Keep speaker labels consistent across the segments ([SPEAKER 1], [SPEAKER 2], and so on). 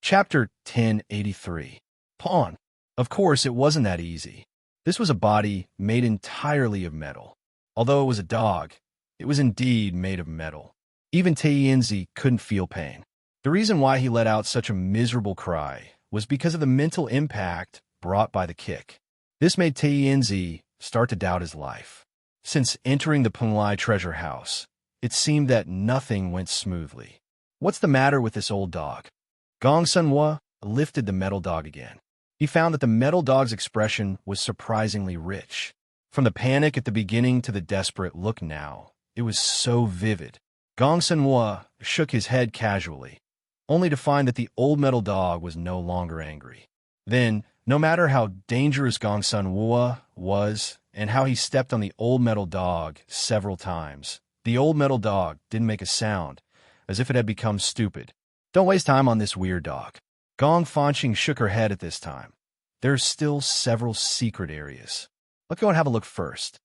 [SPEAKER 1] Chapter 1083. Pawn. Of course, it wasn't that easy. This was a body made entirely of metal. Although it was a dog, it was indeed made of metal. Even Taienzi couldn't feel pain. The reason why he let out such a miserable cry was because of the mental impact brought by the kick. This made Taienzi start to doubt his life. Since entering the Penglai treasure house, it seemed that nothing went smoothly. What's the matter with this old dog? Gong Sunhua lifted the metal dog again. He found that the metal dog's expression was surprisingly rich. From the panic at the beginning to the desperate look now, it was so vivid. Gong Sunhua shook his head casually, only to find that the old metal dog was no longer angry. Then, no matter how dangerous Gong Sunhua was and how he stepped on the old metal dog several times, the old metal dog didn't make a sound, as if it had become stupid. Don't waste time on this weird dog. Gong Fanqing shook her head at this time. There's still several secret areas. Let's go and have a look first.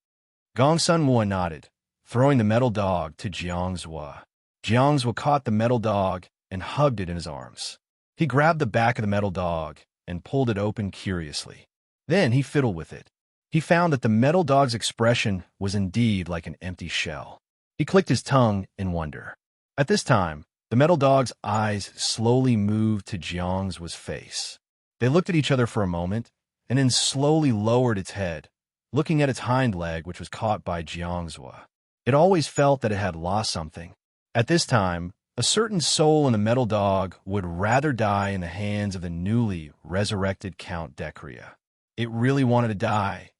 [SPEAKER 1] Gong Sunhua nodded, throwing the metal dog to Jiangzhua. Jiangzhua caught the metal dog and hugged it in his arms. He grabbed the back of the metal dog and pulled it open curiously. Then he fiddled with it. He found that the metal dog's expression was indeed like an empty shell. He clicked his tongue in wonder. At this time, the metal dog's eyes slowly moved to Jiangzhua's face. They looked at each other for a moment, and then slowly lowered its head, looking at its hind leg, which was caught by Jiangzhua. It always felt that it had lost something. At this time, a certain soul in the metal dog would rather die in the hands of the newly resurrected Count Decria. It really wanted to die.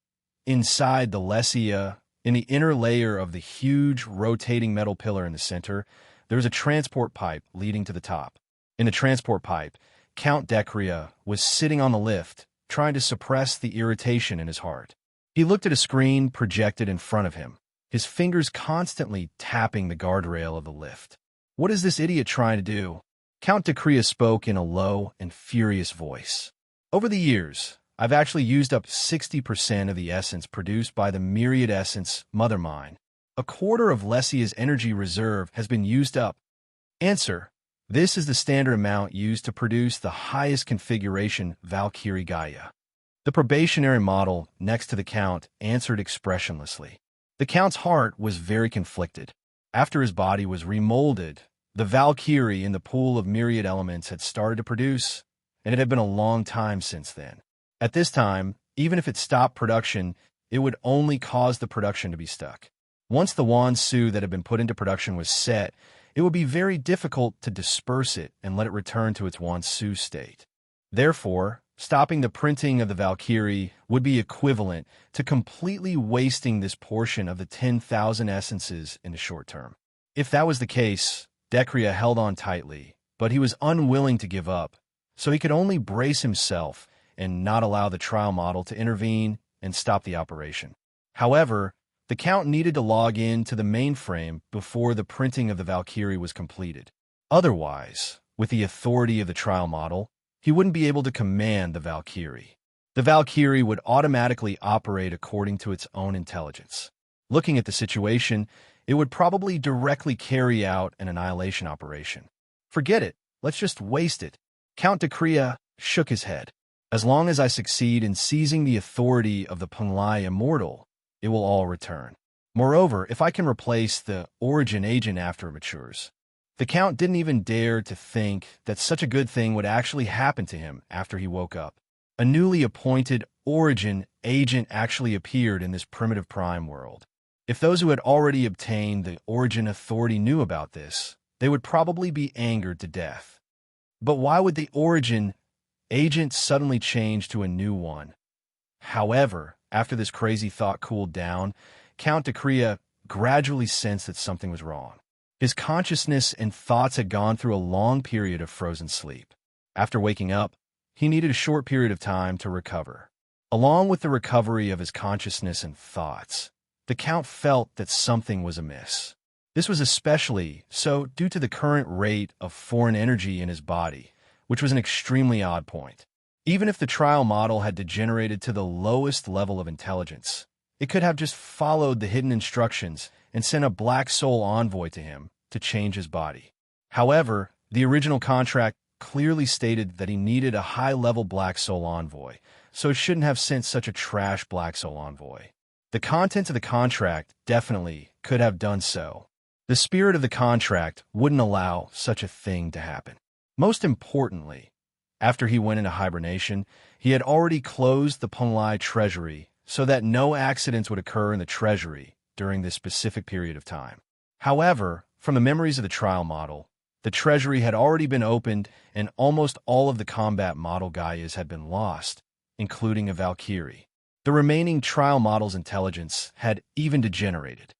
[SPEAKER 1] Inside the Lesia, in the inner layer of the huge rotating metal pillar in the center, there was a transport pipe leading to the top. In the transport pipe, Count Decria was sitting on the lift, trying to suppress the irritation in his heart. He looked at a screen projected in front of him, his fingers constantly tapping the guardrail of the lift. What is this idiot trying to do? Count Decria spoke in a low and furious voice. Over the years, I've actually used up 60% of the essence produced by the Myriad Essence Mother Mine. A quarter of Lesia's energy reserve has been used up. Answer. This is the standard amount used to produce the highest configuration Valkyrie Gaia. The probationary model next to the Count answered expressionlessly. The Count's heart was very conflicted. After his body was remolded, the Valkyrie in the pool of myriad elements had started to produce, and it had been a long time since then. At this time, even if it stopped production, it would only cause the production to be stuck. Once the Wan Su that had been put into production was set, it would be very difficult to disperse it and let it return to its Wan Su state. Therefore, stopping the printing of the Valkyrie would be equivalent to completely wasting this portion of the 10,000 essences in the short term. If that was the case, Decria held on tightly, but he was unwilling to give up, so he could only brace himself and not allow the trial model to intervene and stop the operation. However, the Count needed to log in to the mainframe before the printing of the Valkyrie was completed. Otherwise, with the authority of the trial model, he wouldn't be able to command the Valkyrie. The Valkyrie would automatically operate according to its own intelligence. Looking at the situation, it would probably directly carry out an annihilation operation. Forget it. Let's just waste it. Count Decria shook his head. As long as I succeed in seizing the authority of the Penglai Immortal, it will all return. Moreover, if I can replace the origin agent after it matures. The Count didn't even dare to think that such a good thing would actually happen to him after he woke up. A newly appointed origin agent actually appeared in this primitive prime world. If those who had already obtained the origin authority knew about this, they would probably be angered to death. But why would the origin agent suddenly change to a new one? However, after this crazy thought cooled down, Count Decria gradually sensed that something was wrong. His consciousness and thoughts had gone through a long period of frozen sleep. After waking up, he needed a short period of time to recover. Along with the recovery of his consciousness and thoughts, the Count felt that something was amiss. This was especially so due to the current rate of foreign energy in his body, which was an extremely odd point. Even if the trial model had degenerated to the lowest level of intelligence, it could have just followed the hidden instructions and sent a black soul envoy to him to change his body. However, the original contract clearly stated that he needed a high-level Black Soul envoy, so it shouldn't have sent such a trash Black Soul envoy. The content of the contract definitely could have done so. The spirit of the contract wouldn't allow such a thing to happen. Most importantly, after he went into hibernation, he had already closed the Punlai treasury so that no accidents would occur in the treasury during this specific period of time. However, from the memories of the trial model, the treasury had already been opened and almost all of the combat model Gaias had been lost, including a Valkyrie. The remaining trial model's intelligence had even degenerated.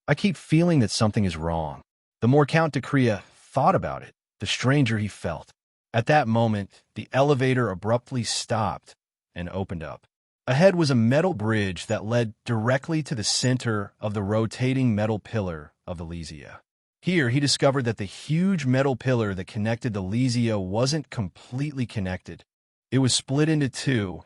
[SPEAKER 1] I keep feeling that something is wrong. The more Count Decrea thought about it, the stranger he felt. At that moment, the elevator abruptly stopped and opened up. Ahead was a metal bridge that led directly to the center of the rotating metal pillar of the Lysia. Here, he discovered that the huge metal pillar that connected the Lysia wasn't completely connected. It was split into two,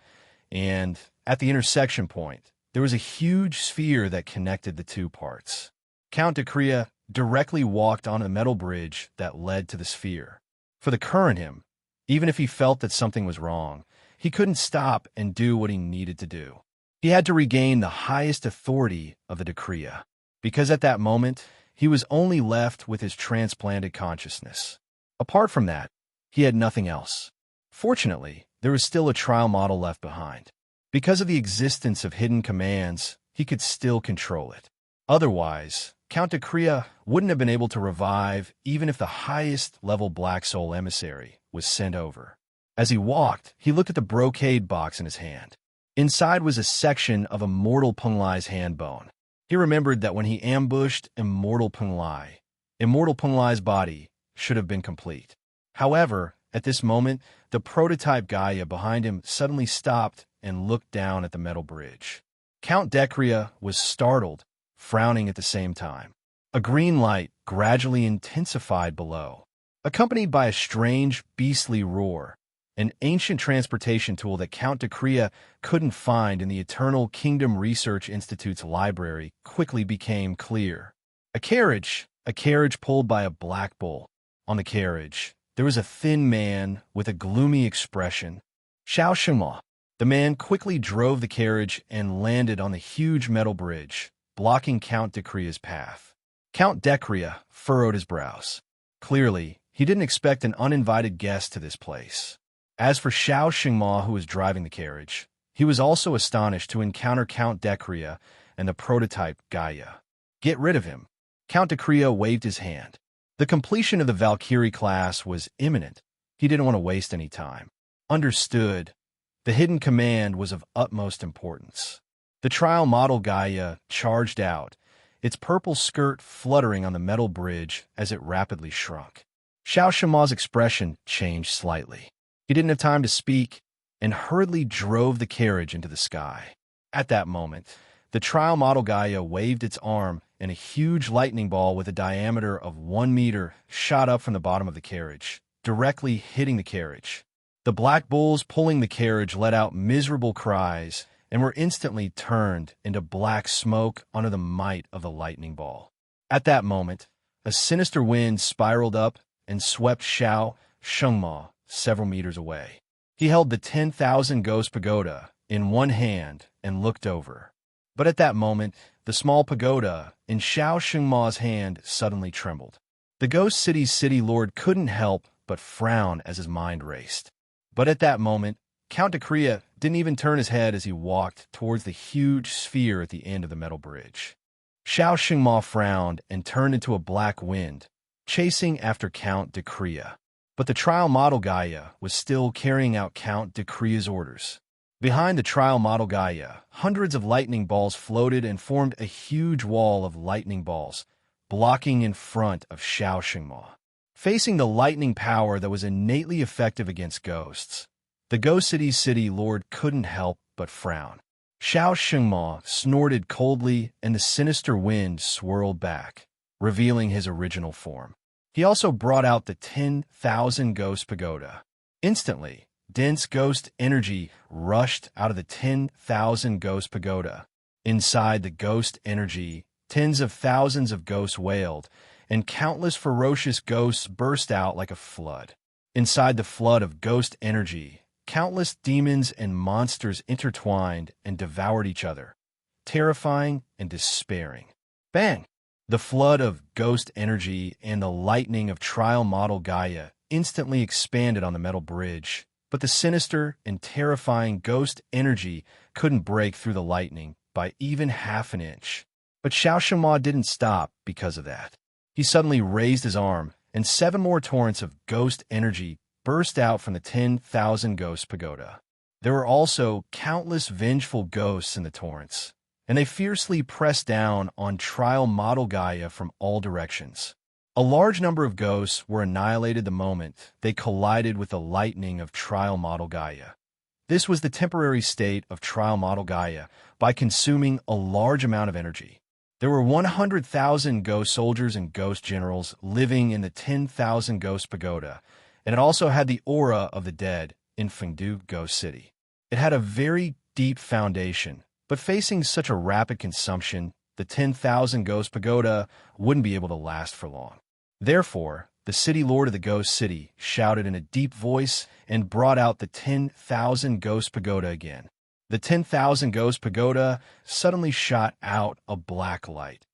[SPEAKER 1] and at the intersection point, there was a huge sphere that connected the two parts. Count Decrea directly walked on the metal bridge that led to the sphere. For the current him, even if he felt that something was wrong, he couldn't stop and do what he needed to do. He had to regain the highest authority of the Decrea, because at that moment, he was only left with his transplanted consciousness. Apart from that, he had nothing else. Fortunately, there was still a trial model left behind. Because of the existence of hidden commands, he could still control it. Otherwise, Count Decrea wouldn't have been able to revive even if the highest level Black Soul emissary was sent over. As he walked, he looked at the brocade box in his hand. Inside was a section of Immortal Punlai's hand bone. He remembered that when he ambushed Immortal Punlai's body should have been complete. However, at this moment, the prototype Gaia behind him suddenly stopped and looked down at the metal bridge. Count Decrea was startled, frowning at the same time. A green light gradually intensified below, accompanied by a strange, beastly roar. An ancient transportation tool that Count Decrea couldn't find in the Eternal Kingdom Research Institute's library quickly became clear. A carriage pulled by a black bull. On the carriage, there was a thin man with a gloomy expression. Xiao Shengma. The man quickly drove the carriage and landed on the huge metal bridge, blocking Count Decrea's path. Count Decrea furrowed his brows. Clearly, he didn't expect an uninvited guest to this place. As for Xiao Shengma, who was driving the carriage, he was also astonished to encounter Count Decrea and the prototype Gaia. Get rid of him. Count Decrea waved his hand. The completion of the Valkyrie class was imminent. He didn't want to waste any time. Understood. The hidden command was of utmost importance. The trial model Gaia charged out, its purple skirt fluttering on the metal bridge as it rapidly shrunk. Xiao Shengma's expression changed slightly. He didn't have time to speak and hurriedly drove the carriage into the sky. At that moment, the trial model Gaia waved its arm and a huge lightning ball with a diameter of 1 meter shot up from the bottom of the carriage, directly hitting the carriage. The black bulls pulling the carriage let out miserable cries and were instantly turned into black smoke under the might of the lightning ball. At that moment, a sinister wind spiraled up and swept Xiao Shengma several meters away. He held the 10,000 Ghost Pagoda in one hand and looked over. But at that moment, the small pagoda in Xiao Shengma's hand suddenly trembled. The Ghost City's city lord couldn't help but frown as his mind raced. But at that moment, Count Decrea didn't even turn his head as he walked towards the huge sphere at the end of the metal bridge. Xiao Shengma frowned and turned into a black wind, chasing after Count Decrea. But the trial model Gaia was still carrying out Count Decrea's orders. Behind the trial model Gaia, hundreds of lightning balls floated and formed a huge wall of lightning balls, blocking in front of Xiao Shengma. Facing the lightning power that was innately effective against ghosts, the Ghost City's city lord couldn't help but frown. Xiao Shengma snorted coldly and the sinister wind swirled back, revealing his original form. He also brought out the 10,000 Ghost Pagoda. Instantly, dense ghost energy rushed out of the 10,000 Ghost Pagoda. Inside the ghost energy, tens of thousands of ghosts wailed, and countless ferocious ghosts burst out like a flood. Inside the flood of ghost energy, countless demons and monsters intertwined and devoured each other, terrifying and despairing. Bang! The flood of ghost energy and the lightning of trial model Gaia instantly expanded on the metal bridge, but the sinister and terrifying ghost energy couldn't break through the lightning by even half an inch. But Xiao Shenhua didn't stop because of that. He suddenly raised his arm, and 7 more torrents of ghost energy burst out from the 10,000 Ghost Pagoda. There were also countless vengeful ghosts in the torrents, and they fiercely pressed down on trial model Gaia from all directions. A large number of ghosts were annihilated the moment they collided with the lightning of trial model Gaia. This was the temporary state of trial model Gaia by consuming a large amount of energy. There were 100,000 ghost soldiers and ghost generals living in the 10,000 Ghost Pagoda, and it also had the aura of the dead in Fengdu Ghost City. It had a very deep foundation, but facing such a rapid consumption, the 10,000 Ghost Pagoda wouldn't be able to last for long. Therefore, the city lord of the Ghost City shouted in a deep voice and brought out the 10,000 Ghost Pagoda again. The 10,000 Ghost Pagoda suddenly shot out a black light.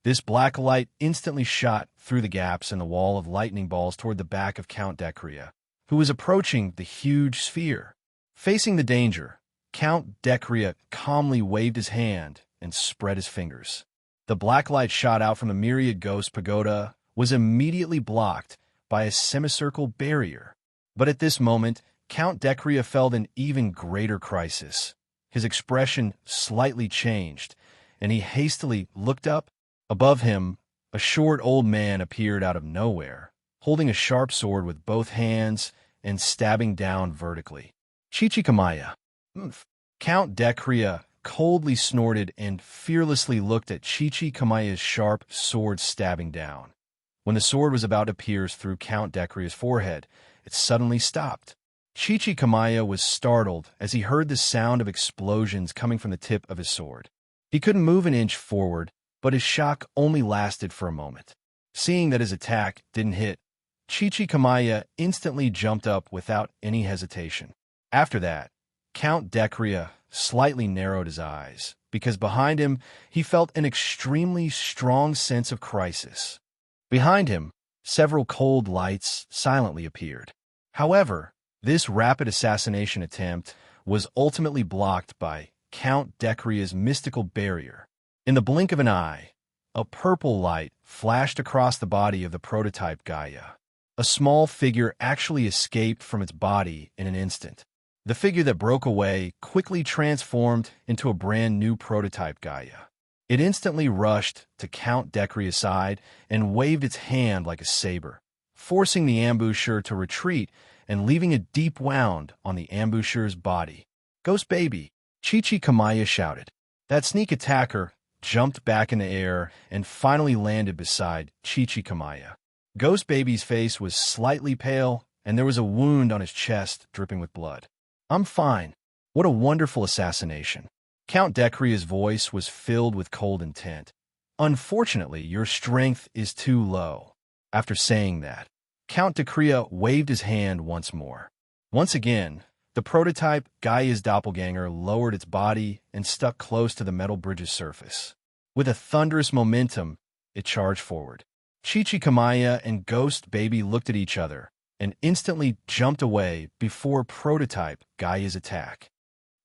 [SPEAKER 1] This black light instantly shot through the gaps in the wall of lightning balls toward the back of Count Decria, who was approaching the huge sphere. Facing the danger, Count Decria calmly waved his hand and spread his fingers. The black light shot out from the myriad Ghost Pagoda was immediately blocked by a semicircle barrier. But at this moment, Count Decria felt an even greater crisis. His expression slightly changed, and he hastily looked up. Above him, a short old man appeared out of nowhere, holding a sharp sword with both hands and stabbing down vertically. Chichikamaya. Count Decria coldly snorted and fearlessly looked at Chichikamaya's sharp sword stabbing down. When the sword was about to pierce through Count Decria's forehead, it suddenly stopped. Chichikamaya was startled as he heard the sound of explosions coming from the tip of his sword. He couldn't move an inch forward, but his shock only lasted for a moment. Seeing that his attack didn't hit, Chichikamaya instantly jumped up without any hesitation. After that, Count Decria slightly narrowed his eyes, because behind him he felt an extremely strong sense of crisis. Behind him, several cold lights silently appeared. However, this rapid assassination attempt was ultimately blocked by Count Decria's mystical barrier. In the blink of an eye, a purple light flashed across the body of the prototype Gaia. A small figure actually escaped from its body in an instant. The figure that broke away quickly transformed into a brand new prototype Gaia. It instantly rushed to Count Decria's side and waved its hand like a saber, forcing the ambusher to retreat and leaving a deep wound on the ambusher's body. "Ghost baby!" Chichikamaya shouted. That sneak attacker jumped back in the air and finally landed beside Chichikamaya. Ghost baby's face was slightly pale, and there was a wound on his chest dripping with blood. "I'm fine. What a wonderful assassination." Count Decria's voice was filled with cold intent. "Unfortunately, your strength is too low." After saying that, Count Decria waved his hand once more. Once again, the prototype Gaia's doppelganger lowered its body and stuck close to the metal bridge's surface. With a thunderous momentum, it charged forward. Chichikamaya and Ghost Baby looked at each other and instantly jumped away before prototype Gaia's attack.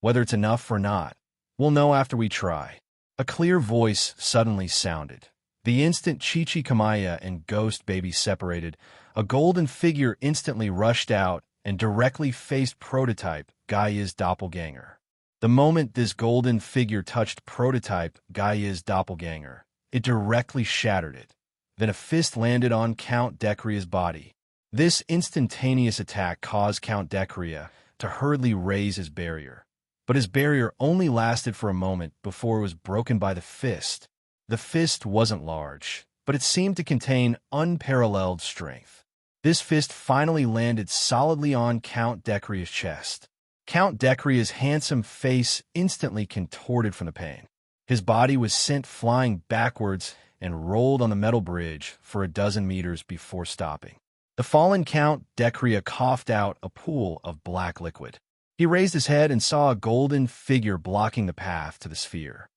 [SPEAKER 1] Whether it's enough or not, we'll know after we try. A clear voice suddenly sounded. The instant Chichikamaya and Ghost Baby separated, a golden figure instantly rushed out and directly faced prototype Gaia's doppelganger. The moment this golden figure touched prototype Gaia's doppelganger, it directly shattered it. Then a fist landed on Count Decria's body. This instantaneous attack caused Count Decria to hurriedly raise his barrier. But his barrier only lasted for a moment before it was broken by the fist. The fist wasn't large, but it seemed to contain unparalleled strength. This fist finally landed solidly on Count Decria's chest. Count Decria's handsome face instantly contorted from the pain. His body was sent flying backwards and rolled on the metal bridge for a dozen meters before stopping. The fallen Count Decria coughed out a pool of black liquid. He raised his head and saw a golden figure blocking the path to the sphere.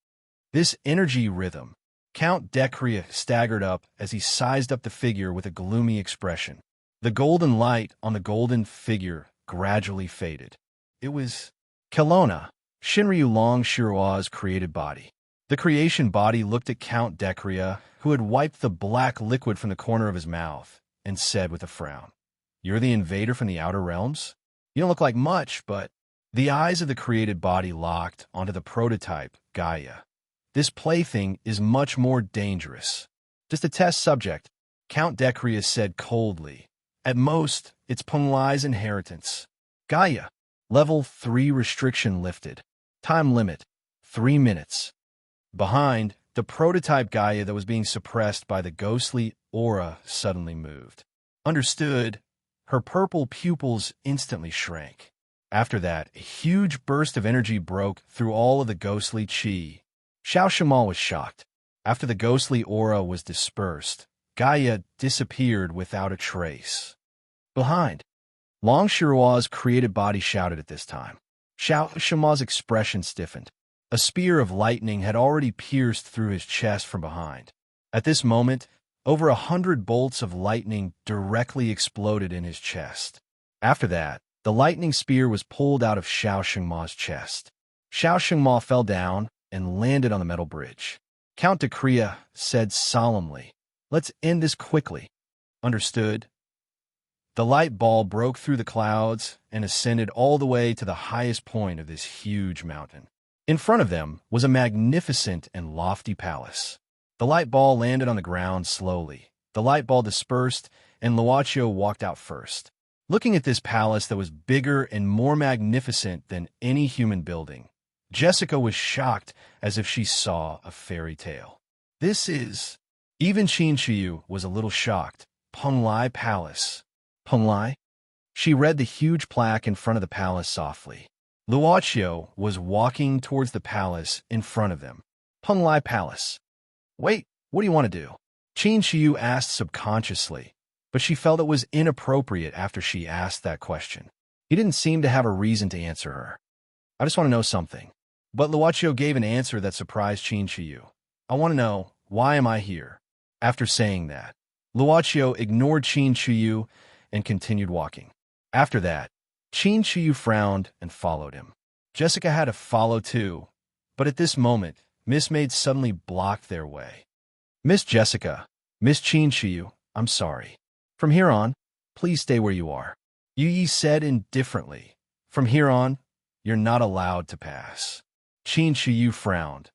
[SPEAKER 1] This energy rhythm. Count Decria staggered up as he sized up the figure with a gloomy expression. The golden light on the golden figure gradually faded. It was Kelowna, Shinryu Long Shiroa's created body. The creation body looked at Count Decria, who had wiped the black liquid from the corner of his mouth, and said with a frown, "You're the invader from the outer realms? You don't look like much, but..." The eyes of the created body locked onto the prototype, Gaia. "This plaything is much more dangerous. Just a test subject," Count Decria said coldly. "At most, it's Penglai's inheritance." Gaia. Level 3 restriction lifted. Time limit, 3 minutes. Behind, the prototype Gaia that was being suppressed by the ghostly aura suddenly moved. Understood, her purple pupils instantly shrank. After that, a huge burst of energy broke through all of the ghostly chi. Xiao Shimal was shocked. After the ghostly aura was dispersed, Gaia disappeared without a trace. Behind, Long Shiroa's created body shouted at this time. Xiao Shimal's expression stiffened. A spear of lightning had already pierced through his chest from behind. At this moment, over 100 bolts of lightning directly exploded in his chest. After that, the lightning spear was pulled out of Xiao Shengma's chest. Xiao Shengma fell down and landed on the metal bridge. Count Decria said solemnly, "Let's end this quickly." Understood. The light ball broke through the clouds and ascended all the way to the highest point of this huge mountain. In front of them was a magnificent and lofty palace. The light ball landed on the ground slowly. The light ball dispersed, and Luochio walked out first. Looking at this palace that was bigger and more magnificent than any human building, Jessica was shocked as if she saw a fairy tale. This is... Even Qin Shiyu was a little shocked. Penglai Palace. Penglai? She read the huge plaque in front of the palace softly. Luochio was walking towards the palace in front of them. Penglai Palace. Wait, what do you want to do? Qin Shiyu asked subconsciously, but she felt it was inappropriate after she asked that question. He didn't seem to have a reason to answer her. I just want to know something. But Luochio gave an answer that surprised Qin Shiyu. I want to know, why am I here? After saying that, Luochio ignored Qin Shiyu and continued walking. After that, Qin Shiyu frowned and followed him. Jessica had to follow too, but at this moment, Miss Maid suddenly blocked their way. "Miss Jessica, Miss Qin Shiyu, I'm sorry. From here on, please stay where you are." Yu Yi said indifferently. "From here on, you're not allowed to pass." Qin Shiyu frowned,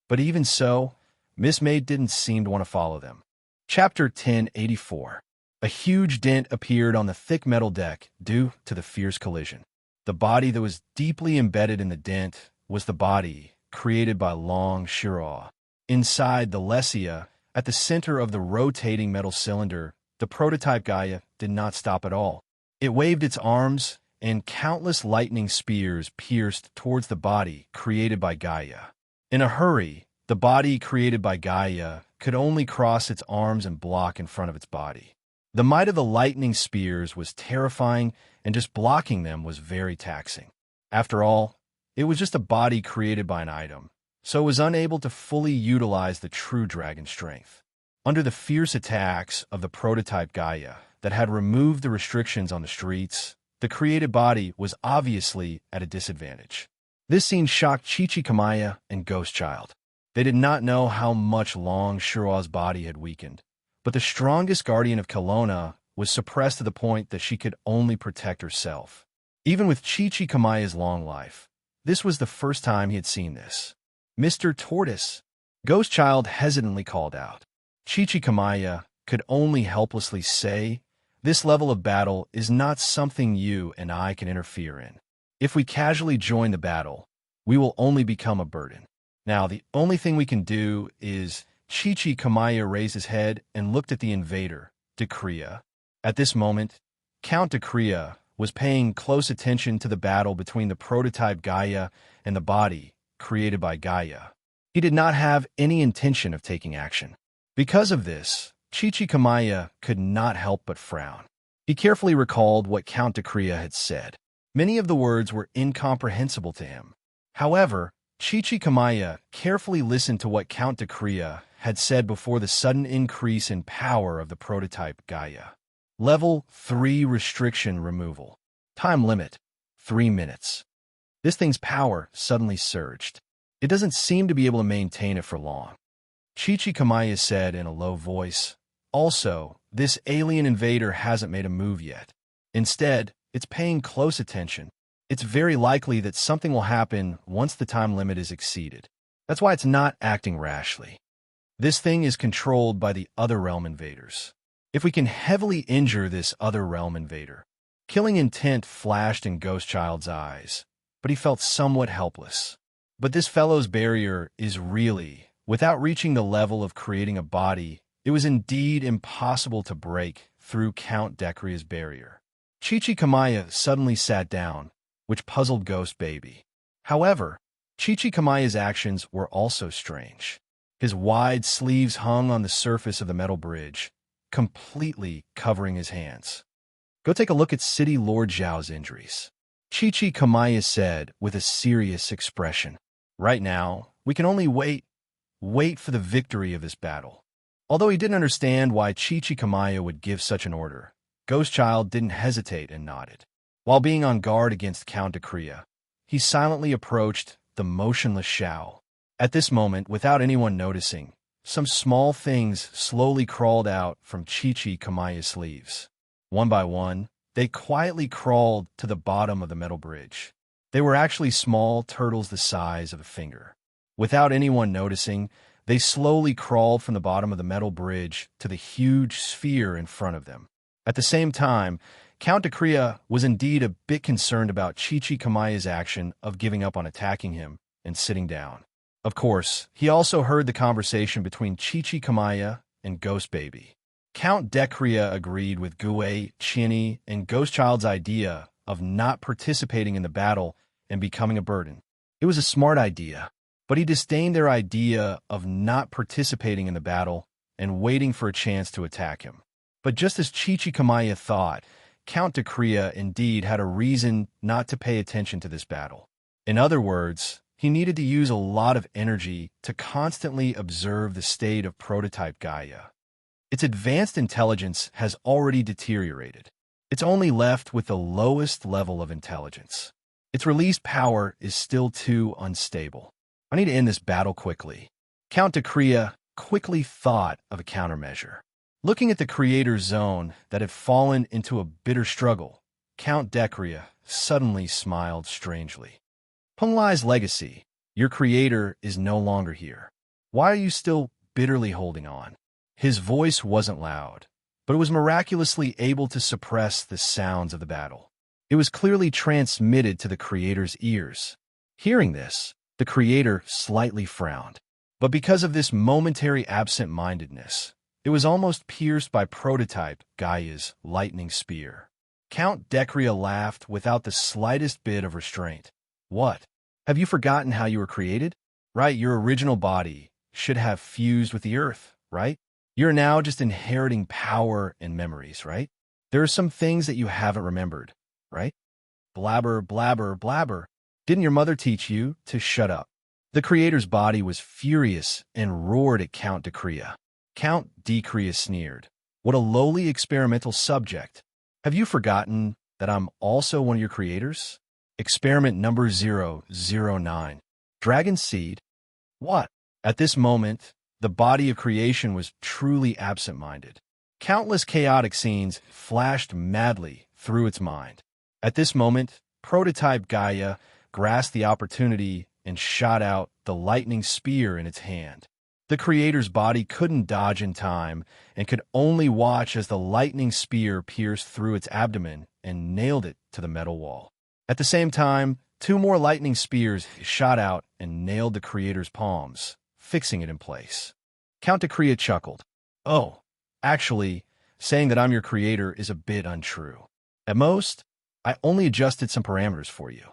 [SPEAKER 1] but even so, Miss Maid didn't seem to want to follow them. Chapter 1084. A huge dent appeared on the thick metal deck due to the fierce collision. The body that was deeply embedded in the dent was the body created by Long Shiroa. Inside the Lesia, at the center of the rotating metal cylinder, the prototype Gaia did not stop at all. It waved its arms, and countless lightning spears pierced towards the body created by Gaia. In a hurry, the body created by Gaia could only cross its arms and block in front of its body. The might of the lightning spears was terrifying, and just blocking them was very taxing. After all, it was just a body created by an item, so it was unable to fully utilize the true dragon strength. Under the fierce attacks of the prototype Gaia that had removed the restrictions on the streets, the created body was obviously at a disadvantage. This scene shocked Chichi Kamaya and Ghost Child. They did not know how much Long Shiroa's body had weakened, but the strongest guardian of Kelowna was suppressed to the point that she could only protect herself. Even with Chichi Kamaya's long life, this was the first time he had seen this. "Mr. Tortoise," Ghost Child hesitantly called out. Chichi Kamaya could only helplessly say, "This level of battle is not something you and I can interfere in. If we casually join the battle, we will only become a burden. Now, the only thing we can do is..." Chichi Kamaya raised his head and looked at the invader, Decria. At this moment, Count Decria was paying close attention to the battle between the prototype Gaia and the body created by Gaia. He did not have any intention of taking action. Because of this, Chichi Kamaya could not help but frown. He carefully recalled what Count Dacrea had said. Many of the words were incomprehensible to him. However, Chichikamaya carefully listened to what Count Dacrea had said before the sudden increase in power of the prototype Gaia. Level 3 restriction removal. Time limit, 3 minutes. This thing's power suddenly surged. It doesn't seem to be able to maintain it for long. Chichikamaya said in a low voice. Also, this alien invader hasn't made a move yet. Instead, it's paying close attention. It's very likely that something will happen once the time limit is exceeded. That's why it's not acting rashly. This thing is controlled by the other realm invaders. If we can heavily injure this other realm invader. Killing intent flashed in Ghostchild's eyes, but he felt somewhat helpless. But this fellow's barrier is really, without reaching the level of creating a body, it was indeed impossible to break through Count Dacrea's barrier. Chichikamaya suddenly sat down, which puzzled Ghost Baby. However, Chichikamaya's actions were also strange. His wide sleeves hung on the surface of the metal bridge, completely covering his hands. Go take a look at City Lord Zhao's injuries. Chichikamaya said with a serious expression. Right now, we can only wait for the victory of this battle. Although he didn't understand why Chichikamaya would give such an order, Ghostchild didn't hesitate and nodded. While being on guard against Count Dacrea, he silently approached the motionless Zhao. At this moment, without anyone noticing, some small things slowly crawled out from Chichikamaya's sleeves. One by one, they quietly crawled to the bottom of the metal bridge. They were actually small turtles the size of a finger. Without anyone noticing, they slowly crawled from the bottom of the metal bridge to the huge sphere in front of them. At the same time, Count Dacrea was indeed a bit concerned about Chichikamaya's action of giving up on attacking him and sitting down. Of course, he also heard the conversation between Chichikamaya and Ghost Baby. Count Dacrea agreed with Gue, Chinny, and Ghostchild's idea of not participating in the battle and becoming a burden. It was a smart idea, but he disdained their idea of not participating in the battle and waiting for a chance to attack him. But just as Chichikamaya thought, Count Dacrea indeed had a reason not to pay attention to this battle. In other words, he needed to use a lot of energy to constantly observe the state of prototype Gaia. Its advanced intelligence has already deteriorated. It's only left with the lowest level of intelligence. Its released power is still too unstable. I need to end this battle quickly. Count Dacrea quickly thought of a countermeasure. Looking at the creator's zone that had fallen into a bitter struggle, Count Dacrea suddenly smiled strangely. Penglai's legacy, your creator is no longer here. Why are you still bitterly holding on? His voice wasn't loud, but it was miraculously able to suppress the sounds of the battle. It was clearly transmitted to the creator's ears. Hearing this, the creator slightly frowned. But because of this momentary absent-mindedness, it was almost pierced by prototype Gaia's lightning spear. Count Dacrea laughed without the slightest bit of restraint. What? Have you forgotten how you were created? Right, your original body should have fused with the earth, right? You're now just inheriting power and memories, right? There are some things that you haven't remembered, right? Blabber, blabber, blabber. Didn't your mother teach you to shut up? The creator's body was furious and roared at Count Dacrea. Count Dacrea sneered. What a lowly experimental subject. Have you forgotten that I'm also one of your creators? Experiment number 009. Dragon Seed? What? At this moment, the body of creation was truly absent-minded. Countless chaotic scenes flashed madly through its mind. At this moment, prototype Gaia grasped the opportunity and shot out the lightning spear in its hand. The creator's body couldn't dodge in time and could only watch as the lightning spear pierced through its abdomen and nailed it to the metal wall. At the same time, 2 more lightning spears shot out and nailed the creator's palms, fixing it in place. Count Dacrea chuckled. Oh, actually, saying that I'm your creator is a bit untrue. At most, I only adjusted some parameters for you.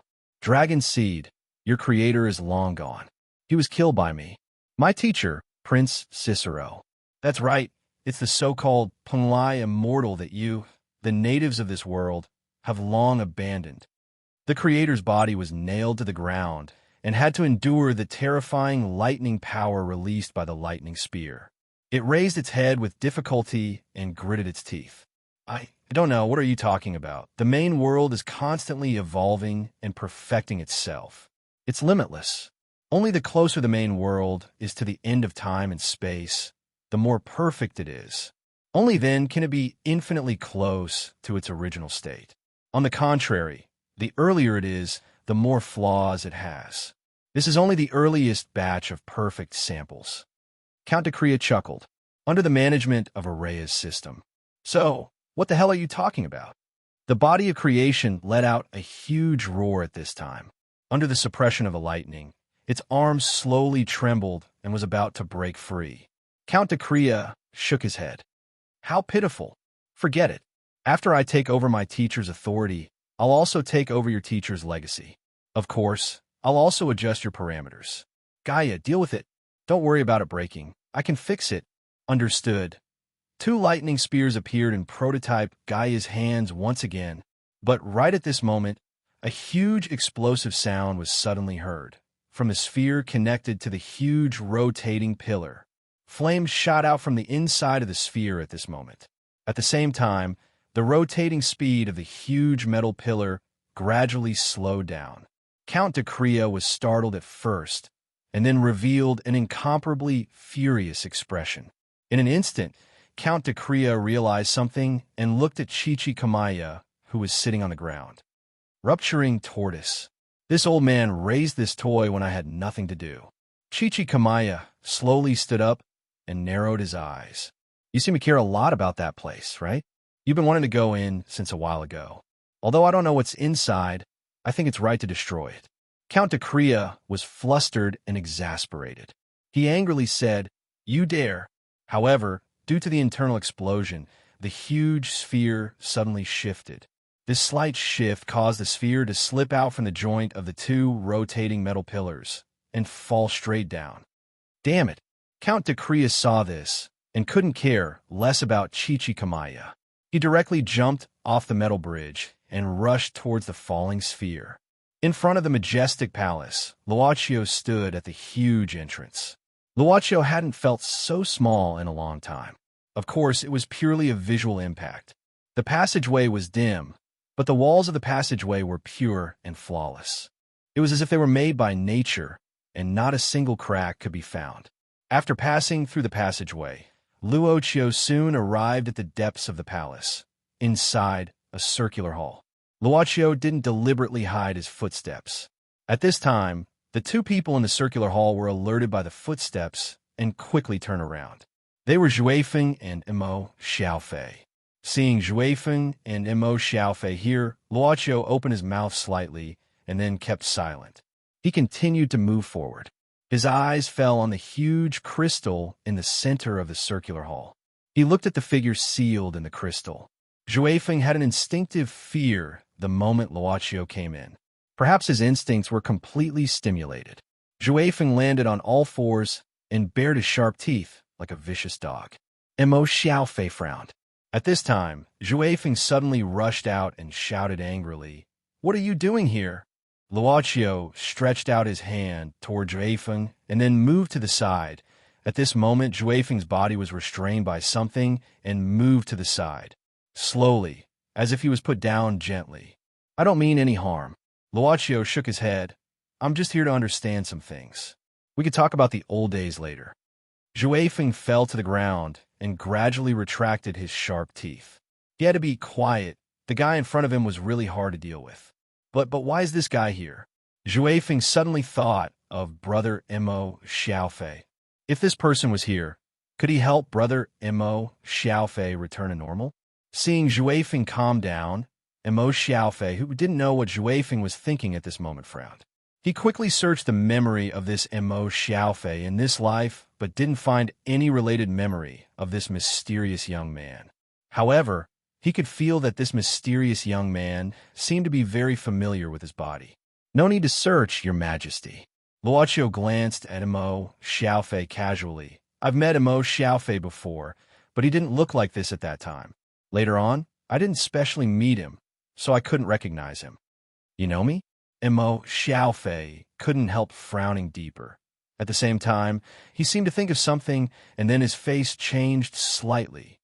[SPEAKER 1] Dragon Seed, your creator is long gone. He was killed by me. My teacher, Prince Cicero. That's right, it's the so-called Penglai immortal that you, the natives of this world have long abandoned. The creator's body was nailed to the ground and had to endure the terrifying lightning power released by the lightning spear. It raised its head with difficulty and gritted its teeth. I don't know, what are you talking about? The main world is constantly evolving and perfecting itself. It's limitless. Only the closer the main world is to the end of time and space, the more perfect it is. Only then can it be infinitely close to its original state. On the contrary, the earlier it is, the more flaws it has. This is only the earliest batch of perfect samples. Count Dacrea chuckled, under the management of Araya's system. So, what the hell are you talking about? The body of creation let out a huge roar at this time. Under the suppression of the lightning, its arms slowly trembled and was about to break free. Count Dacrea shook his head. How pitiful. Forget it. After I take over my teacher's authority, I'll also take over your teacher's legacy. Of course, I'll also adjust your parameters. Gaia, deal with it. Don't worry about it breaking. I can fix it. Understood. 2 lightning spears appeared in prototype Gaia's hands once again, but right at this moment, a huge explosive sound was suddenly heard from the sphere connected to the huge rotating pillar. Flames shot out from the inside of the sphere at this moment. At the same time, the rotating speed of the huge metal pillar gradually slowed down. Count Dacrea was startled at first, and then revealed an incomparably furious expression. In an instant, Count Dacrea realized something and looked at Chichi-Kamaya, who was sitting on the ground. Rupturing tortoise. This old man raised this toy when I had nothing to do. Chichi-Kamaya slowly stood up and narrowed his eyes. You seem to care a lot about that place, right? You've been wanting to go in since a while ago. Although I don't know what's inside, I think it's right to destroy it. Count Dacrea was flustered and exasperated. He angrily said, "You dare." However, due to the internal explosion, the huge sphere suddenly shifted. This slight shift caused the sphere to slip out from the joint of the 2 rotating metal pillars and fall straight down. Damn it! Count Dacrea saw this and couldn't care less about Chichi-Kamaya. He directly jumped off the metal bridge and rushed towards the falling sphere. In front of the majestic palace, Luochio stood at the huge entrance. Luochio hadn't felt so small in a long time. Of course, it was purely a visual impact. The passageway was dim, but the walls of the passageway were pure and flawless. It was as if they were made by nature, and not a single crack could be found. After passing through the passageway, Luochio soon arrived at the depths of the palace, inside a circular hall. Luochio didn't deliberately hide his footsteps. At this time, the 2 people in the circular hall were alerted by the footsteps and quickly turned around. They were Xuefeng and Emo Xiaofei. Seeing Xuefeng and Emo Xiaofei here, Luochio opened his mouth slightly and then kept silent. He continued to move forward. His eyes fell on the huge crystal in the center of the circular hall. He looked at the figure sealed in the crystal. Xuefeng had an instinctive fear the moment Luochio came in. Perhaps his instincts were completely stimulated. Xuefeng landed on all fours and bared his sharp teeth like a vicious dog. Emo Xiaofei frowned. At this time, Xuefeng suddenly rushed out and shouted angrily, "What are you doing here?" Luochio stretched out his hand toward Xuefeng and then moved to the side. At this moment, Xuefeng's body was restrained by something and moved to the side, slowly, as if he was put down gently. "I don't mean any harm." Luochio shook his head. "I'm just here to understand some things. We could talk about the old days later." Xuefeng fell to the ground and gradually retracted his sharp teeth. He had to be quiet. The guy in front of him was really hard to deal with. But why is this guy here? Xuefeng suddenly thought of Brother Emo Xiaofei. If this person was here, could he help Brother Emo Xiaofei return to normal? Seeing Xuefeng calm down, Emo Xiaofei, who didn't know what Xuefeng was thinking at this moment, frowned. He quickly searched the memory of this Emo Xiaofei in this life, but didn't find any related memory of this mysterious young man. However, he could feel that this mysterious young man seemed to be very familiar with his body. "No need to search, Your Majesty." Luochio glanced at Emo Xiaofei casually. "I've met Emo Xiaofei before, but he didn't look like this at that time." Later on, I didn't specially meet him, so I couldn't recognize him. You know me? Mo Xiaofei couldn't help frowning deeper. At the same time, he seemed to think of something, and then his face changed slightly.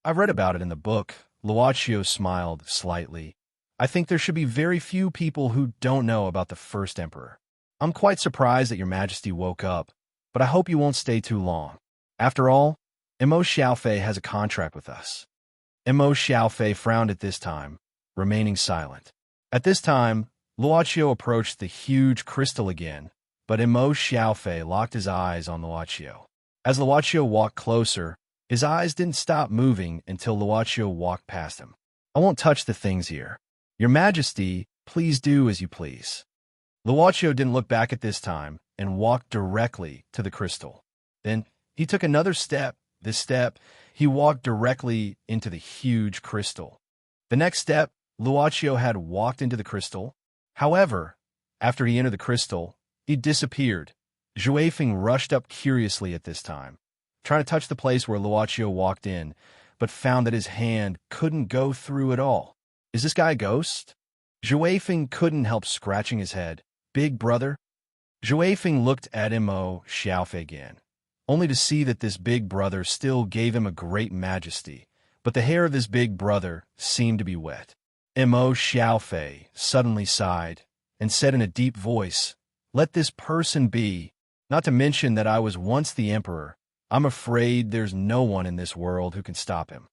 [SPEAKER 1] I've read about it in the book. Luochio smiled slightly. I think there should be very few people who don't know about the first emperor. I'm quite surprised that your majesty woke up, but I hope you won't stay too long. After all, Mo Xiaofei has a contract with us. Mo Xiaofei frowned at this time, remaining silent. At this time, Luochio approached the huge crystal again, but Mo Xiaofei locked his eyes on Luochio. As Luochio walked closer, his eyes didn't stop moving until Luochio walked past him. I won't touch the things here. Your Majesty, please do as you please. Luochio didn't look back at this time and walked directly to the crystal. Then he took another step. This step, he walked directly into the huge crystal. The next step, Luochio had walked into the crystal. However, after he entered the crystal, he disappeared. Zhuefeng rushed up curiously at this time, trying to touch the place where Luochio walked in, but found that his hand couldn't go through at all. Is this guy a ghost? Zhuefeng couldn't help scratching his head. Big brother? Zhuefeng looked at Mo Xiaofei again, only to see that this big brother still gave him a great majesty, but the hair of this big brother seemed to be wet. Mo Xiaofei suddenly sighed and said in a deep voice, "Let this person be. Not to mention that I was once the emperor. I'm afraid there's no one in this world who can stop him."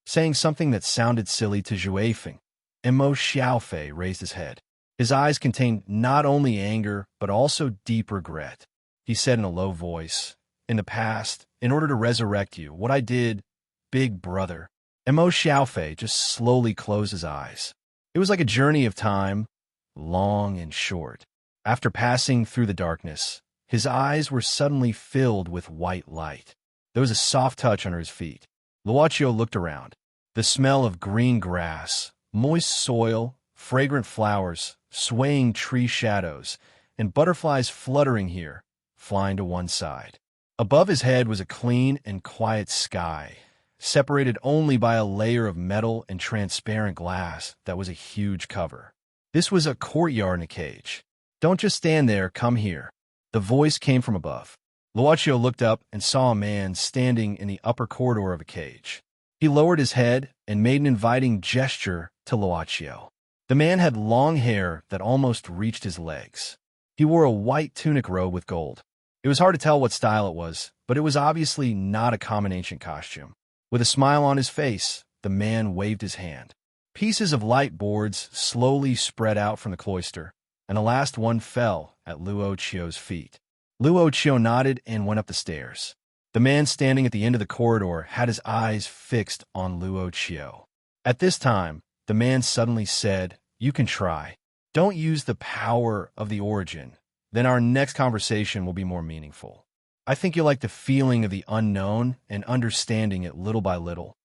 [SPEAKER 1] Saying something that sounded silly to Zhuefeng, Mo Xiaofei raised his head. His eyes contained not only anger, but also deep regret. He said in a low voice, "In the past, in order to resurrect you, what I did, big brother." Mo Xiaofei just slowly closed his eyes. It was like a journey of time, long and short. After passing through the darkness, his eyes were suddenly filled with white light. There was a soft touch under his feet. Luochio looked around. The smell of green grass, moist soil, fragrant flowers, swaying tree shadows, and butterflies fluttering here, flying to one side. Above his head was a clean and quiet sky, separated only by a layer of metal and transparent glass that was a huge cover. This was a courtyard in a cage. "Don't just stand there, come here." The voice came from above. Luochio looked up and saw a man standing in the upper corridor of a cage. He lowered his head and made an inviting gesture to Luochio. The man had long hair that almost reached his legs. He wore a white tunic robe with gold. It was hard to tell what style it was, but it was obviously not a common ancient costume. With a smile on his face, the man waved his hand. Pieces of light boards slowly spread out from the cloister, and the last one fell at Luochio's feet. Luochio nodded and went up the stairs. The man standing at the end of the corridor had his eyes fixed on Luochio. At this time, the man suddenly said, "You can try. Don't use the power of the origin. Then our next conversation will be more meaningful. I think you'll like the feeling of the unknown and understanding it little by little.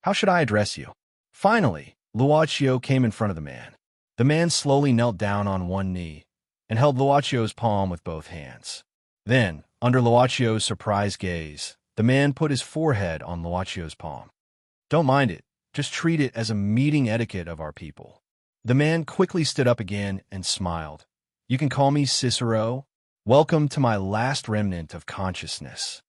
[SPEAKER 1] How should I address you?" Finally, Luochio came in front of the man. The man slowly knelt down on one knee and held Luochio's palm with both hands. Then, under Luochio's surprised gaze, the man put his forehead on Luochio's palm. "Don't mind it. Just treat it as a meeting etiquette of our people." The man quickly stood up again and smiled. "You can call me Cicero. Welcome to my last remnant of consciousness."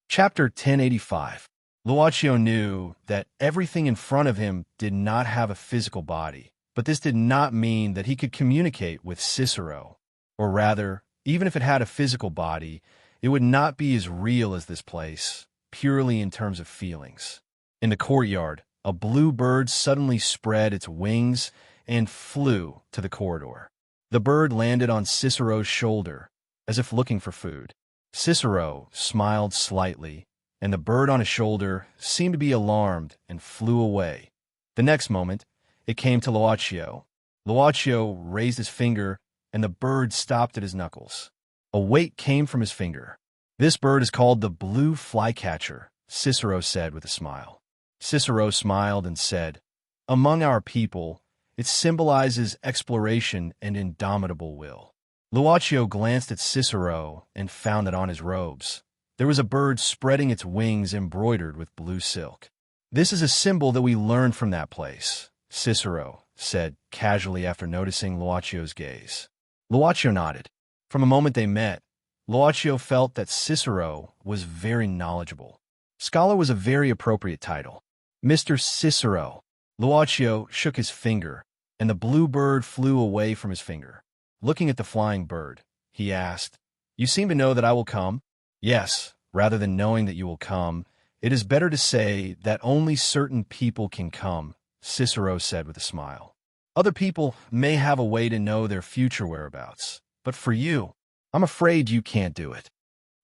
[SPEAKER 1] Chapter 1085. Luochio knew that everything in front of him did not have a physical body, but this did not mean that he could communicate with Cicero. Or rather, even if it had a physical body, it would not be as real as this place, purely in terms of feelings. In the courtyard, a blue bird suddenly spread its wings and flew to the corridor. The bird landed on Cicero's shoulder, as if looking for food. Cicero smiled slightly, and the bird on his shoulder seemed to be alarmed and flew away. The next moment, it came to Luochio. Luochio raised his finger, and the bird stopped at his knuckles. A weight came from his finger. "This bird is called the blue flycatcher," Cicero said with a smile. Cicero smiled and said, "Among our people, it symbolizes exploration and indomitable will." Luochio glanced at Cicero and found that on his robes, there was a bird spreading its wings embroidered with blue silk. This is a symbol that we learned from that place, Cicero said casually after noticing Luocchio's gaze. Luocchio nodded. From a moment they met, Luocchio felt that Cicero was very knowledgeable. Scholar was a very appropriate title. Mr. Cicero. Luocchio shook his finger, and the blue bird flew away from his finger. Looking at the flying bird, he asked, "You seem to know that I will come?" "Yes, rather than knowing that you will come, it is better to say that only certain people can come," Cicero said with a smile. "Other people may have a way to know their future whereabouts, but for you, I'm afraid you can't do it."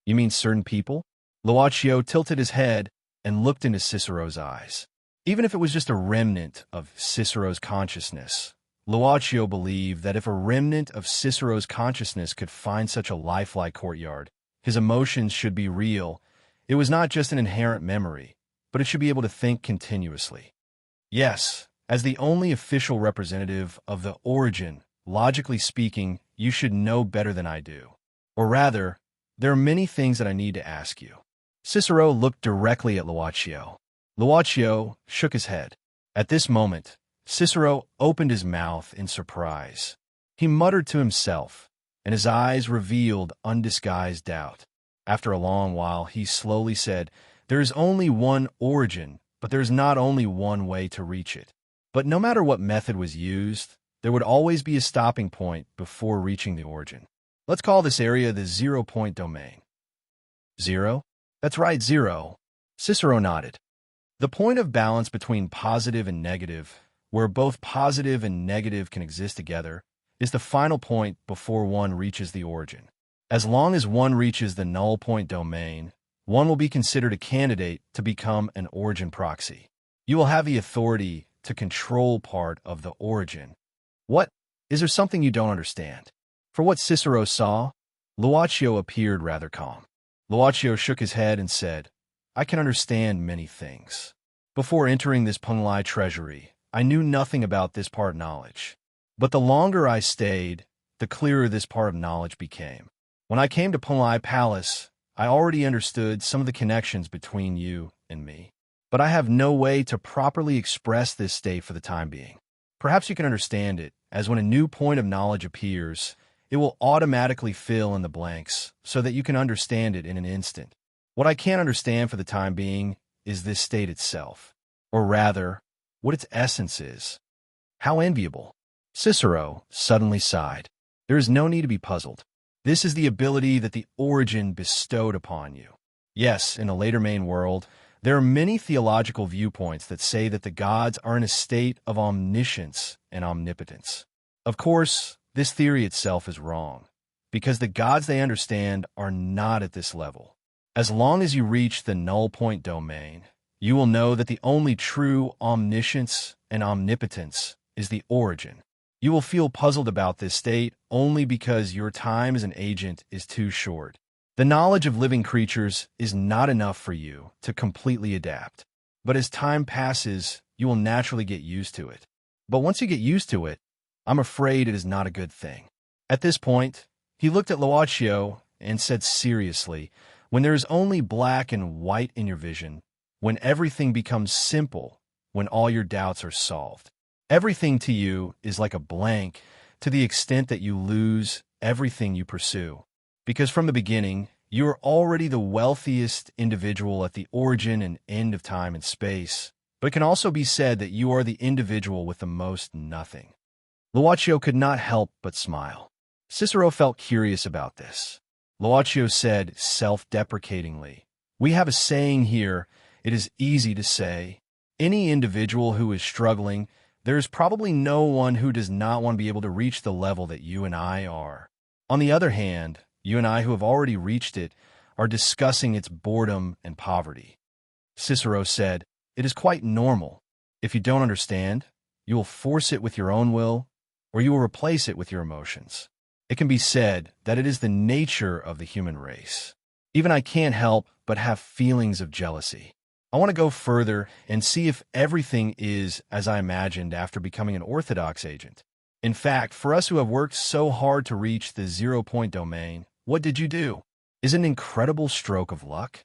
[SPEAKER 1] "You mean certain people?" Luocchio tilted his head and looked into Cicero's eyes. Even if it was just a remnant of Cicero's consciousness, Luocchio believed that if a remnant of Cicero's consciousness could find such a lifelike courtyard, his emotions should be real. It was not just an inherent memory, but it should be able to think continuously. "Yes, as the only official representative of the origin, logically speaking, you should know better than I do. Or rather, there are many things that I need to ask you." Cicero looked directly at Luocchio. Luocchio shook his head. At this moment, Cicero opened his mouth in surprise. He muttered to himself, and his eyes revealed undisguised doubt. After a long while, he slowly said, "There is only one origin, but there is not only one way to reach it. But no matter what method was used, there would always be a stopping point before reaching the origin. Let's call this area the 0-point domain." "Zero?" "That's right, zero." Cicero nodded. "The point of balance between positive and negative, where both positive and negative can exist together, is the final point before one reaches the origin. As long as one reaches the null point domain, one will be considered a candidate to become an origin proxy. You will have the authority to control part of the origin." "What? Is there something you don't understand?" For what Cicero saw, Luocchio appeared rather calm. Luocchio shook his head and said, "I can understand many things. Before entering this Punglai treasury, I knew nothing about this part of knowledge. But the longer I stayed, the clearer this part of knowledge became. When I came to Punglai Palace, I already understood some of the connections between you and me. But I have no way to properly express this state for the time being. Perhaps you can understand it, as when a new point of knowledge appears, it will automatically fill in the blanks so that you can understand it in an instant. What I can't understand for the time being is this state itself, or rather, what its essence is. How enviable." Cicero suddenly sighed. "There is no need to be puzzled. This is the ability that the origin bestowed upon you. Yes, in a later main world, there are many theological viewpoints that say that the gods are in a state of omniscience and omnipotence. Of course, this theory itself is wrong, because the gods they understand are not at this level. As long as you reach the null point domain, you will know that the only true omniscience and omnipotence is the origin. You will feel puzzled about this state only because your time as an agent is too short. The knowledge of living creatures is not enough for you to completely adapt. But as time passes, you will naturally get used to it. But once you get used to it, I'm afraid it is not a good thing." At this point, he looked at Luocchio and said seriously, "When there is only black and white in your vision, when everything becomes simple, when all your doubts are solved, everything to you is like a blank to the extent that you lose everything you pursue. Because from the beginning, you are already the wealthiest individual at the origin and end of time and space, but it can also be said that you are the individual with the most nothing." Luocchio could not help but smile. Cicero felt curious about this. Luocchio said self-deprecatingly, "We have a saying here, it is easy to say. Any individual who is struggling, there is probably no one who does not want to be able to reach the level that you and I are. On the other hand, you and I who have already reached it are discussing its boredom and poverty." Cicero said, "It is quite normal. If you don't understand, you will force it with your own will, or you will replace it with your emotions. It can be said that it is the nature of the human race. Even I can't help but have feelings of jealousy. I want to go further and see if everything is as I imagined after becoming an orthodox agent. In fact, for us who have worked so hard to reach the 0-point domain, what did you do? Is it an incredible stroke of luck?"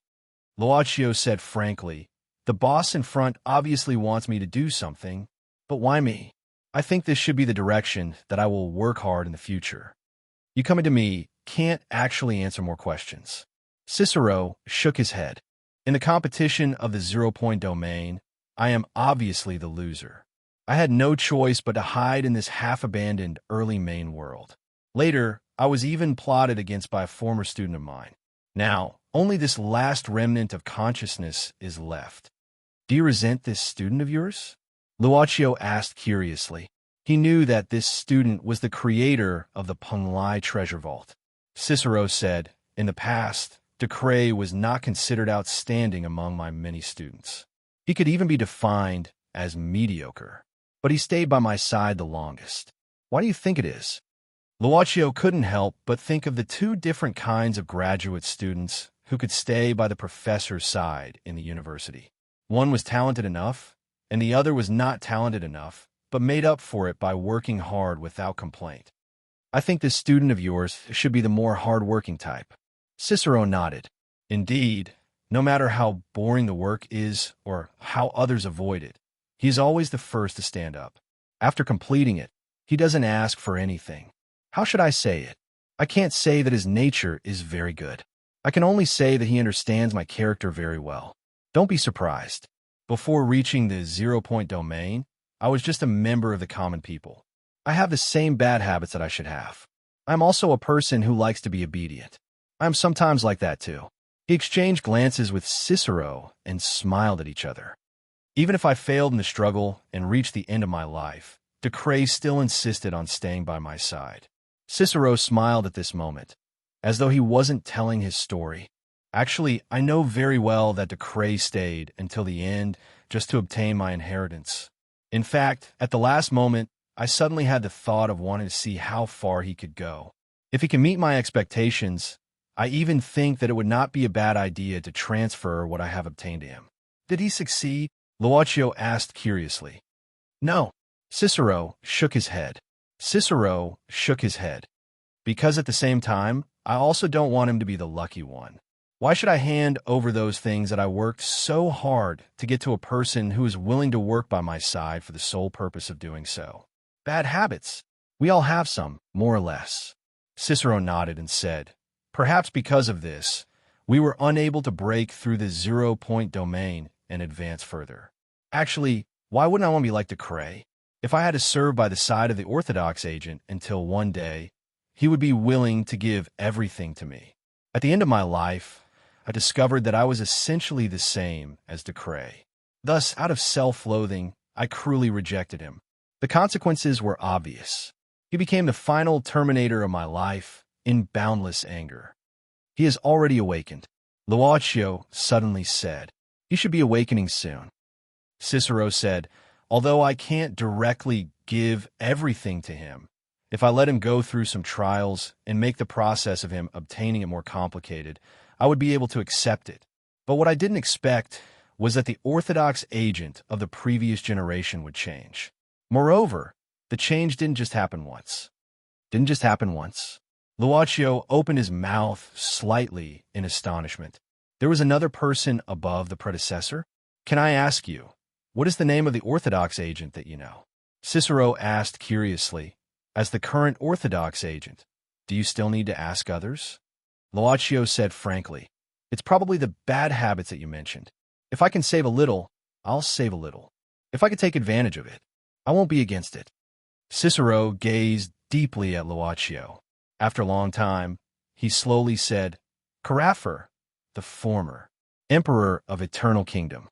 [SPEAKER 1] Luocchio said frankly, The boss in front obviously wants me to do something, but why me? I think this should be the direction that I will work hard in the future. You coming to me can't actually answer more questions. Cicero shook his head. In the competition of the 0-point domain, I am obviously the loser. I had no choice but to hide in this half-abandoned early main world. Later, I was even plotted against by a former student of mine. Now, only this last remnant of consciousness is left. Do you resent this student of yours? Luaccio asked curiously. He knew that this student was the creator of the Punglai treasure vault. Cicero said, in the past, De Cray was not considered outstanding among my many students. He could even be defined as mediocre. But he stayed by my side the longest. Why do you think it is? Luaccio couldn't help but think of the two different kinds of graduate students who could stay by the professor's side in the university. One was talented enough, and the other was not talented enough, but made up for it by working hard without complaint. I think this student of yours should be the more hard-working type. Cicero nodded. Indeed, no matter how boring the work is or how others avoid it, he is always the first to stand up. After completing it, he doesn't ask for anything. How should I say it? I can't say that his nature is very good. I can only say that he understands my character very well. Don't be surprised. Before reaching the 0-point domain, I was just a member of the common people. I have the same bad habits that I should have. I'm also a person who likes to be obedient. I'm sometimes like that too. He exchanged glances with Cicero and smiled at each other. Even if I failed in the struggle and reached the end of my life, De Cray still insisted on staying by my side. Cicero smiled at this moment, as though he wasn't telling his story. Actually, I know very well that De Cray stayed until the end just to obtain my inheritance. In fact, at the last moment, I suddenly had the thought of wanting to see how far he could go. If he can meet my expectations, I even think that it would not be a bad idea to transfer what I have obtained to him. Did he succeed? Luaccio asked curiously. No. Cicero shook his head. Because at the same time, I also don't want him to be the lucky one. Why should I hand over those things that I worked so hard to get to a person who is willing to work by my side for the sole purpose of doing so? Bad habits. We all have some, more or less. Cicero nodded and said, perhaps because of this, we were unable to break through the 0-point domain and advance further. Actually, why wouldn't I want to be like De Cray? If I had to serve by the side of the Orthodox agent until one day, he would be willing to give everything to me. At the end of my life, I discovered that I was essentially the same as De Cray. Thus, out of self-loathing, I cruelly rejected him. The consequences were obvious. He became the final terminator of my life in boundless anger. He has already awakened. Luaccio suddenly said, he should be awakening soon. Cicero said, although I can't directly give everything to him, if I let him go through some trials and make the process of him obtaining it more complicated, I would be able to accept it. But what I didn't expect was that the Orthodox agent of the previous generation would change. Moreover, the change didn't just happen once. Luaccio opened his mouth slightly in astonishment. There was another person above the predecessor? Can I ask you, what is the name of the Orthodox agent that you know? Cicero asked curiously, as the current Orthodox agent, do you still need to ask others? Luaccio said frankly, it's probably the bad habits that you mentioned. If I can save a little, I'll save a little. If I can take advantage of it, I won't be against it. Cicero gazed deeply at Luaccio. After a long time, he slowly said, Carafer, the former, emperor of eternal kingdom.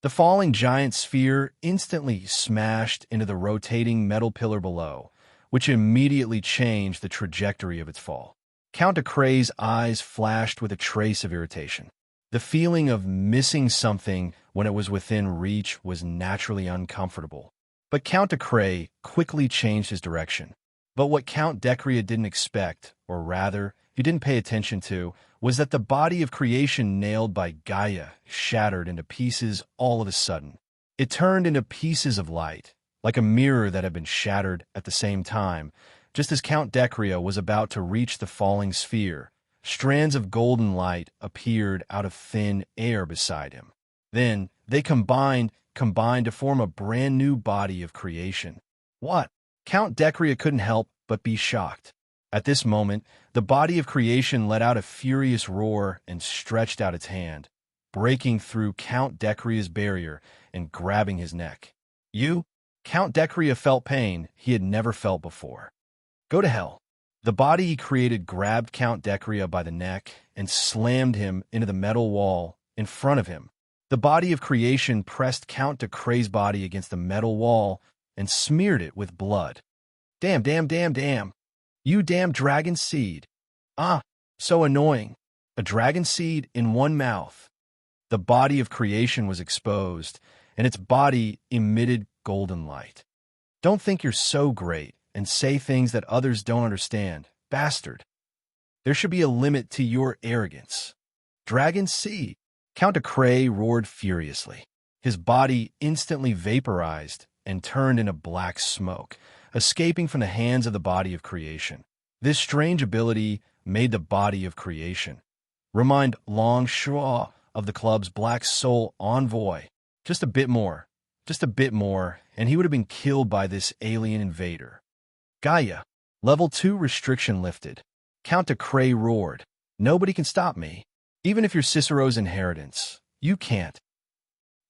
[SPEAKER 1] The falling giant sphere instantly smashed into the rotating metal pillar below, which immediately changed the trajectory of its fall. Count de Cray's eyes flashed with a trace of irritation. The feeling of missing something when it was within reach was naturally uncomfortable. But Count de Cray quickly changed his direction. But what Count Decria didn't expect, or rather, he didn't pay attention to, was that the body of creation nailed by Gaia shattered into pieces all of a sudden. It turned into pieces of light, like a mirror that had been shattered at the same time. Just as Count Decria was about to reach the falling sphere, strands of golden light appeared out of thin air beside him. Then, They combined to form a brand new body of creation. What? Count Decria couldn't help but be shocked. At this moment, the body of creation let out a furious roar and stretched out its hand, breaking through Count Decria's barrier and grabbing his neck. You? Count Decria felt pain he had never felt before. Go to hell. The body he created grabbed Count Decria by the neck and slammed him into the metal wall in front of him. The body of creation pressed Count Decria's body against the metal wall and smeared it with blood. Damn, damn, damn, damn. You damn dragon seed. Ah, so annoying. A dragon seed in one mouth. The body of creation was exposed, and its body emitted golden light. Don't think you're so great and say things that others don't understand, bastard. There should be a limit to your arrogance. Dragon seed. Count Decria roared furiously. His body instantly vaporized and turned into black smoke, escaping from the hands of the body of creation. This strange ability made the body of creation remind Longshaw of the club's Black Soul envoy. Just a bit more, and he would have been killed by this alien invader. Gaia, level 2 restriction lifted. Count Decria roared. Nobody can stop me. Even if you're Cicero's inheritance, you can't.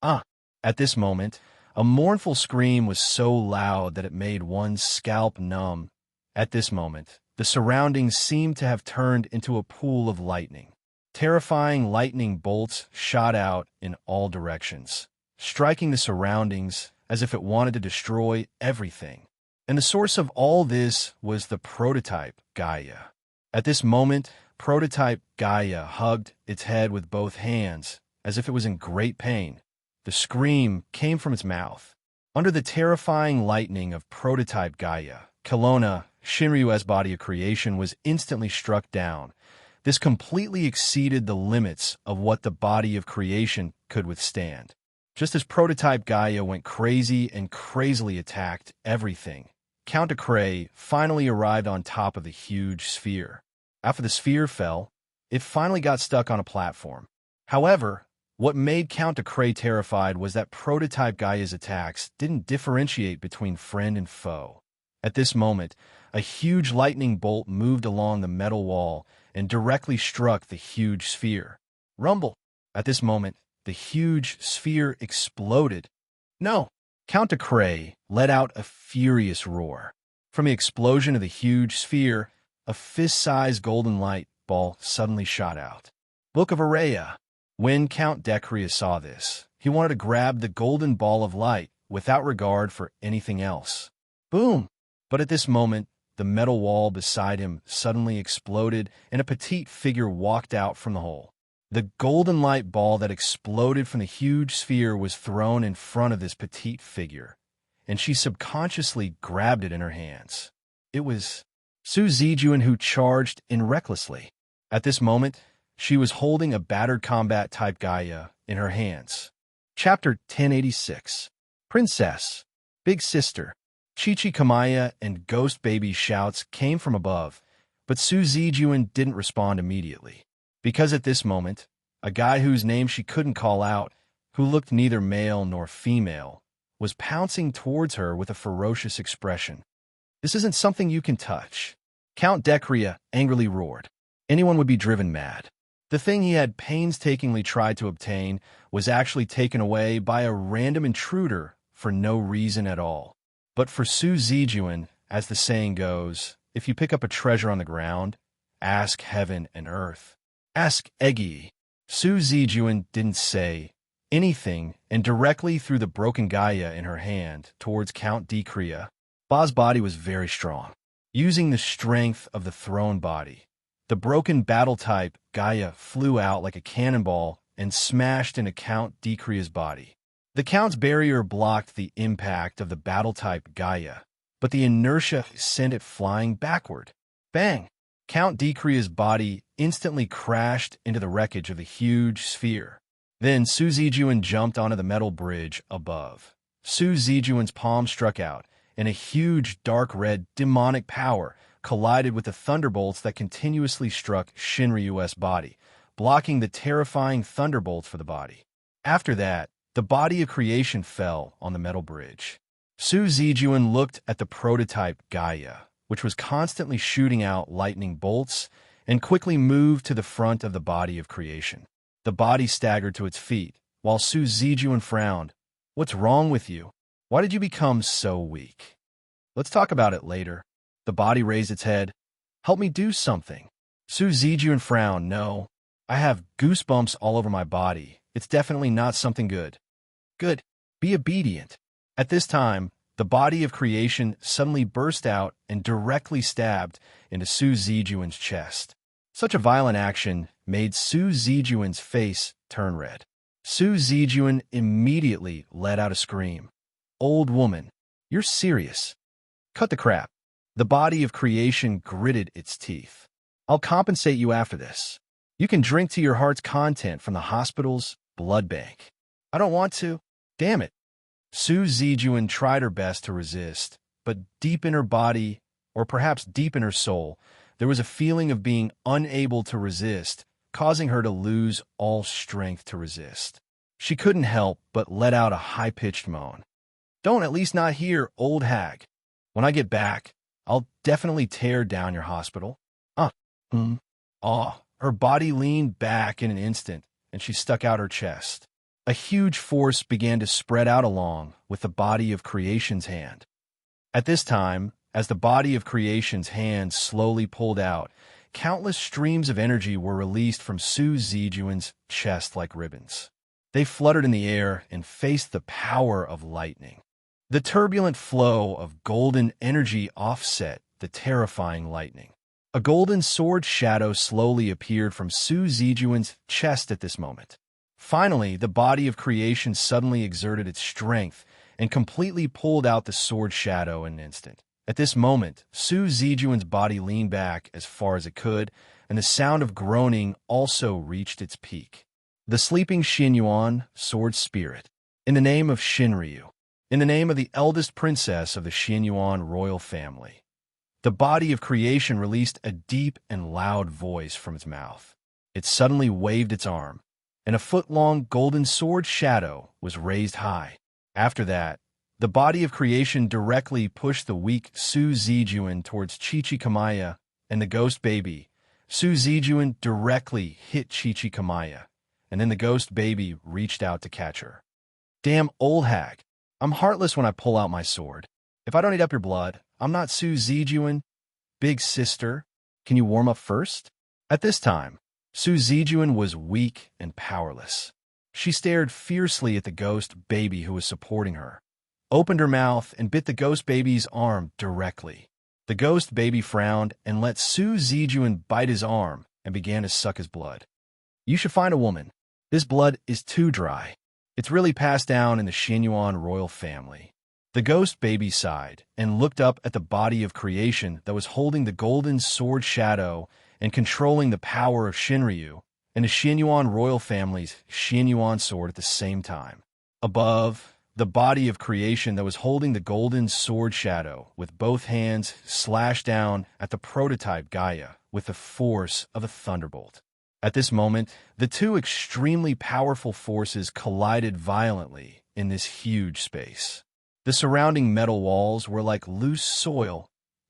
[SPEAKER 1] At this moment, a mournful scream was so loud that it made one's scalp numb. At this moment, the surroundings seemed to have turned into a pool of lightning. Terrifying lightning bolts shot out in all directions, striking the surroundings as if it wanted to destroy everything. And the source of all this was the prototype, Gaia. At this moment, prototype Gaia hugged its head with both hands, as if it was in great pain. The scream came from its mouth. Under the terrifying lightning of prototype Gaia, Kelowna, Shinryu's body of creation, was instantly struck down. This completely exceeded the limits of what the body of creation could withstand. Just as prototype Gaia went crazy and crazily attacked everything, Count Decria finally arrived on top of the huge sphere. After the sphere fell, it finally got stuck on a platform. However, what made Count Decria terrified was that prototype Gaia's attacks didn't differentiate between friend and foe. At this moment, a huge lightning bolt moved along the metal wall and directly struck the huge sphere. Rumble! At this moment, the huge sphere exploded. No! Count Decria let out a furious roar. From the explosion of the huge sphere, a fist-sized golden light ball suddenly shot out. Book of Araya. When Count Decria saw this, he wanted to grab the golden ball of light without regard for anything else. Boom! But at this moment, the metal wall beside him suddenly exploded and a petite figure walked out from the hole. The golden light ball that exploded from the huge sphere was thrown in front of this petite figure, and she subconsciously grabbed it in her hands. It was Su Zijuan, who charged in recklessly. At this moment, she was holding a battered combat-type Gaia in her hands. Chapter 1086. Princess, Big Sister. Chi-Chi Kamaya and Ghost Baby shouts came from above, but Su Zijuan didn't respond immediately. Because at this moment, a guy whose name she couldn't call out, who looked neither male nor female, was pouncing towards her with a ferocious expression. This isn't something you can touch. Count Decria angrily roared. Anyone would be driven mad. The thing he had painstakingly tried to obtain was actually taken away by a random intruder for no reason at all. But for Su Zijuan, as the saying goes, if you pick up a treasure on the ground, ask heaven and earth. Ask Egi. Su Zijuan didn't say anything and directly threw the broken Gaia in her hand towards Count Decria. Ba's body was very strong. Using the strength of the thrown body, the broken battle-type Gaia flew out like a cannonball and smashed into Count Decria's body. The Count's barrier blocked the impact of the battle-type Gaia, but the inertia sent it flying backward. Bang! Count Decria's body instantly crashed into the wreckage of the huge sphere. Then Su Zijuan jumped onto the metal bridge above. Su Zijuan's palm struck out, and a huge dark red demonic power collided with the thunderbolts that continuously struck Shinryu's body, blocking the terrifying thunderbolts for the body. After that, the body of creation fell on the metal bridge. Su Zijuan looked at the prototype Gaia, which was constantly shooting out lightning bolts, and quickly moved to the front of the body of creation. The body staggered to its feet, while Su Zijuan frowned. "What's wrong with you? Why did you become so weak?" "Let's talk about it later." The body raised its head. "Help me do something." Su Zijuan frowned. "No, I have goosebumps all over my body. It's definitely not something good." "Good. Be obedient." At this time, the body of creation suddenly burst out and directly stabbed into Su Zijuan's chest. Such a violent action made Su Zijuan's face turn red. Su Zijuan immediately let out a scream. "Old woman, you're serious." "Cut the crap." The body of creation gritted its teeth. "I'll compensate you after this. You can drink to your heart's content from the hospital's blood bank." "I don't want to." "Damn it." Su Zijuan tried her best to resist, but deep in her body, or perhaps deep in her soul, there was a feeling of being unable to resist, causing her to lose all strength to resist. She couldn't help but let out a high-pitched moan. "Don't, at least not here, old hag. When I get back, I'll definitely tear down your hospital." Her body leaned back in an instant, and she stuck out her chest. A huge force began to spread out along with the body of creation's hand. At this time, as the body of creation's hand slowly pulled out, countless streams of energy were released from Su Zijuan's chest like ribbons. They fluttered in the air and faced the power of lightning. The turbulent flow of golden energy offset the terrifying lightning. A golden sword shadow slowly appeared from Su Zijuan's chest at this moment. Finally, the body of creation suddenly exerted its strength and completely pulled out the sword shadow in an instant. At this moment, Su Zijuan's body leaned back as far as it could, and the sound of groaning also reached its peak. The sleeping Xinyuan sword spirit. In the name of Shinryu. In the name of the eldest princess of the Xinyuan royal family. The body of creation released a deep and loud voice from its mouth. It suddenly waved its arm, and a foot-long golden sword shadow was raised high. After that, the body of creation directly pushed the weak Su Zijuan towards Chichikamaya and the ghost baby. Su Zijuan directly hit Chichikamaya, and then the ghost baby reached out to catch her. "Damn old hag. I'm heartless when I pull out my sword. If I don't eat up your blood, I'm not Su Zijuan. Big sister, can you warm up first?" At this time, Su Zijuan was weak and powerless. She stared fiercely at the ghost baby who was supporting her, opened her mouth, and bit the ghost baby's arm directly. The ghost baby frowned and let Su Zijuan bite his arm and began to suck his blood. "You should find a woman. This blood is too dry. It's really passed down in the Xinyuan royal family." The ghost baby sighed and looked up at the body of creation that was holding the golden sword shadow and controlling the power of Shinryu and the Xinyuan royal family's Xinyuan sword at the same time. Above, the body of creation that was holding the golden sword shadow with both hands slashed down at the prototype Gaia with the force of a thunderbolt. At this moment, the two extremely powerful forces collided violently in this huge space. The surrounding metal walls were like loose soil,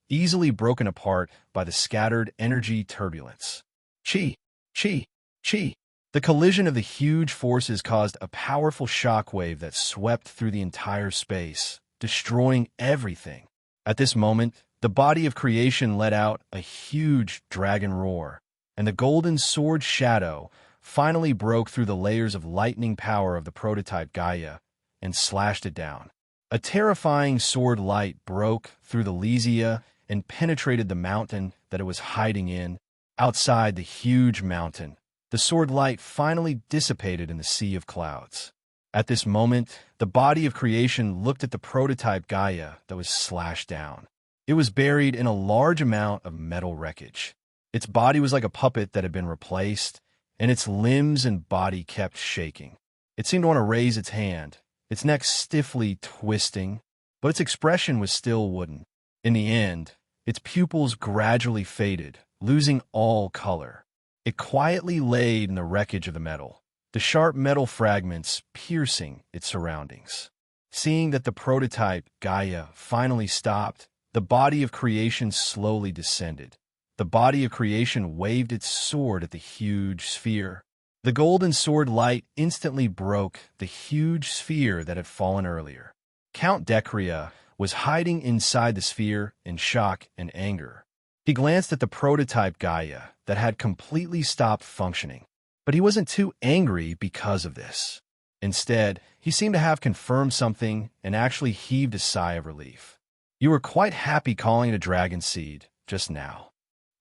[SPEAKER 1] easily broken apart by the scattered energy turbulence. Chi, chi, chi. The collision of the huge forces caused a powerful shockwave that swept through the entire space, destroying everything. At this moment, the body of creation let out a huge dragon roar, and the golden sword shadow finally broke through the layers of lightning power of the prototype Gaia and slashed it down. A terrifying sword light broke through the Lysia and penetrated the mountain that it was hiding in. Outside the huge mountain, the sword light finally dissipated in the sea of clouds. At this moment, the body of creation looked at the prototype Gaia that was slashed down. It was buried in a large amount of metal wreckage. Its body was like a puppet that had been replaced, and its limbs and body kept shaking. It seemed to want to raise its hand, its neck stiffly twisting, but its expression was still wooden. In the end, its pupils gradually faded, losing all color. It quietly laid in the wreckage of the metal, the sharp metal fragments piercing its surroundings. Seeing that the prototype, Gaia, finally stopped, the body of creation slowly descended. The body of creation waved its sword at the huge sphere. The golden sword light instantly broke the huge sphere that had fallen earlier. Count Decria was hiding inside the sphere in shock and anger. He glanced at the prototype Gaia that had completely stopped functioning. But he wasn't too angry because of this. Instead, he seemed to have confirmed something and actually heaved a sigh of relief. You were quite happy calling it a dragon seed just now.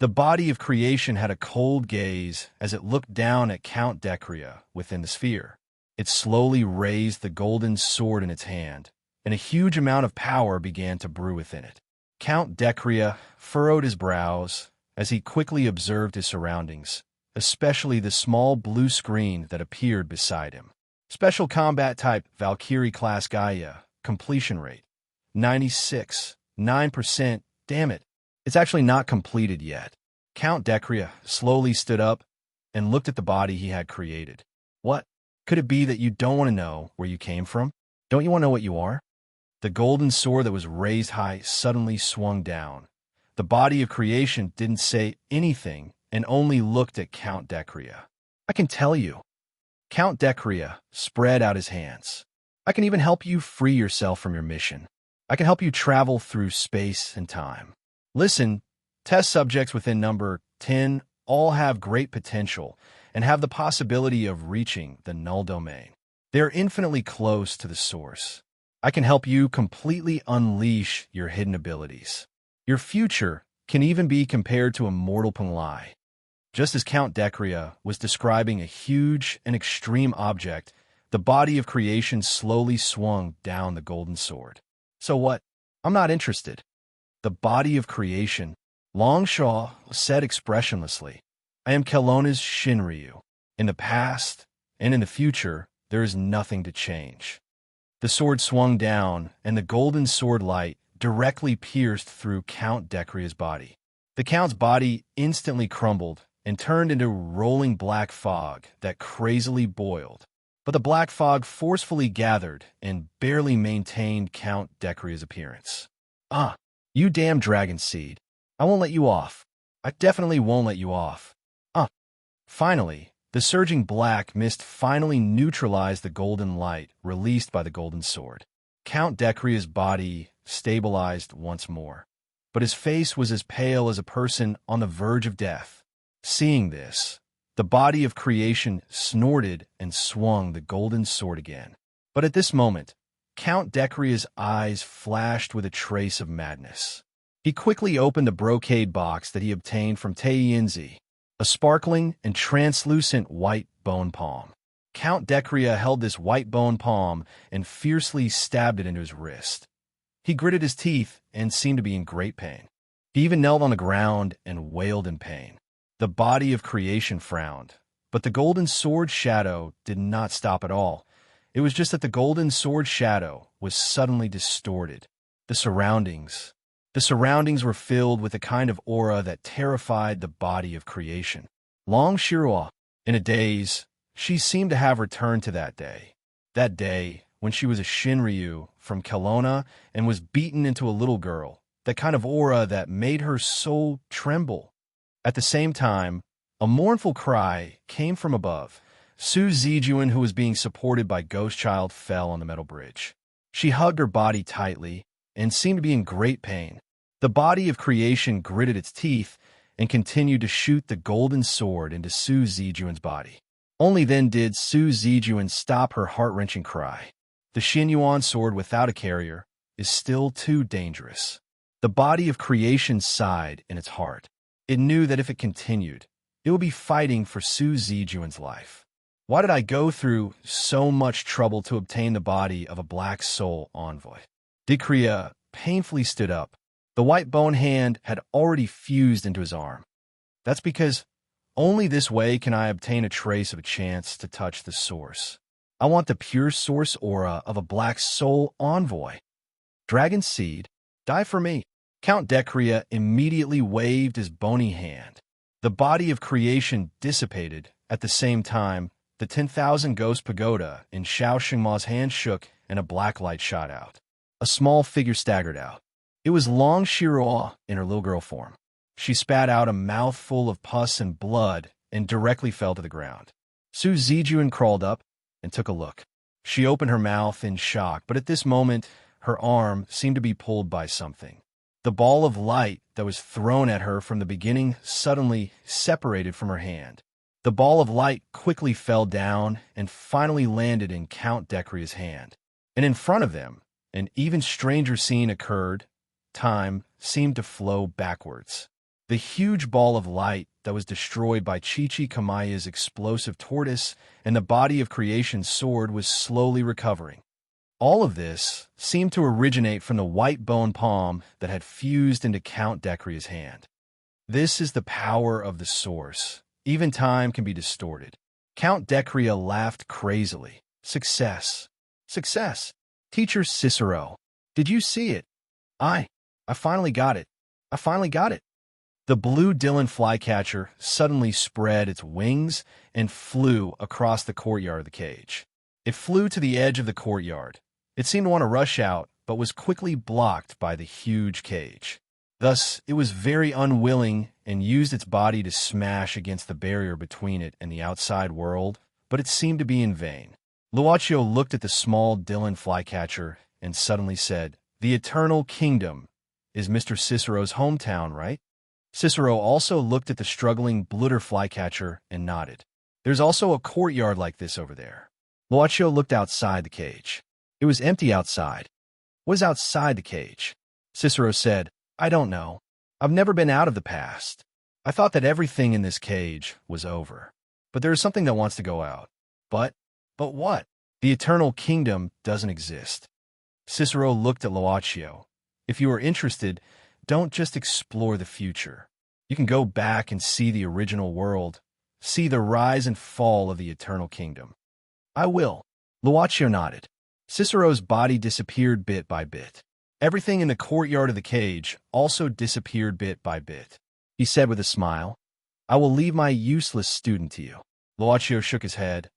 [SPEAKER 1] The body of creation had a cold gaze as it looked down at Count Decria within the sphere. It slowly raised the golden sword in its hand, and a huge amount of power began to brew within it. Count Decria furrowed his brows as he quickly observed his surroundings, especially the small blue screen that appeared beside him. Special combat type Valkyrie class Gaia, completion rate 96.9%. Damn it, it's actually not completed yet. Count Decria slowly stood up and looked at the body he had created. What? Could it be that you don't want to know where you came from? Don't you want to know what you are? The golden sword that was raised high suddenly swung down. The body of creation didn't say anything and only looked at Count Decria. I can tell you. Count Decria spread out his hands. I can even help you free yourself from your mission. I can help you travel through space and time. Listen, test subjects within number 10 all have great potential and have the possibility of reaching the null domain. They are infinitely close to the source. I can help you completely unleash your hidden abilities. Your future can even be compared to a mortal Punglai. Just as Count Decria was describing a huge and extreme object, the body of creation slowly swung down the golden sword. So what? I'm not interested. The body of creation, Longshaw said expressionlessly. I am Kelowna's Shinryu. In the past and in the future, there is nothing to change. The sword swung down, and the golden sword light directly pierced through Count Decria's body. The Count's body instantly crumbled and turned into rolling black fog that crazily boiled. But the black fog forcefully gathered and barely maintained Count Decria's appearance. Ah, you damn dragon seed. I won't let you off. I definitely won't let you off. Finally, the surging black mist finally neutralized the golden light released by the golden sword. Count Decria's body stabilized once more, but his face was as pale as a person on the verge of death. Seeing this, the body of creation snorted and swung the golden sword again. But at this moment, Count Decria's eyes flashed with a trace of madness. He quickly opened a brocade box that he obtained from Teienzi, a sparkling and translucent white bone palm. Count Decria held this white bone palm and fiercely stabbed it into his wrist. He gritted his teeth and seemed to be in great pain. He even knelt on the ground and wailed in pain. The body of creation frowned, but the golden sword shadow did not stop at all. It was just that the golden sword shadow was suddenly distorted. The surroundings were filled with a kind of aura that terrified the body of creation. Long Shirua, in a daze, she seemed to have returned to that day when she was a Shinryu from Kelowna and was beaten into a little girl, that kind of aura that made her soul tremble. At the same time, a mournful cry came from above. Su Zijuan, who was being supported by Ghost Child, fell on the metal bridge. She hugged her body tightly and seemed to be in great pain. The body of creation gritted its teeth and continued to shoot the golden sword into Su Zijuan's body. Only then did Su Zijuan stop her heart-wrenching cry. The Xinyuan sword without a carrier is still too dangerous. The body of creation sighed in its heart. It knew that if it continued, it would be fighting for Su Zijuan's life. Why did I go through so much trouble to obtain the body of a Black Soul envoy? Decria painfully stood up. The white bone hand had already fused into his arm. That's because only this way can I obtain a trace of a chance to touch the source. I want the pure source aura of a Black Soul envoy. Dragon Seed, die for me. Count Decria immediately waved his bony hand. The body of creation dissipated. At the same time, The 10,000 Ghost Pagoda in Xiao Xingma's hand shook and a black light shot out. A small figure staggered out. It was Long Shiruo in her little girl form. She spat out a mouthful of pus and blood and directly fell to the ground. Su Zijuan crawled up and took a look. She opened her mouth in shock, but at this moment, her arm seemed to be pulled by something. The ball of light that was thrown at her from the beginning suddenly separated from her hand. The ball of light quickly fell down and finally landed in Count Dekria's hand. And in front of them, an even stranger scene occurred. Time seemed to flow backwards. The huge ball of light that was destroyed by Chi-Chi Kamaya's explosive tortoise and the body of creation's sword was slowly recovering. All of this seemed to originate from the white bone palm that had fused into Count Dekria's hand. This is the power of the source. Even time can be distorted. Count Dekria laughed crazily. Success. Success. Teacher Cicero, did you see it? I finally got it. I finally got it. The blue Dylan flycatcher suddenly spread its wings and flew across the courtyard of the cage. It flew to the edge of the courtyard. It seemed to want to rush out, but was quickly blocked by the huge cage. Thus, it was very unwilling and used its body to smash against the barrier between it and the outside world, but it seemed to be in vain. Luocio looked at the small Dylan flycatcher and suddenly said, "The Eternal Kingdom is Mr. Cicero's hometown, right?" Cicero also looked at the struggling Blutter flycatcher and nodded. "There's also a courtyard like this over there." Luocio looked outside the cage. It was empty outside. What is outside the cage? Cicero said, "I don't know. I've never been out of the past. I thought that everything in this cage was over. But there is something that wants to go out. But what? The Eternal Kingdom doesn't exist." Cicero looked at Luocio. "If you are interested, don't just explore the future. You can go back and see the original world, see the rise and fall of the Eternal Kingdom." "I will." Luocio nodded. Cicero's body disappeared bit by bit. Everything in the courtyard of the cage also disappeared bit by bit. He said with a smile, "I will leave my useless student to you." Luocio shook his head.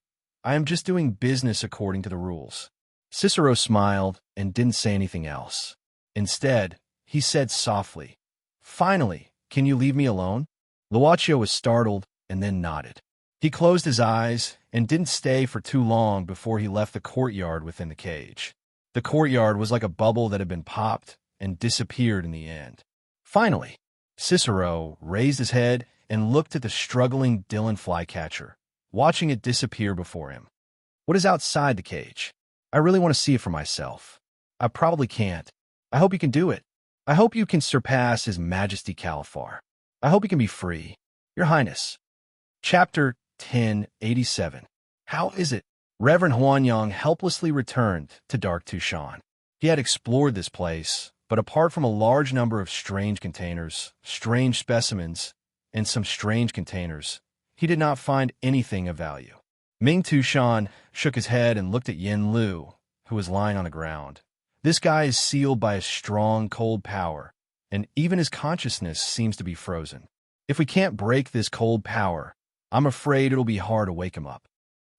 [SPEAKER 1] "I am just doing business according to the rules." Cicero smiled and didn't say anything else. Instead, he said softly, "Finally, can you leave me alone?" Luocio was startled and then nodded. He closed his eyes and didn't stay for too long before he left the courtyard within the cage. The courtyard was like a bubble that had been popped and disappeared in the end. Finally, Cicero raised his head and looked at the struggling Dylan flycatcher, watching it disappear before him. "What is outside the cage? I really want to see it for myself. I probably can't. I hope you can do it. I hope you can surpass His Majesty Califar. I hope you can be free. Your Highness." Chapter 1087. How is it? Reverend Huanyang helplessly returned to Dark Tushan. He had explored this place, but apart from a large number of strange containers, strange specimens, and some strange containers, he did not find anything of value. Ming Tushan shook his head and looked at Yin Lu, who was lying on the ground. This guy is sealed by a strong, cold power, and even his consciousness seems to be frozen. If we can't break this cold power, I'm afraid it'll be hard to wake him up.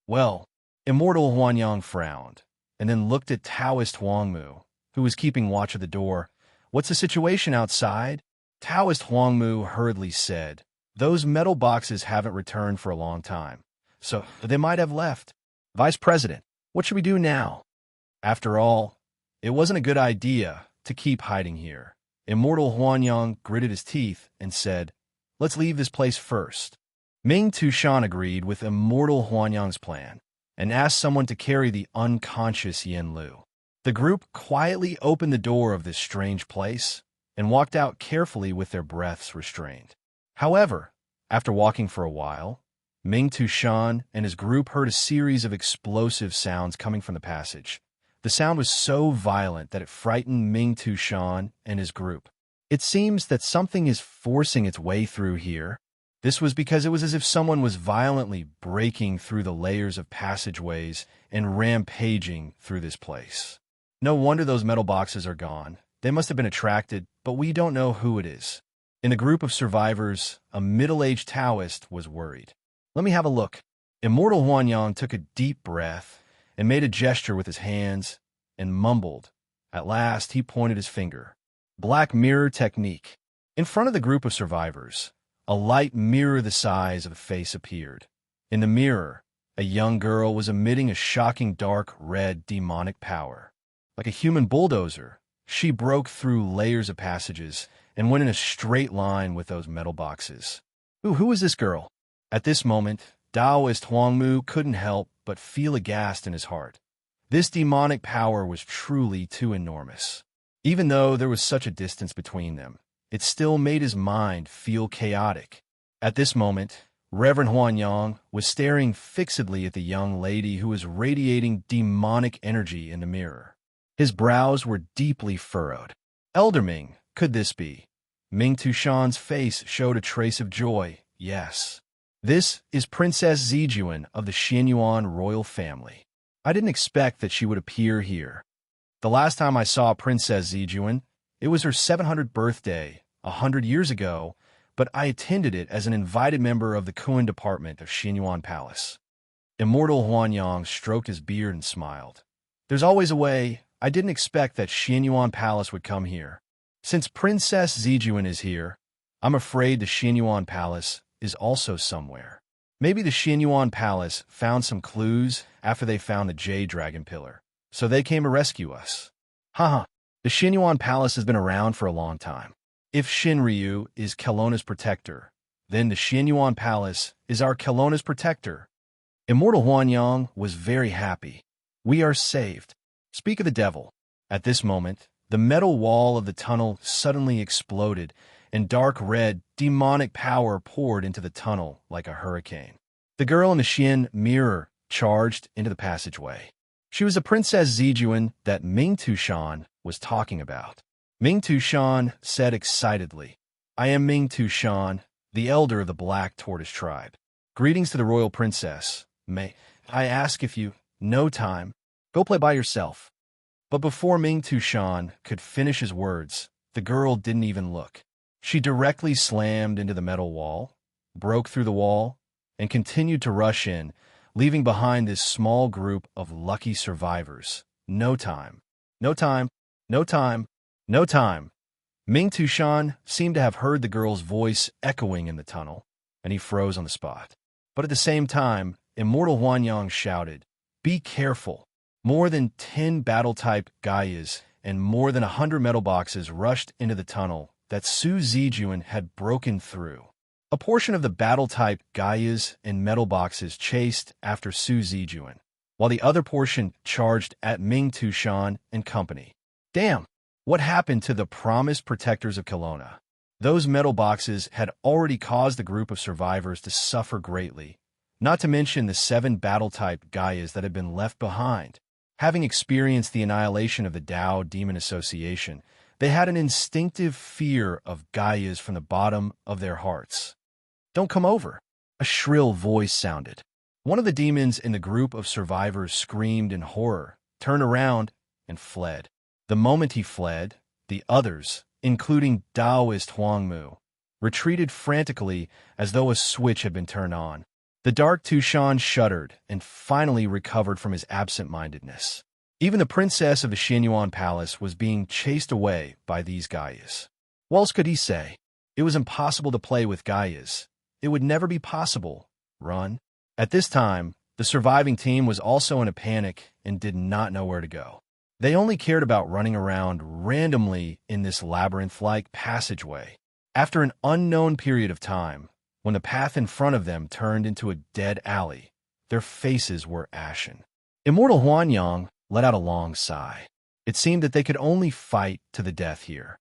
[SPEAKER 1] Well, Immortal Huanyang frowned, and then looked at Taoist Huangmu, who was keeping watch at the door. "What's the situation outside?" Taoist Huangmu hurriedly said, "Those metal boxes haven't returned for a long time, so they might have left. Vice President, what should we do now?" After all, it wasn't a good idea to keep hiding here. Immortal Huanyang gritted his teeth and said, "Let's leave this place first." Ming Tushan agreed with Immortal Huanyang's plan and asked someone to carry the unconscious Yin Lu. The group quietly opened the door of this strange place and walked out carefully with their breaths restrained. However, after walking for a while, Ming Tushan and his group heard a series of explosive sounds coming from the passage. The sound was so violent that it frightened Ming Tushan and his group. It seems that something is forcing its way through here. This was because it was as if someone was violently breaking through the layers of passageways and rampaging through this place. No wonder those metal boxes are gone. They must have been attracted, but we don't know who it is. In the group of survivors, a middle-aged Taoist was worried. "Let me have a look." Immortal Huanyang took a deep breath and made a gesture with his hands and mumbled. At last, he pointed his finger. Black mirror technique. In front of the group of survivors, a light mirror the size of a face appeared. In the mirror, a young girl was emitting a shocking dark red demonic power. Like a human bulldozer, she broke through layers of passages and went in a straight line with those metal boxes. Ooh, who is this girl? At this moment, Taoist Huangmu couldn't help but feel aghast in his heart. This demonic power was truly too enormous. Even though there was such a distance between them, it still made his mind feel chaotic. At this moment, Reverend Huanyang was staring fixedly at the young lady who was radiating demonic energy in the mirror. His brows were deeply furrowed. Elder Ming, could this be? Ming Tushan's face showed a trace of joy. Yes. This is Princess Zijuan of the Xianyuan royal family. I didn't expect that she would appear here. The last time I saw Princess Zijuan, it was her 700th birthday, 100 years ago, but I attended it as an invited member of the Kuan department of Xianyuan Palace. Immortal Huanyang stroked his beard and smiled. There's always a way. I didn't expect that Xianyuan Palace would come here. Since Princess Zijuan is here, I'm afraid the Xianyuan Palace is also somewhere. Maybe the Xianyuan Palace found some clues after they found the Jade Dragon Pillar, so they came to rescue us. Haha, the Xianyuan Palace has been around for a long time. If Shinryu is Kelowna's protector, then the Xianyuan Palace is our Kelowna's protector. Immortal Huanyang was very happy. We are saved. Speak of the devil. At this moment, the metal wall of the tunnel suddenly exploded, and dark red, demonic power poured into the tunnel like a hurricane. The girl in the Xian mirror charged into the passageway. She was the Princess Zijuan that Ming Tushan was talking about. Ming Tushan said excitedly, I am Ming Tushan, the elder of the Black Tortoise tribe. Greetings to the royal princess. May I ask if you no time? Go play by yourself. But before Ming Tushan could finish his words, the girl didn't even look. She directly slammed into the metal wall, broke through the wall, and continued to rush in, leaving behind this small group of lucky survivors. No time. No time. No time. No time. Ming Tushan seemed to have heard the girl's voice echoing in the tunnel, and he froze on the spot. But at the same time, Immortal Huanyang shouted, Be careful. More than 10 battle-type Gaias and more than 100 metal boxes rushed into the tunnel that Su Zijuan had broken through. A portion of the battle-type Gaias and metal boxes chased after Su Zijuan, while the other portion charged at Ming Tushan and company. Damn! What happened to the promised protectors of Kelowna? Those metal boxes had already caused the group of survivors to suffer greatly, not to mention the 7 battle-type Gaias that had been left behind. Having experienced the annihilation of the Tao Demon Association, they had an instinctive fear of Gaias from the bottom of their hearts. Don't come over. A shrill voice sounded. One of the demons in the group of survivors screamed in horror, turned around, and fled. The moment he fled, the others, including Taoist Huangmu, retreated frantically as though a switch had been turned on. The dark Tushan shuddered and finally recovered from his absent-mindedness. Even the princess of the Xianyuan Palace was being chased away by these Gaias. What else could he say? It was impossible to play with Gaias. It would never be possible. Run. At this time, the surviving team was also in a panic and did not know where to go. They only cared about running around randomly in this labyrinth-like passageway. After an unknown period of time, when the path in front of them turned into a dead alley, their faces were ashen. Immortal Huanyang let out a long sigh. It seemed that they could only fight to the death here.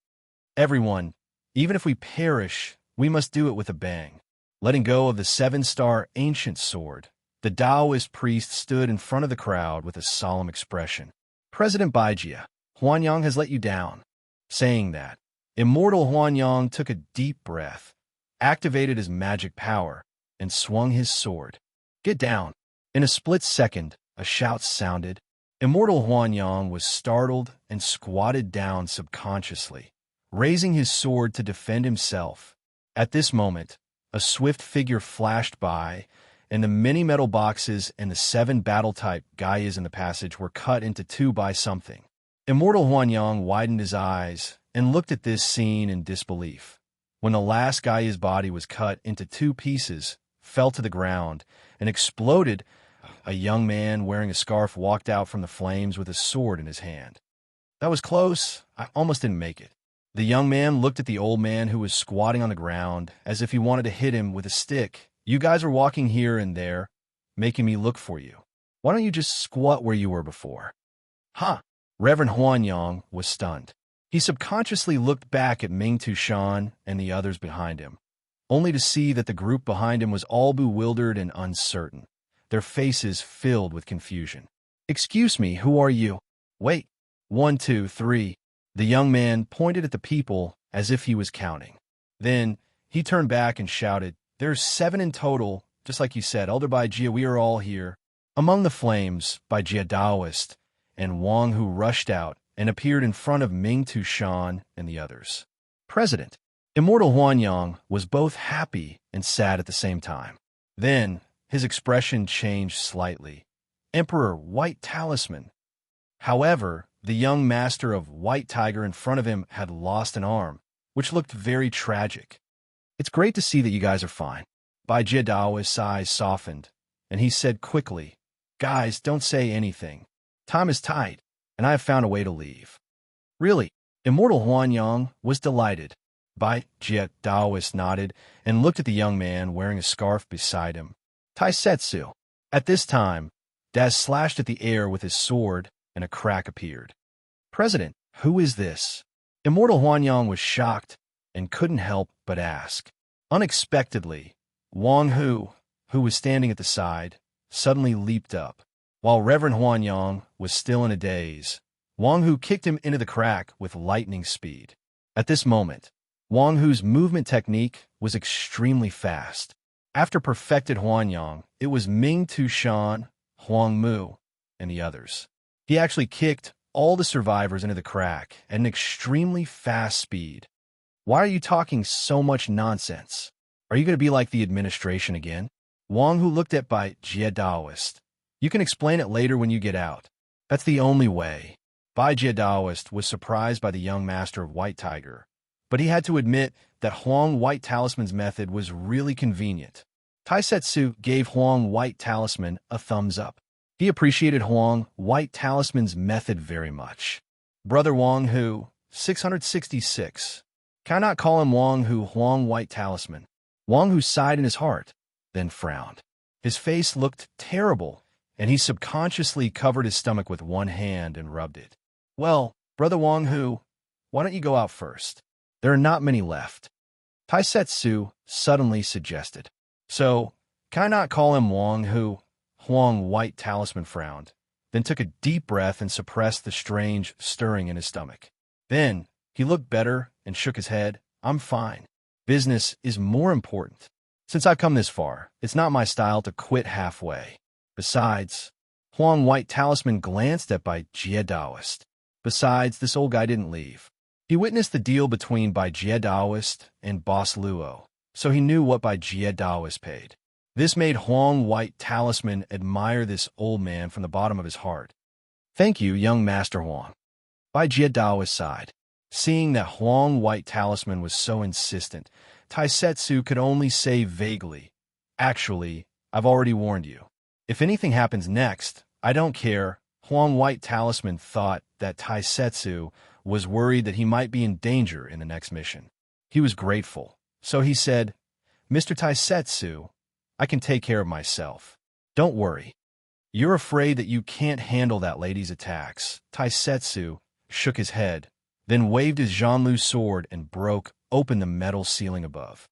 [SPEAKER 1] Everyone, even if we perish, we must do it with a bang. Letting go of the 7-star ancient sword, the Taoist priest stood in front of the crowd with a solemn expression. President Baijia, Huanyang has let you down. Saying that, Immortal Huanyang took a deep breath, activated his magic power, and swung his sword. Get down. In a split second, a shout sounded. Immortal Huanyang was startled and squatted down subconsciously, raising his sword to defend himself. At this moment, a swift figure flashed by, and the many metal boxes and the 7 battle-type Gaias in the passage were cut into 2 by something. Immortal Huanyang widened his eyes and looked at this scene in disbelief. When the last Gaia's body was cut into 2 pieces, fell to the ground, and exploded, a young man wearing a scarf walked out from the flames with a sword in his hand. That was close. I almost didn't make it. The young man looked at the old man who was squatting on the ground as if he wanted to hit him with a stick. You guys are walking here and there, making me look for you. Why don't you just squat where you were before? Huh. Reverend Huanyang was stunned. He subconsciously looked back at Ming Tu Shan and the others behind him, only to see that the group behind him was all bewildered and uncertain, their faces filled with confusion. Excuse me, who are you? Wait. 1, 2, 3. The young man pointed at the people as if he was counting. Then he turned back and shouted, There's 7 in total, just like you said. Elder Bai Jia, we are all here. Among the flames, Bai Jia Daoist and Wang Hu rushed out and appeared in front of Ming Tu Shan and the others. President. Immortal Huanyang was both happy and sad at the same time. Then his expression changed slightly. Emperor White Talisman. However, the young master of White Tiger in front of him had lost an arm, which looked very tragic. It's great to see that you guys are fine. Bai Jia Daoist's eyes softened, and he said quickly, Guys, don't say anything. Time is tight, and I have found a way to leave. Really? Immortal Huanyang was delighted. Bai Jia Daoist nodded and looked at the young man wearing a scarf beside him. Taisetsu. At this time, Daz slashed at the air with his sword, and a crack appeared. President, who is this? Immortal Huanyang was shocked and couldn't help but ask. Unexpectedly, Wang Hu, who was standing at the side, suddenly leaped up. While Reverend Huanyang was still in a daze, Wang Hu kicked him into the crack with lightning speed. At this moment, Wang Hu's movement technique was extremely fast. After perfected Huanyang, it was Ming Tu Shan, Huang Mu, and the others. He actually kicked all the survivors into the crack at an extremely fast speed. Why are you talking so much nonsense? Are you going to be like the administration again? Wang Hu looked at Bai Jia Daoist. You can explain it later when you get out. That's the only way. Bai Jia Daoist was surprised by the young master of White Tiger, but he had to admit that Huang White Talisman's method was really convenient. Taisetsu gave Huang White Talisman a thumbs up. He appreciated Huang White Talisman's method very much. Brother Wang Hu, 666. Cannot call him Wang Hu Huang White Talisman. Wang Hu sighed in his heart, then frowned. His face looked terrible, and he subconsciously covered his stomach with one hand and rubbed it. Well, Brother Wang Hu, why don't you go out first? There are not many left. Taisetsu suddenly suggested. So, can I not call him Wang Hu? Huang White Talisman frowned, then took a deep breath and suppressed the strange stirring in his stomach. Then, he looked better and shook his head. I'm fine. Business is more important. Since I've come this far, it's not my style to quit halfway. Besides, Huang White Talisman glanced at Bai Jia Daoist. Besides, this old guy didn't leave. He witnessed the deal between Bai Jia Daoist and Boss Luo, so he knew what Bai Jia Daoist paid. This made Huang White Talisman admire this old man from the bottom of his heart. Thank you, young Master Huang. Bai Jia Daoist sighed. Seeing that Huang White Talisman was so insistent, Taisetsu could only say vaguely, Actually, I've already warned you. If anything happens next, I don't care. Huang White Talisman thought that Taisetsu was worried that he might be in danger in the next mission. He was grateful, so he said, Mr. Taisetsu, I can take care of myself. Don't worry. You're afraid that you can't handle that lady's attacks. Taisetsu shook his head, then waved his Zhanlu sword and broke open the metal ceiling above.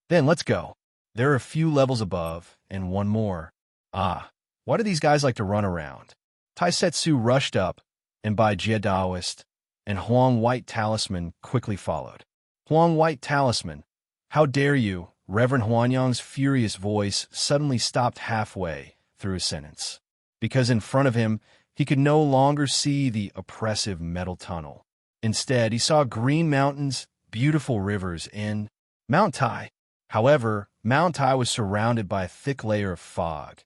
[SPEAKER 1] Then let's go. There are a few levels above, and one more. Ah, why do these guys like to run around? Taisetsu rushed up, and Bai Jia Daoist and Huang White Talisman quickly followed. Huang White Talisman, how dare you? Reverend Huanyang's furious voice suddenly stopped halfway through his sentence, because in front of him he could no longer see the oppressive metal tunnel. Instead, he saw green mountains, beautiful rivers, and Mount Tai. However, Mount Tai was surrounded by a thick layer of fog,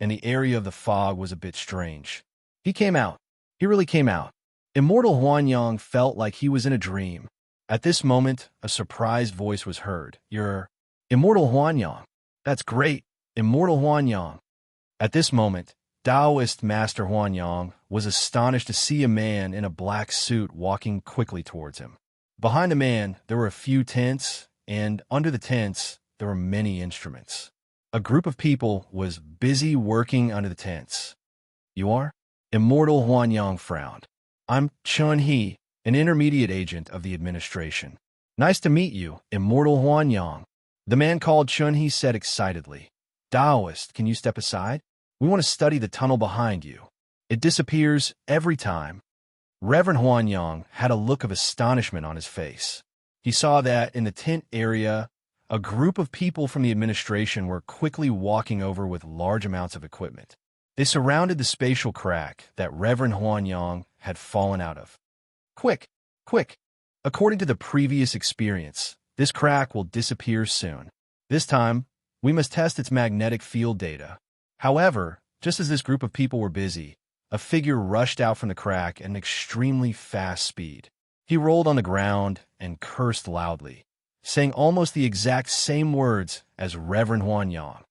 [SPEAKER 1] and the area of the fog was a bit strange. He came out. He really came out. Immortal Huanyang felt like he was in a dream. At this moment, a surprised voice was heard. "You're Immortal Huanyang. That's great, Immortal Huanyang." At this moment, Taoist Master Huanyang was astonished to see a man in a black suit walking quickly towards him. Behind the man, there were a few tents, and under the tents, there were many instruments. A group of people was busy working under the tents. "You are?" Immortal Huanyang frowned. "I'm Chun He, an intermediate agent of the administration." "Nice to meet you, Immortal Huanyang." The man called Chun He said excitedly. "Taoist, can you step aside? We want to study the tunnel behind you. It disappears every time." Reverend Huanyang had a look of astonishment on his face. He saw that in the tent area, a group of people from the administration were quickly walking over with large amounts of equipment. They surrounded the spatial crack that Reverend Huanyang had fallen out of. "Quick, quick! According to the previous experience, this crack will disappear soon. This time, we must test its magnetic field data." However, just as this group of people were busy, a figure rushed out from the crack at an extremely fast speed. He rolled on the ground and cursed loudly, saying almost the exact same words as Reverend Huanyang.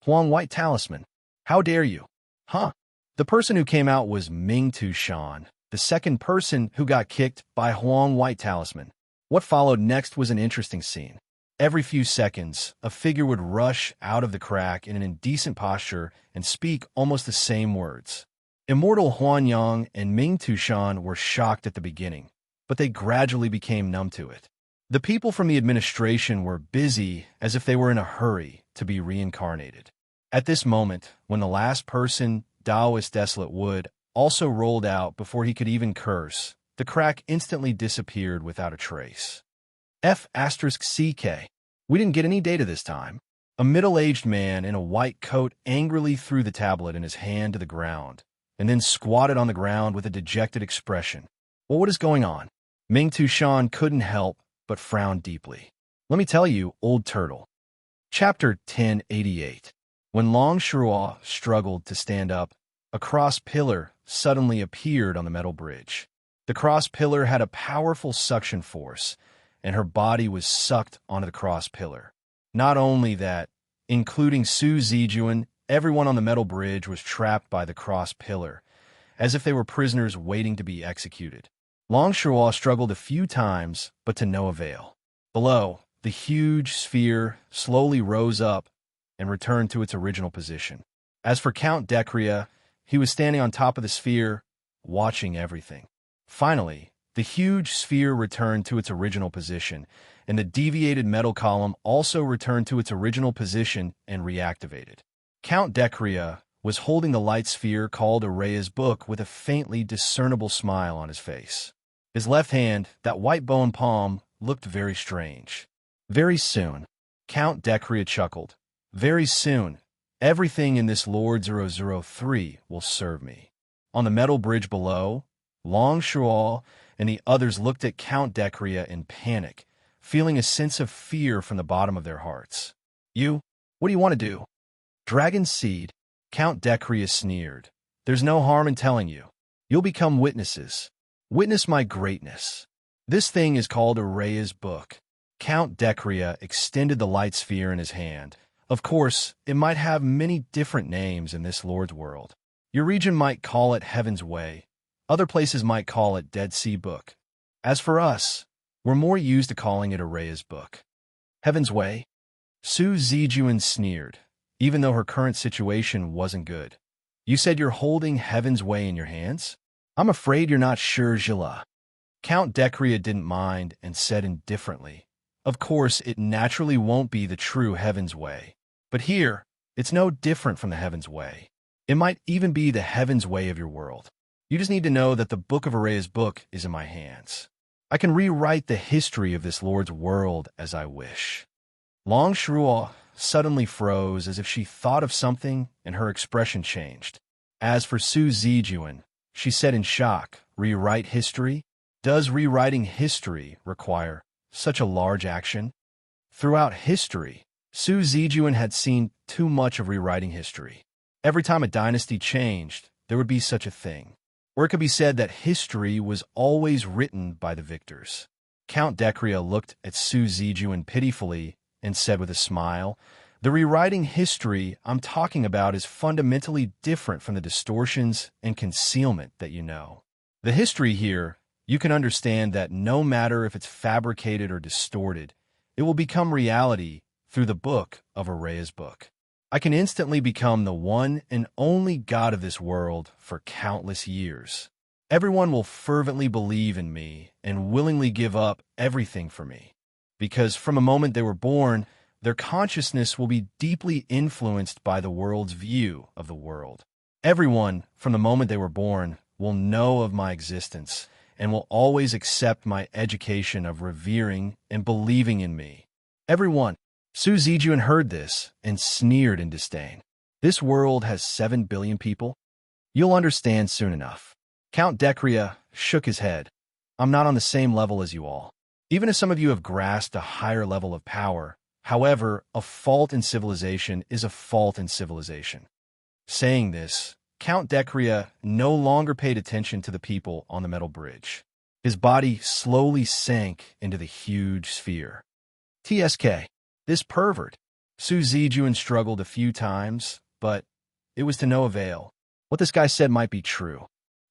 [SPEAKER 1] "Huang White Talisman, how dare you?" "Huh?" The person who came out was Ming Tu Shan, the second person who got kicked by Huang White Talisman. What followed next was an interesting scene. Every few seconds, a figure would rush out of the crack in an indecent posture and speak almost the same words. Immortal Huanyang and Ming Tu Shan were shocked at the beginning, but they gradually became numb to it. The people from the administration were busy as if they were in a hurry to be reincarnated. At this moment, when the last person, Taoist Desolate Wood, also rolled out before he could even curse, the crack instantly disappeared without a trace. F*CK. We didn't get any data this time. A middle-aged man in a white coat angrily threw the tablet in his hand to the ground, and then squatted on the ground with a dejected expression. "Well, what is going on?" Ming Tu Shan couldn't help but frown deeply. "Let me tell you, old turtle." Chapter 1088. When Long Shuo struggled to stand up, a cross pillar suddenly appeared on the metal bridge. The cross pillar had a powerful suction force, and her body was sucked onto the cross pillar. Not only that, including Su Zijuan, everyone on the metal bridge was trapped by the cross pillar, as if they were prisoners waiting to be executed. Long Shuo struggled a few times, but to no avail. Below, the huge sphere slowly rose up and returned to its original position. As for Count Decria, he was standing on top of the sphere, watching everything. Finally, the huge sphere returned to its original position, and the deviated metal column also returned to its original position and reactivated. Count Decria was holding the light sphere called Audiobook with a faintly discernible smile on his face. His left hand, that white bone palm, looked very strange. Very soon, Count Decria chuckled. Very soon, everything in this Lord 003 will serve me. On the metal bridge below, Long Shuo and the others looked at Count Decria in panic, feeling a sense of fear from the bottom of their hearts. What do you want to do?" "Dragon Seed," Count Decria sneered. "There's no harm in telling you. You'll become witnesses. Witness my greatness. This thing is called Audiobook." Count Decria extended the light sphere in his hand. Of course, it might have many different names in this Lord's world. Your region might call it Heaven's Way. Other places might call it Dead Sea Book. As for us, we're more used to calling it Audiobook. Heaven's Way? Su Zijuan sneered, even though her current situation wasn't good. "You said you're holding Heaven's Way in your hands? I'm afraid you're not sure, Zhila." Count Decria didn't mind and said indifferently, "Of course, it naturally won't be the true Heaven's Way. But here, it's no different from the Heaven's Way. It might even be the Heaven's Way of your world. You just need to know that the Book of Audiobook is in my hands. I can rewrite the history of this Lord's world as I wish." Long Shuo suddenly froze as if she thought of something, and her expression changed. As for Su Zijuan, she said in shock, "Rewrite history? Does rewriting history require such a large action?" Throughout history, Su Zijuan had seen too much of rewriting history. Every time a dynasty changed, there would be such a thing. Or it could be said that history was always written by the victors. Count Decria looked at Su Zijuan pitifully and said with a smile, "The rewriting history I'm talking about is fundamentally different from the distortions and concealment that you know. The history here, you can understand that no matter if it's fabricated or distorted, it will become reality through the book of Araya's book. I can instantly become the one and only God of this world for countless years. Everyone will fervently believe in me and willingly give up everything for me, because from the moment they were born, their consciousness will be deeply influenced by the world's view of the world. Everyone, from the moment they were born, will know of my existence and will always accept my education of revering and believing in me. Everyone." Su Zijuan heard this and sneered in disdain. "This world has 7 billion people? You'll understand soon enough." Count Decria shook his head. "I'm not on the same level as you all. Even if some of you have grasped a higher level of power, however, a fault in civilization is a fault in civilization." Saying this, Count Decria no longer paid attention to the people on the metal bridge. His body slowly sank into the huge sphere. "TSK. This pervert." Su Zijuan struggled a few times, but it was to no avail. What this guy said might be true.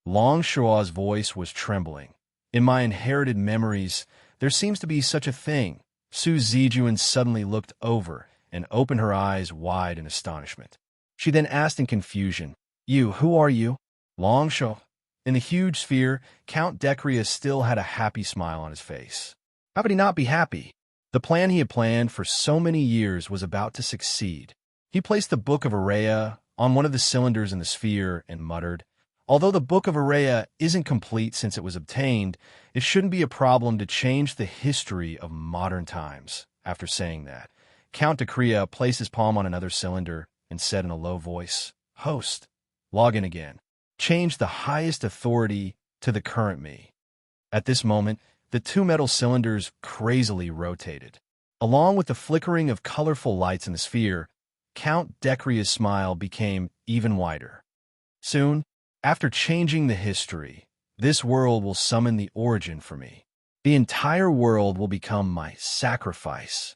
[SPEAKER 1] Long Shua's voice was trembling. "In my inherited memories, there seems to be such a thing." Su Zijuan suddenly looked over and opened her eyes wide in astonishment. She then asked in confusion, Who are you?" "Long Shua." In the huge sphere, Count Decria still had a happy smile on his face. How could he not be happy? The plan he had planned for so many years was about to succeed. He placed the Book of Araya on one of the cylinders in the sphere and muttered, "Although the Book of Araya isn't complete since it was obtained, it shouldn't be a problem to change the history of modern times." After saying that, Count Decria placed his palm on another cylinder and said in a low voice, "Host, log in again. Change the highest authority to the current me." At this moment, the two metal cylinders crazily rotated. Along with the flickering of colorful lights in the sphere, Count Decria's smile became even wider. "Soon, after changing the history, this world will summon the origin for me. The entire world will become my sacrifice."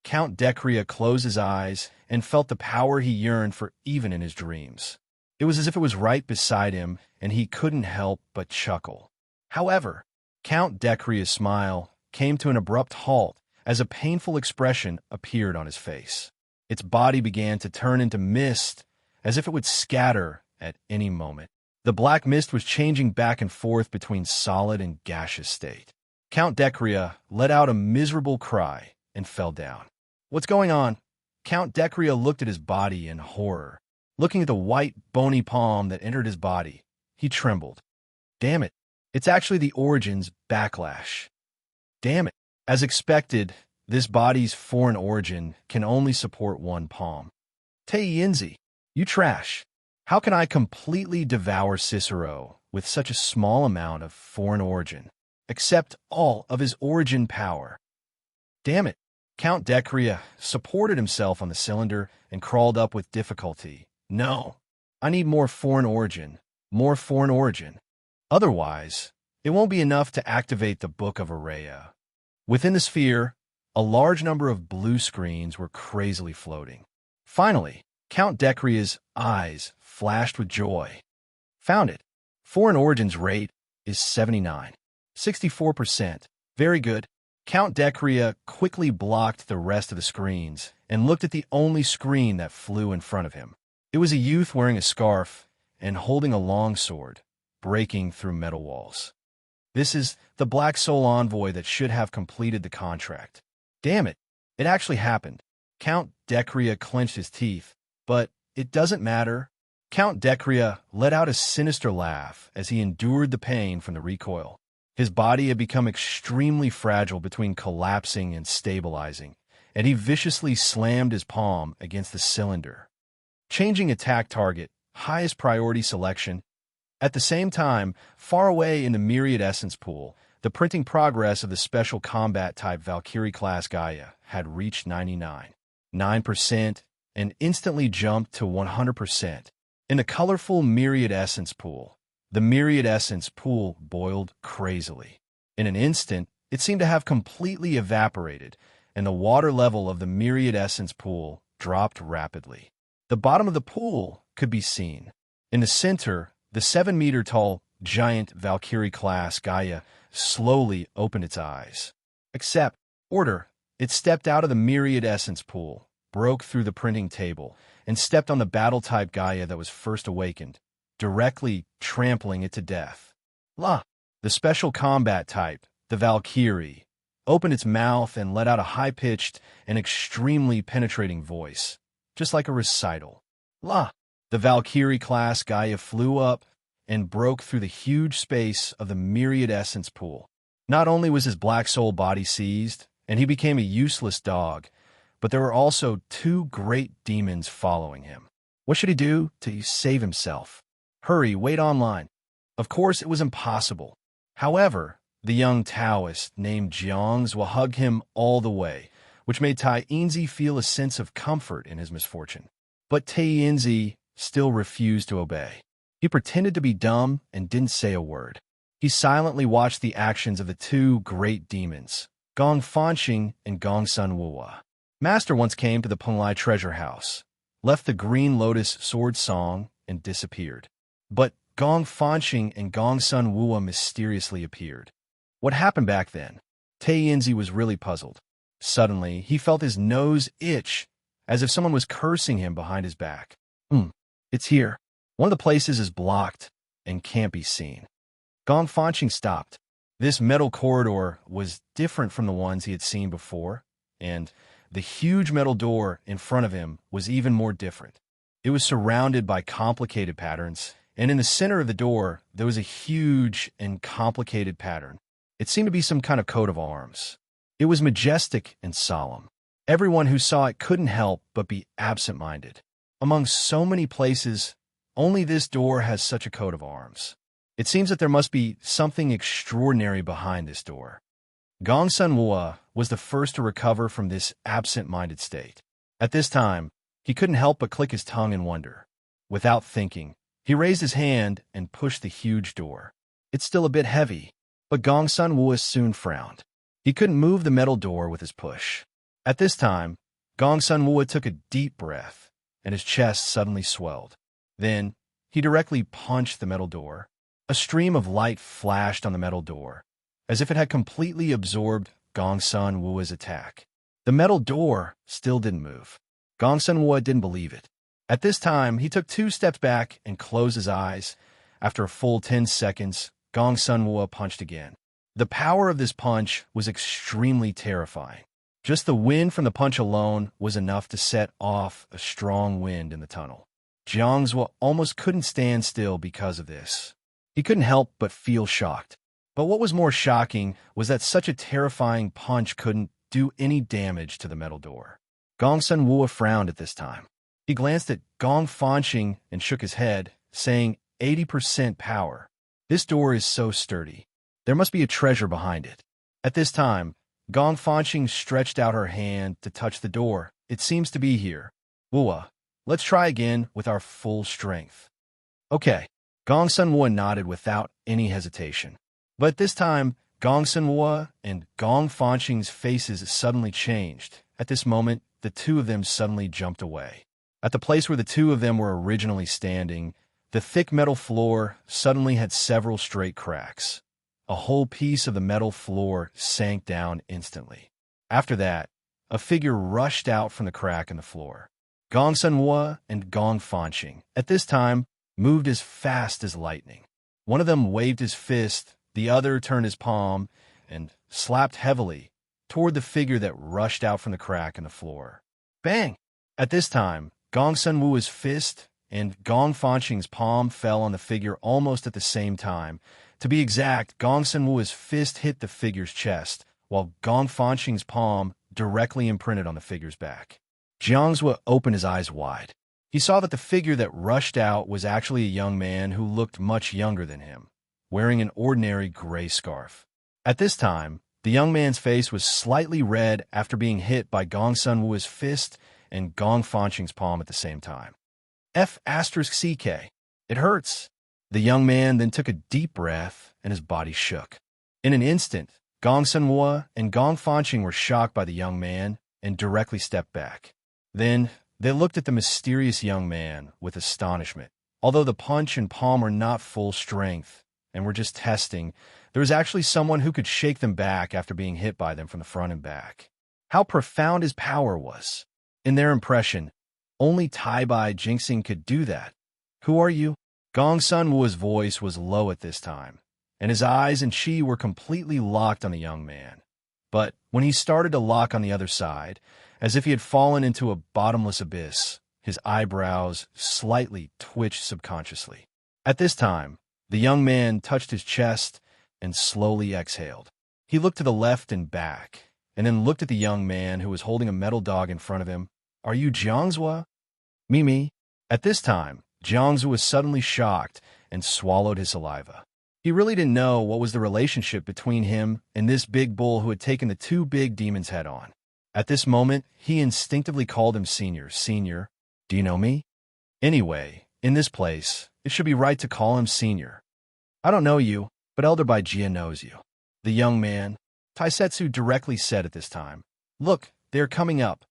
[SPEAKER 1] Count Decria closed his eyes and felt the power he yearned for even in his dreams. It was as if it was right beside him, and he couldn't help but chuckle. However, Count Decria's smile came to an abrupt halt as a painful expression appeared on his face. Its body began to turn into mist, as if it would scatter at any moment. The black mist was changing back and forth between solid and gaseous state. Count Decria let out a miserable cry and fell down. "What's going on?" Count Decria looked at his body in horror. Looking at the white, bony palm that entered his body, he trembled. "Damn it. It's actually the Origin's backlash. Damn it." As expected, this body's foreign origin can only support one palm. "Taiyinzi, you trash. How can I completely devour Cicero with such a small amount of foreign origin? Accept all of his origin power. Damn it." Count Decria supported himself on the cylinder and crawled up with difficulty. "No, I need more foreign origin. More foreign origin. Otherwise, it won't be enough to activate the Book of Araya." Within the sphere, a large number of blue screens were crazily floating. Finally, Count Decria's eyes flashed with joy. "Found it. Foreign origin's rate is 79. 64%. Very good." Count Decria quickly blocked the rest of the screens and looked at the only screen that flew in front of him. It was a youth wearing a scarf and holding a long sword, breaking through metal walls. This is the Black Soul Envoy that should have completed the contract. Damn it, it actually happened. Count Decria clenched his teeth, but it doesn't matter. Count Decria let out a sinister laugh as he endured the pain from the recoil. His body had become extremely fragile between collapsing and stabilizing, and he viciously slammed his palm against the cylinder. Changing attack target, highest priority selection. At the same time, far away in the myriad essence pool, the printing progress of the special combat type Valkyrie class Gaia had reached 99. 9%, and instantly jumped to 100%. In the colorful myriad essence pool, the myriad essence pool boiled crazily. In an instant, it seemed to have completely evaporated, and the water level of the myriad essence pool dropped rapidly. The bottom of the pool could be seen. In the center, the 7-meter-tall giant Valkyrie-class Gaia slowly opened its eyes. Except, order, it stepped out of the myriad essence pool, broke through the printing table, and stepped on the battle-type Gaia that was first awakened, directly trampling it to death. The special combat type, the Valkyrie, opened its mouth and let out a high-pitched and extremely penetrating voice, just like a recital. The Valkyrie-class Gaia flew up and broke through the huge space of the myriad essence pool. Not only was his black soul body seized, and he became a useless dog, but there were also 2 great demons following him. What should he do to save himself? Hurry, wait online. Of course, it was impossible. However, the young Taoist named Jiang's will hug him all the way, which made Tai Yinzi feel a sense of comfort in his misfortune. But Tai Yinzi still refused to obey. He pretended to be dumb and didn't say a word. He silently watched the actions of the 2 great demons, Gong Fanqing and Gong Sun Wuwa. Master once came to the Penglai treasure house, left the Green Lotus sword song, and disappeared. But Gong Fanqing and Gong Sun Wuwa mysteriously appeared. What happened back then? Tai Yinzi was really puzzled. Suddenly, he felt his nose itch, as if someone was cursing him behind his back. It's here. One of the places is blocked and can't be seen. Gong Fanqing stopped. This metal corridor was different from the ones he had seen before, and the huge metal door in front of him was even more different. It was surrounded by complicated patterns, and in the center of the door, there was a huge and complicated pattern. It seemed to be some kind of coat of arms. It was majestic and solemn. Everyone who saw it couldn't help but be absent-minded. Among so many places, only this door has such a coat of arms. It seems that there must be something extraordinary behind this door. Gong Sun Wuwa was the first to recover from this absent-minded state. At this time, he couldn't help but click his tongue in wonder. Without thinking, he raised his hand and pushed the huge door. It's still a bit heavy, but Gong Sun Wuwa soon frowned. He couldn't move the metal door with his push. At this time, Gong Sun Wuwa took a deep breath, and his chest suddenly swelled. Then, he directly punched the metal door. A stream of light flashed on the metal door, as if it had completely absorbed Gong Sun Wuwa's attack. The metal door still didn't move. Gong Sun Wuwa didn't believe it. At this time, he took 2 steps back and closed his eyes. After a full 10 seconds, Gong Sun Wuwa punched again. The power of this punch was extremely terrifying. Just the wind from the punch alone was enough to set off a strong wind in the tunnel. Jiang's almost couldn't stand still because of this. He couldn't help but feel shocked. But what was more shocking was that such a terrifying punch couldn't do any damage to the metal door. Gong Sun Wuwa frowned at this time. He glanced at Gong Fanqing and shook his head, saying, 80% power. This door is so sturdy. There must be a treasure behind it. At this time, Gong Fanqing stretched out her hand to touch the door. It seems to be here. Wuwa, let's try again with our full strength. Okay. Gong Sun Wuwa nodded without any hesitation. But this time, Gong Sun Wuwa and Gong Fanqing's faces suddenly changed. At this moment, the 2 of them suddenly jumped away. At the place where the 2 of them were originally standing, the thick metal floor suddenly had several straight cracks. A whole piece of the metal floor sank down instantly. After that, a figure rushed out from the crack in the floor. Gong Sun Wuwa and Gong Fanqing, at this time, moved as fast as lightning. One of them waved his fist, the other turned his palm, and slapped heavily toward the figure that rushed out from the crack in the floor. Bang! At this time, Gong Sun Wuwa's fist and Gong Fanqing's palm fell on the figure almost at the same time. To be exact, Gong Sun Wuwa's fist hit the figure's chest, while Gong Fanqing's palm directly imprinted on the figure's back. Jiang's opened his eyes wide. He saw that the figure that rushed out was actually a young man who looked much younger than him, wearing an ordinary gray scarf. At this time, the young man's face was slightly red after being hit by Gong Sun Wuwa's fist and Gong Fanqing's palm at the same time. F*CK. It hurts. The young man then took a deep breath, and his body shook. In an instant, Gong Sunhua and Gong Fanqing were shocked by the young man and directly stepped back. Then, they looked at the mysterious young man with astonishment. Although the punch and palm were not full strength and were just testing, there was actually someone who could shake them back after being hit by them from the front and back. How profound his power was. In their impression, only Tai Bai Jinxing could do that. Who are you? Gong Sunwu's voice was low at this time, and his eyes and chi were completely locked on the young man. But when he started to lock on the other side, as if he had fallen into a bottomless abyss, his eyebrows slightly twitched subconsciously. At this time, the young man touched his chest and slowly exhaled. He looked to the left and back, and then looked at the young man who was holding a metal dog in front of him. Are you Jiangzhua? Me. At this time, Jiangzhua was suddenly shocked and swallowed his saliva. He really didn't know what was the relationship between him and this big bull who had taken the two big demons head on. At this moment, he instinctively called him Senior. Senior, do you know me? Anyway, in this place, it should be right to call him Senior. I don't know you, but Elder Bai Jia knows you. The young man, Taisetsu, directly said at this time. Look, they're coming up.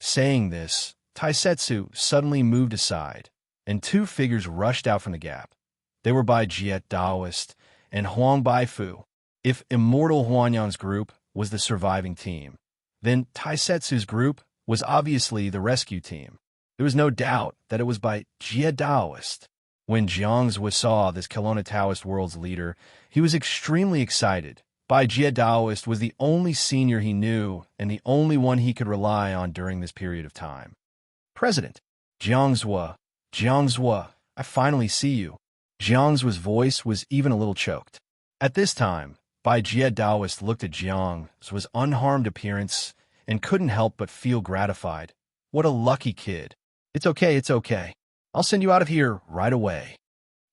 [SPEAKER 1] Saying this, Taisetsu suddenly moved aside, and two figures rushed out from the gap. They were Bai Jia Daoist and Huang Baifu. If Immortal Huanyan's group was the surviving team, then Taisetsu's group was obviously the rescue team. There was no doubt that it was Bai Jia Daoist. When Jiangzhua saw this Kelowna Taoist world's leader, he was extremely excited. Bai Jia Daoist was the only senior he knew and the only one he could rely on during this period of time. President, Jiangzhua, I finally see you. Jiangzhua's voice was even a little choked. At this time, Bai Jia Daoist looked at Jiangzhua's unharmed appearance and couldn't help but feel gratified. What a lucky kid. It's okay. I'll send you out of here right away.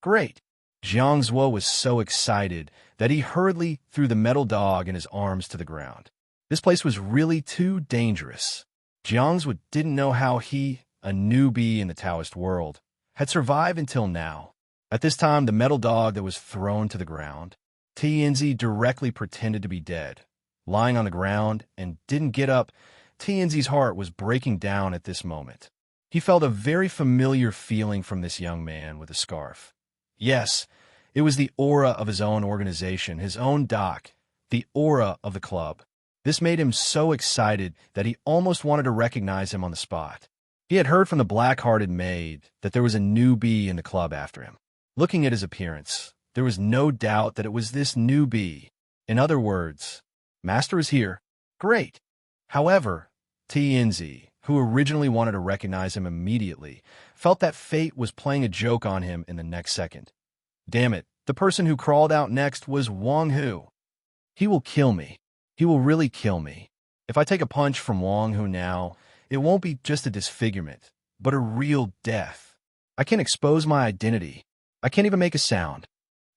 [SPEAKER 1] Great. Jiangzhua was so excited that he hurriedly threw the metal dog in his arms to the ground. This place was really too dangerous. Jiangzhua didn't know how he, a newbie in the Taoist world, had survived until now. At this time, the metal dog that was thrown to the ground, Tianzi directly pretended to be dead. Lying on the ground and didn't get up, Tianzi's heart was breaking down at this moment. He felt a very familiar feeling from this young man with a scarf. Yes, it was the aura of his own organization, his own doc, the aura of the club. This made him so excited that he almost wanted to recognize him on the spot. He had heard from the black-hearted maid that there was a newbie in the club after him. Looking at his appearance, there was no doubt that it was this newbie. In other words, Master is here. Great. However, Tianzi, who originally wanted to recognize him immediately, felt that fate was playing a joke on him in the next second. Damn it, the person who crawled out next was Wang Hu. He will kill me. He will really kill me. If I take a punch from Wang Hu now, it won't be just a disfigurement, but a real death. I can't expose my identity. I can't even make a sound.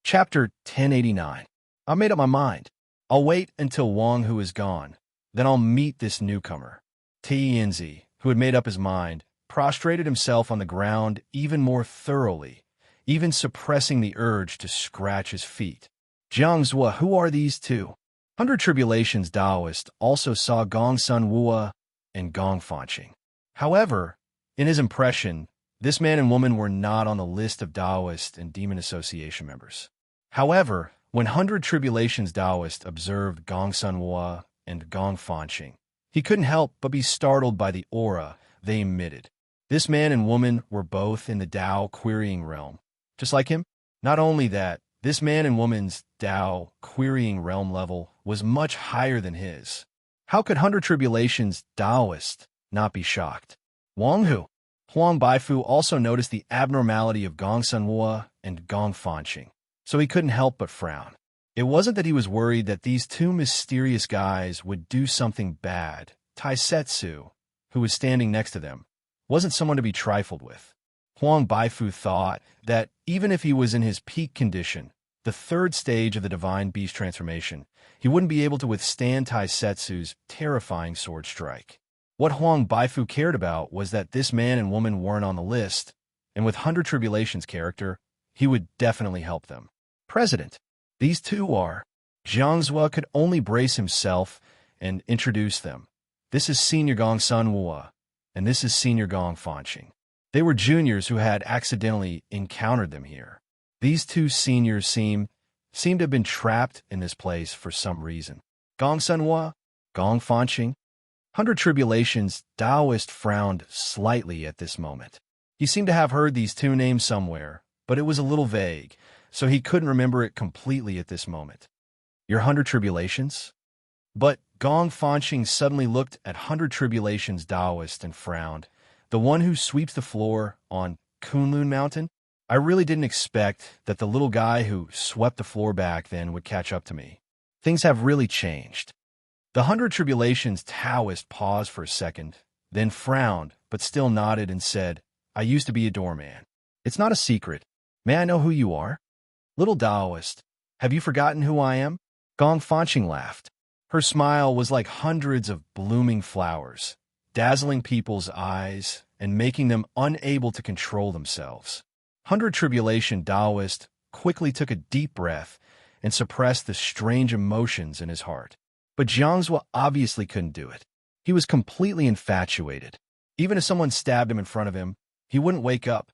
[SPEAKER 1] Chapter 1089. I made up my mind. I'll wait until Wang Hu is gone. Then I'll meet this newcomer. Tianzi, who had made up his mind, prostrated himself on the ground even more thoroughly, even suppressing the urge to scratch his feet. Jiangzhua, who are these two? 100 Tribulations Taoist also saw Gong Sunhua and Gong Fanqing. However, in his impression, this man and woman were not on the list of Taoist and Demon Association members. However, when 100 Tribulations Taoist observed Gong Sunhua and Gong Fanqing, he couldn't help but be startled by the aura they emitted. This man and woman were both in the Tao querying realm. Just like him? Not only that, this man and woman's Tao querying realm level was much higher than his. How could 100 Tribulations Taoist not be shocked? Wang Hu. Huang Baifu also noticed the abnormality of Gong Sunhua and Gong Fanqing, so he couldn't help but frown. It wasn't that he was worried that these two mysterious guys would do something bad. Taisetsu, who was standing next to them, wasn't someone to be trifled with. Huang Baifu thought that even if he was in his peak condition, the third stage of the divine beast transformation, he wouldn't be able to withstand Taisetsu's terrifying sword strike. What Huang Baifu cared about was that this man and woman weren't on the list, and with Hundred Tribulations' character, he would definitely help them. President, these two are. Jiangzhua could only brace himself and introduce them. This is Senior Gong Sunhua, and this is Senior Gong Fanqing. They were juniors who had accidentally encountered them here. These two seniors seemed to have been trapped in this place for some reason. Gong Sunhua, Gong Fanqing. Hundred Tribulations Taoist frowned slightly at this moment. He seemed to have heard these two names somewhere, but it was a little vague, so he couldn't remember it completely at this moment. Your Hundred Tribulations? But Gong Fanqing suddenly looked at Hundred Tribulations Taoist and frowned. The one who sweeps the floor on Kunlun Mountain? I really didn't expect that the little guy who swept the floor back then would catch up to me. Things have really changed. The Hundred Tribulations Taoist paused for a second, then frowned, but still nodded and said, I used to be a doorman. It's not a secret. May I know who you are? Little Taoist, have you forgotten who I am? Gong Fanqing laughed. Her smile was like hundreds of blooming flowers, dazzling people's eyes and making them unable to control themselves. Hundred Tribulation Taoist quickly took a deep breath and suppressed the strange emotions in his heart. But Jiangzhua obviously couldn't do it. He was completely infatuated. Even if someone stabbed him in front of him, he wouldn't wake up.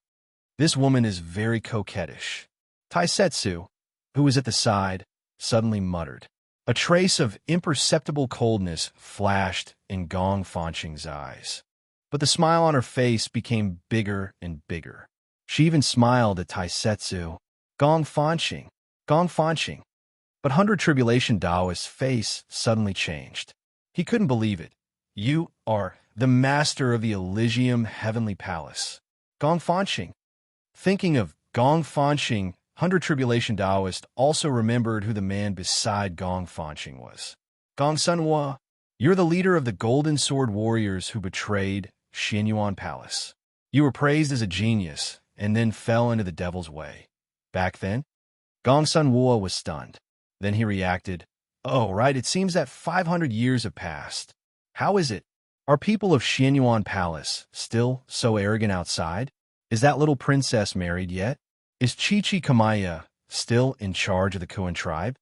[SPEAKER 1] This woman is very coquettish. Taisetsu, who was at the side, suddenly muttered. A trace of imperceptible coldness flashed in Gong Fanqing's eyes. But the smile on her face became bigger and bigger. She even smiled at Taisetsu. Gong Fanqing, Gong Fanqing. But Hundred Tribulation Taoist's face suddenly changed. He couldn't believe it. You are the master of the Elysium Heavenly Palace. Gong Fanqing. Thinking of Gong Fanqing, Hundred Tribulation Taoist also remembered who the man beside Gong Fanqing was. Gong Sunhua, you're the leader of the Golden Sword Warriors who betrayed Xianyuan Palace. You were praised as a genius and then fell into the devil's way. Back then, Gong Sunhua was stunned. Then he reacted, Oh, right, it seems that 500 years have passed. How is it? Are people of Xianyuan Palace still so arrogant outside? Is that little princess married yet? Is Chi-Chi Kamaya still in charge of the Kuan tribe?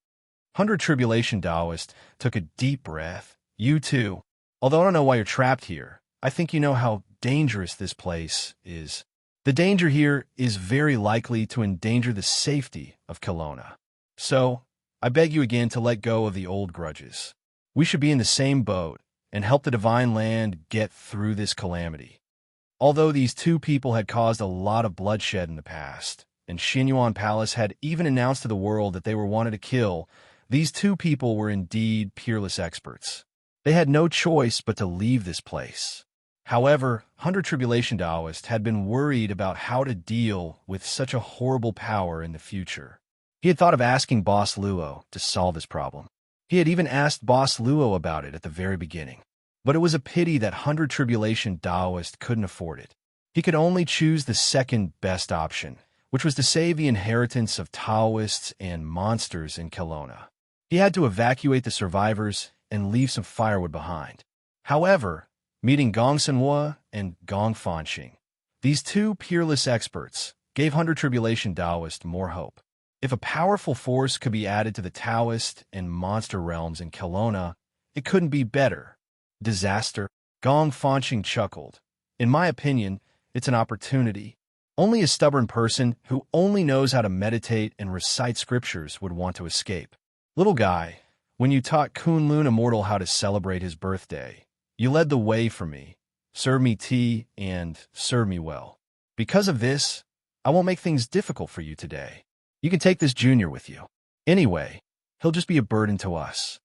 [SPEAKER 1] Hundred Tribulation Taoist took a deep breath. You too. Although I don't know why you're trapped here, I think you know how dangerous this place is. The danger here is very likely to endanger the safety of Kelowna. So, I beg you again to let go of the old grudges. We should be in the same boat and help the Divine Land get through this calamity. Although these two people had caused a lot of bloodshed in the past, and Xianyuan Palace had even announced to the world that they were wanted to kill, these two people were indeed peerless experts. They had no choice but to leave this place. However, Hundred Tribulation Taoist had been worried about how to deal with such a horrible power in the future. He had thought of asking Boss Luo to solve this problem. He had even asked Boss Luo about it at the very beginning. But it was a pity that Hundred Tribulation Taoist couldn't afford it. He could only choose the second best option, which was to save the inheritance of Taoists and monsters in Kelowna. He had to evacuate the survivors and leave some firewood behind. However, meeting Gong Sunhua and Gong Fanqing, these two peerless experts, gave Hundred Tribulation Taoist more hope. If a powerful force could be added to the Taoist and monster realms in Kelowna, it couldn't be better. Disaster? Gong Fanqing chuckled. In my opinion, it's an opportunity. Only a stubborn person who only knows how to meditate and recite scriptures would want to escape. Little guy, when you taught Kunlun Immortal how to celebrate his birthday, you led the way for me, served me tea, and served me well. Because of this, I won't make things difficult for you today. You can take this junior with you. Anyway, he'll just be a burden to us.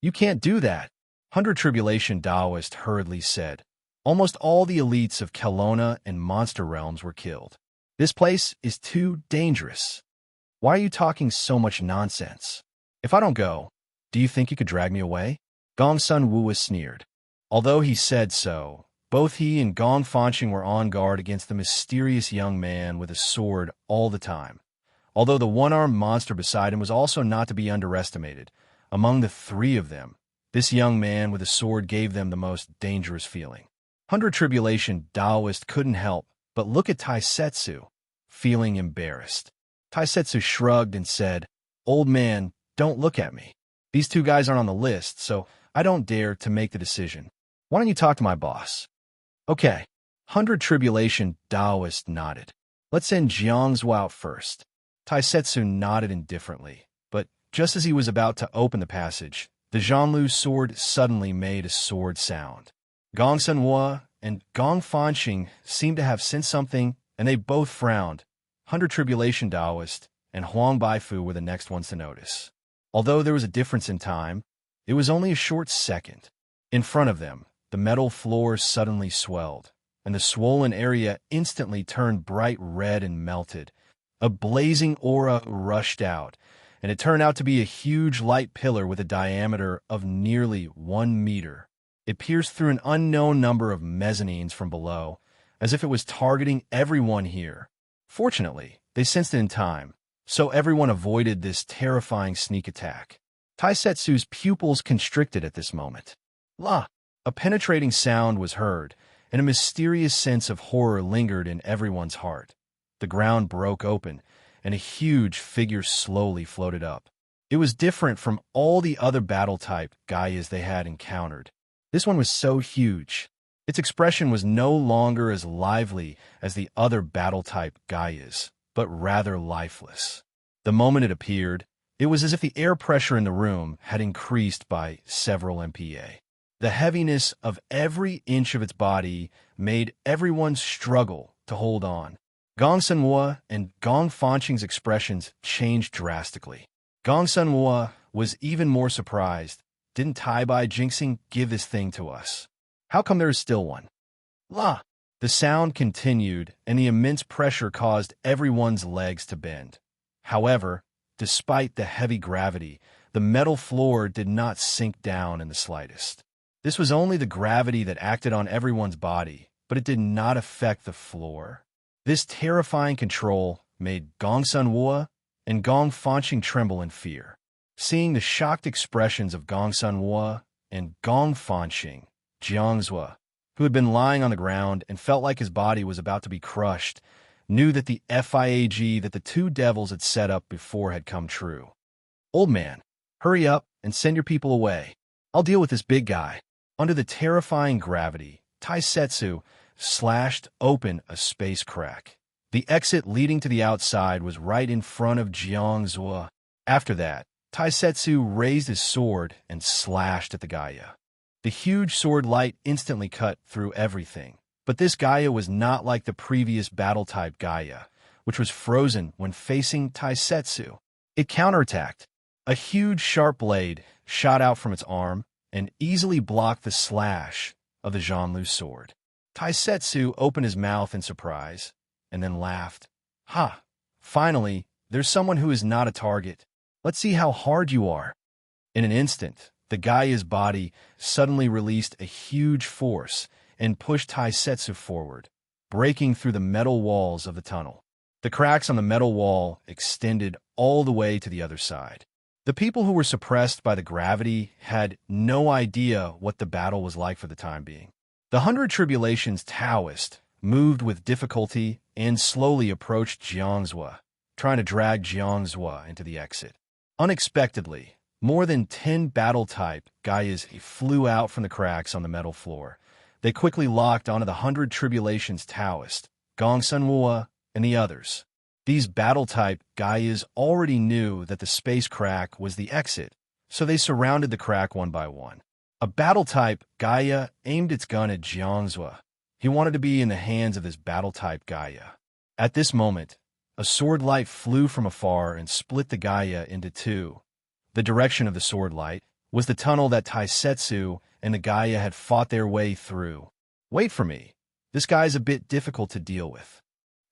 [SPEAKER 1] You can't do that, Hundred Tribulation Taoist hurriedly said. Almost all the elites of Kelowna and Monster Realms were killed. This place is too dangerous. Why are you talking so much nonsense? If I don't go, do you think you could drag me away? Gong Sunhua sneered. Although he said so, both he and Gong Fanqing were on guard against the mysterious young man with a sword all the time. Although the one-armed monster beside him was also not to be underestimated, among the three of them, This young man with a sword gave them the most dangerous feeling. 100 Tribulation Taoist couldn't help but look at Taisetsu, feeling embarrassed. Taisetsu shrugged and said, "Old man, don't look at me. These two guys aren't on the list, so I don't dare to make the decision. Why don't you talk to my boss?" "Okay." 100 Tribulation Taoist nodded. "Let's send Jiangzhou out first." Taisetsu nodded indifferently, but just as he was about to open the passage, the Zhanlu's sword suddenly made a sword sound. Gong Sunhua and Gong Fanxing seemed to have sensed something, and they both frowned. 100 Tribulation Taoist and Huang Baifu were the next ones to notice. Although there was a difference in time, it was only a short second. In front of them, the metal floor suddenly swelled, and the swollen area instantly turned bright red and melted. A blazing aura rushed out, and it turned out to be a huge light pillar with a diameter of nearly 1 meter. It pierced through an unknown number of mezzanines from below, as if it was targeting everyone here. Fortunately, they sensed it in time, so everyone avoided this terrifying sneak attack. Taisetsu's pupils constricted at this moment. La! A penetrating sound was heard, and a mysterious sense of horror lingered in everyone's heart. The ground broke open, and a huge figure slowly floated up. It was different from all the other battle-type Gaias they had encountered. This one was so huge. Its expression was no longer as lively as the other battle-type Gaias, but rather lifeless. The moment it appeared, it was as if the air pressure in the room had increased by several MPa. The heaviness of every inch of its body made everyone struggle to hold on. Gong Sunhua and Gong Fanxing's expressions changed drastically. Gong Sunhua was even more surprised. Didn't Tai Bai Jinxing give this thing to us? How come there is still one? La! The sound continued, and the immense pressure caused everyone's legs to bend. However, despite the heavy gravity, the metal floor did not sink down in the slightest. This was only the gravity that acted on everyone's body, but it did not affect the floor. This terrifying control made Gong Sunhua and Gong Fanxing tremble in fear. Seeing the shocked expressions of Gong Sunhua and Gong Fanxing, Jiangzhou, who had been lying on the ground and felt like his body was about to be crushed, knew that the FIAG that the two devils had set up before had come true. "Old man, hurry up and send your people away. I'll deal with this big guy." Under the terrifying gravity, Taisetsu slashed open a space crack. The exit leading to the outside was right in front of Jiangzhou. After that, Taisetsu raised his sword and slashed at the Gaia. The huge sword light instantly cut through everything. But this Gaia was not like the previous battle-type Gaia, which was frozen when facing Taisetsu. It counterattacked. A huge sharp blade shot out from its arm and easily blocked the slash of the Zhanlu's sword. Taisetsu opened his mouth in surprise, and then laughed. "Ha! Finally, there's someone who is not a target. Let's see how hard you are." In an instant, the Gaia's body suddenly released a huge force and pushed Taisetsu forward, breaking through the metal walls of the tunnel. The cracks on the metal wall extended all the way to the other side. The people who were suppressed by the gravity had no idea what the battle was like for the time being. The 100 Tribulations Taoist moved with difficulty and slowly approached Jiangzhou, trying to drag Jiangzhou into the exit. Unexpectedly, more than 10 battle-type Gaias flew out from the cracks on the metal floor. They quickly locked onto the 100 Tribulations Taoist, Gong Sunhua, and the others. These battle-type Gaias already knew that the space crack was the exit, so they surrounded the crack one by one. A battle-type Gaia aimed its gun at Jiangzhou. He wanted to be in the hands of this battle-type Gaia. At this moment, a sword light flew from afar and split the Gaia into two. The direction of the sword light was the tunnel that Taisetsu and the Gaia had fought their way through. "Wait for me. This guy's a bit difficult to deal with."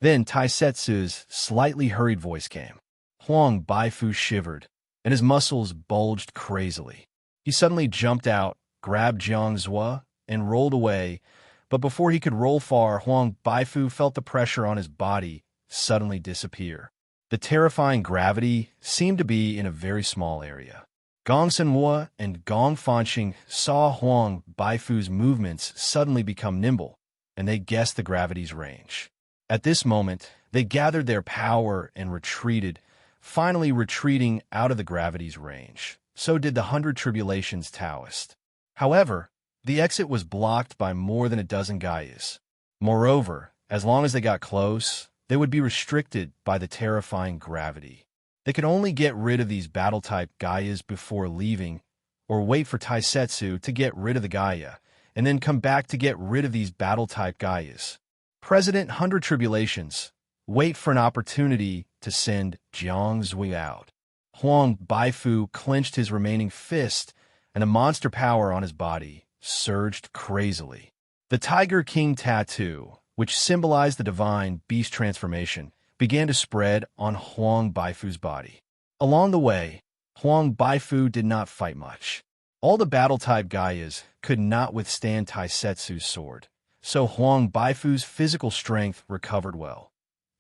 [SPEAKER 1] Then Taisetsu's slightly hurried voice came. Huang Baifu shivered, and his muscles bulged crazily. He suddenly jumped out, grabbed Jiangzhou, and rolled away, but before he could roll far, Huang Baifu felt the pressure on his body suddenly disappear. The terrifying gravity seemed to be in a very small area. Gong Sanhua and Gong Fanqing saw Huang Baifu's movements suddenly become nimble, and they guessed the gravity's range. At this moment, they gathered their power and retreated, finally retreating out of the gravity's range. So did the 100 Tribulations Taoist. However, the exit was blocked by more than a dozen Gaias. Moreover, as long as they got close, they would be restricted by the terrifying gravity. They could only get rid of these battle-type Gaias before leaving, or wait for Taisetsu to get rid of the Gaia, and then come back to get rid of these battle-type Gaias. President 100 Tribulations, wait for an opportunity to send Jiang Zui out. Huang Baifu clenched his remaining fist, and the monster power on his body surged crazily. The Tiger King tattoo, which symbolized the divine beast transformation, began to spread on Huang Baifu's body. Along the way, Huang Baifu did not fight much. All the battle-type Gaias could not withstand Taisetsu's sword, so Huang Baifu's physical strength recovered well,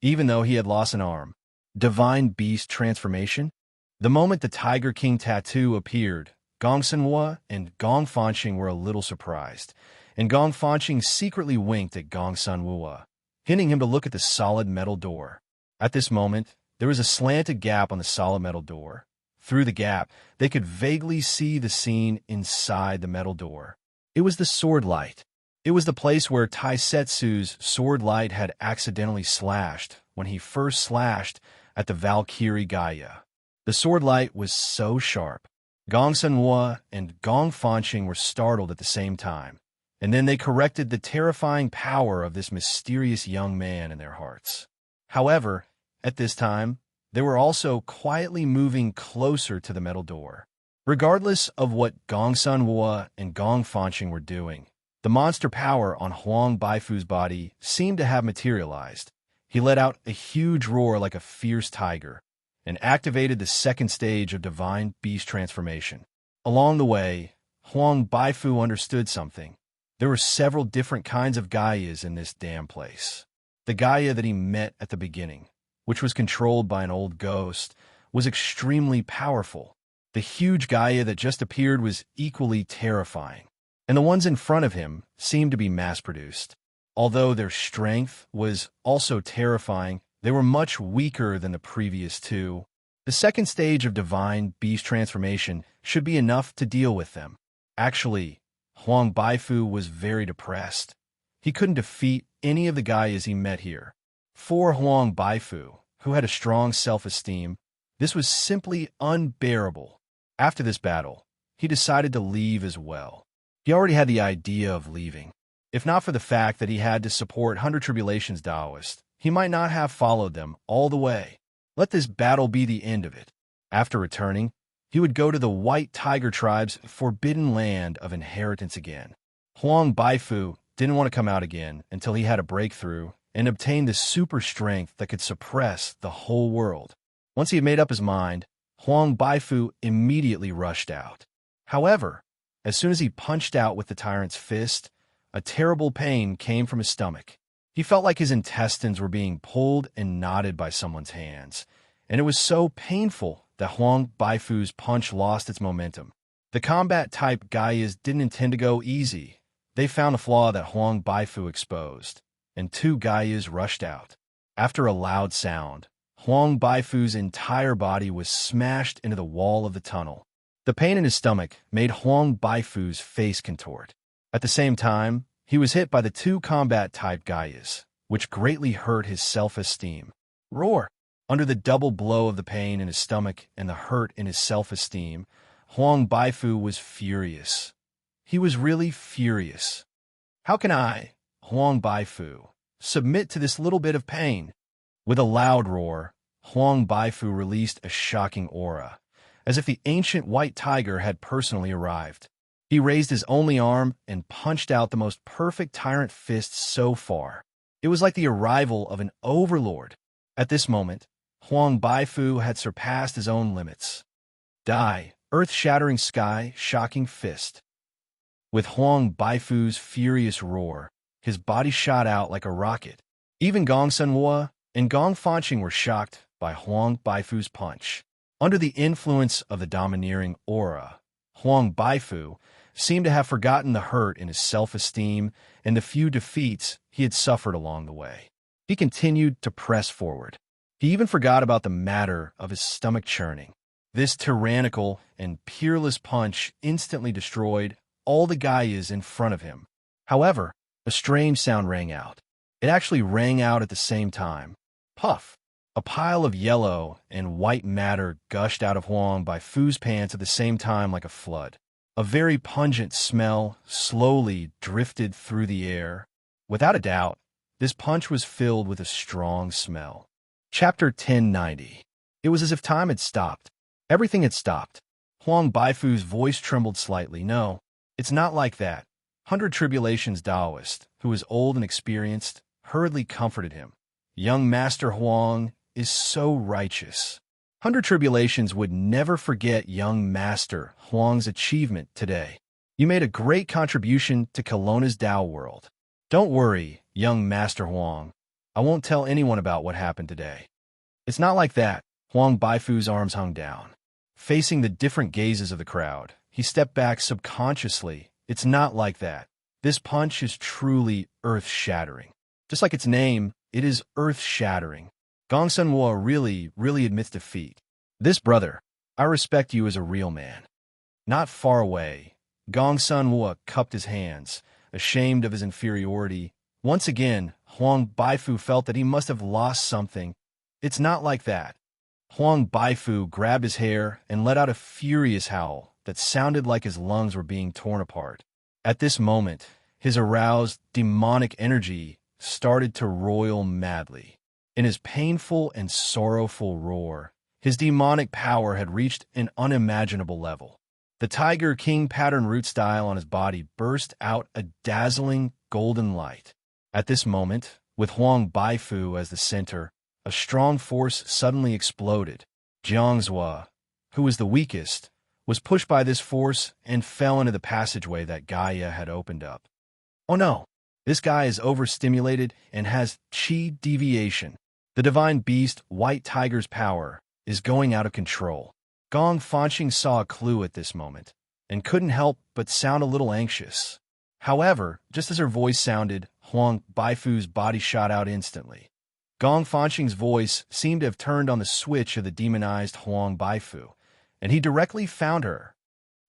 [SPEAKER 1] even though he had lost an arm. Divine beast transformation? The moment the Tiger King tattoo appeared, Gong Sanhua and Gong Fanqing were a little surprised, and Gong Fanqing secretly winked at Gong Sanhua, hinting him to look at the solid metal door. At this moment, there was a slanted gap on the solid metal door. Through the gap, they could vaguely see the scene inside the metal door. It was the sword light. It was the place where Taisetsu's sword light had accidentally slashed when he first slashed at the Valkyrie Gaia. The sword light was so sharp. Gong Sanhua and Gong Fanqing were startled at the same time, and then they corrected the terrifying power of this mysterious young man in their hearts. However, at this time, they were also quietly moving closer to the metal door. Regardless of what Gong Sanhua and Gong Fanqing were doing, the monster power on Huang Baifu's body seemed to have materialized. He let out a huge roar like a fierce tiger and activated the second stage of divine beast transformation. Along the way, Huang Baifu understood something. There were several different kinds of Gaias in this damn place. The Gaia that he met at the beginning, which was controlled by an old ghost, was extremely powerful. The huge Gaia that just appeared was equally terrifying, and the ones in front of him seemed to be mass-produced. Although their strength was also terrifying, they were much weaker than the previous two. The second stage of divine beast transformation should be enough to deal with them. Actually, Huang Baifu was very depressed. He couldn't defeat any of the Gaias he met here. For Huang Baifu, who had a strong self-esteem, this was simply unbearable. After this battle, he decided to leave as well. He already had the idea of leaving. If not for the fact that he had to support 100 Tribulations Taoist, he might not have followed them all the way. Let this battle be the end of it. After returning, he would go to the White Tiger Tribe's forbidden land of inheritance again. Huang Baifu didn't want to come out again until he had a breakthrough and obtained the super strength that could suppress the whole world. Once he had made up his mind, Huang Baifu immediately rushed out. However, as soon as he punched out with the tyrant's fist, a terrible pain came from his stomach. He felt like his intestines were being pulled and knotted by someone's hands, and it was so painful that Huang Baifu's punch lost its momentum. The combat-type Gaias didn't intend to go easy. They found the flaw that Huang Baifu exposed, and two Gaias rushed out. After a loud sound, Huang Baifu's entire body was smashed into the wall of the tunnel. The pain in his stomach made Huang Baifu's face contort. At the same time, he was hit by the two combat-type Gaias, which greatly hurt his self-esteem. Roar! Under the double blow of the pain in his stomach and the hurt in his self-esteem, Huang Baifu was furious. He was really furious. How can I, Huang Baifu, submit to this little bit of pain? With a loud roar, Huang Baifu released a shocking aura, as if the ancient white tiger had personally arrived. He raised his only arm and punched out the most perfect tyrant fist so far. It was like the arrival of an overlord. At this moment, Huang Baifu had surpassed his own limits. Die, earth-shattering sky, shocking fist. With Huang Baifu's furious roar, his body shot out like a rocket. Even Gong Sanhua and Gong Fanqing were shocked by Huang Baifu's punch. Under the influence of the domineering aura, Huang Baifu seemed to have forgotten the hurt in his self-esteem and the few defeats he had suffered along the way. He continued to press forward. He even forgot about the matter of his stomach churning. This tyrannical and peerless punch instantly destroyed all the Gaias in front of him. However, a strange sound rang out. It actually rang out at the same time. Puff! A pile of yellow and white matter gushed out of Huang Baifu's pants at the same time like a flood. A very pungent smell slowly drifted through the air. Without a doubt, this punch was filled with a strong smell. Chapter 1090. It was as if time had stopped. Everything had stopped. Huang Baifu's voice trembled slightly. No, it's not like that. 100 Tribulations Taoist, who was old and experienced, hurriedly comforted him. Young Master Huang is so righteous. 100 Tribulations would never forget young Master Huang's achievement today. You made a great contribution to Kelowna's Tao world. Don't worry, young Master Huang. I won't tell anyone about what happened today. It's not like that. Huang Baifu's arms hung down. Facing the different gazes of the crowd, he stepped back subconsciously. It's not like that. This punch is truly earth-shattering. Just like its name, it is earth-shattering. Gong Sunhua really admits defeat. This brother, I respect you as a real man. Not far away, Gong Sunhua cupped his hands, ashamed of his inferiority. Once again, Huang Baifu felt that he must have lost something. It's not like that. Huang Baifu grabbed his hair and let out a furious howl that sounded like his lungs were being torn apart. At this moment, his aroused, demonic energy started to roil madly. In his painful and sorrowful roar, his demonic power had reached an unimaginable level. The Tiger King pattern root style on his body burst out a dazzling golden light. At this moment, with Huang Baifu as the center, a strong force suddenly exploded. Jiangzhua, who was the weakest, was pushed by this force and fell into the passageway that Gaia had opened up. Oh no, this guy is overstimulated and has chi deviation. The divine beast, White Tiger's power, is going out of control. Gong Fanqing saw a clue at this moment and couldn't help but sound a little anxious. However, just as her voice sounded, Huang Baifu's body shot out instantly. Gong Fanqing's voice seemed to have turned on the switch of the demonized Huang Baifu, and he directly found her.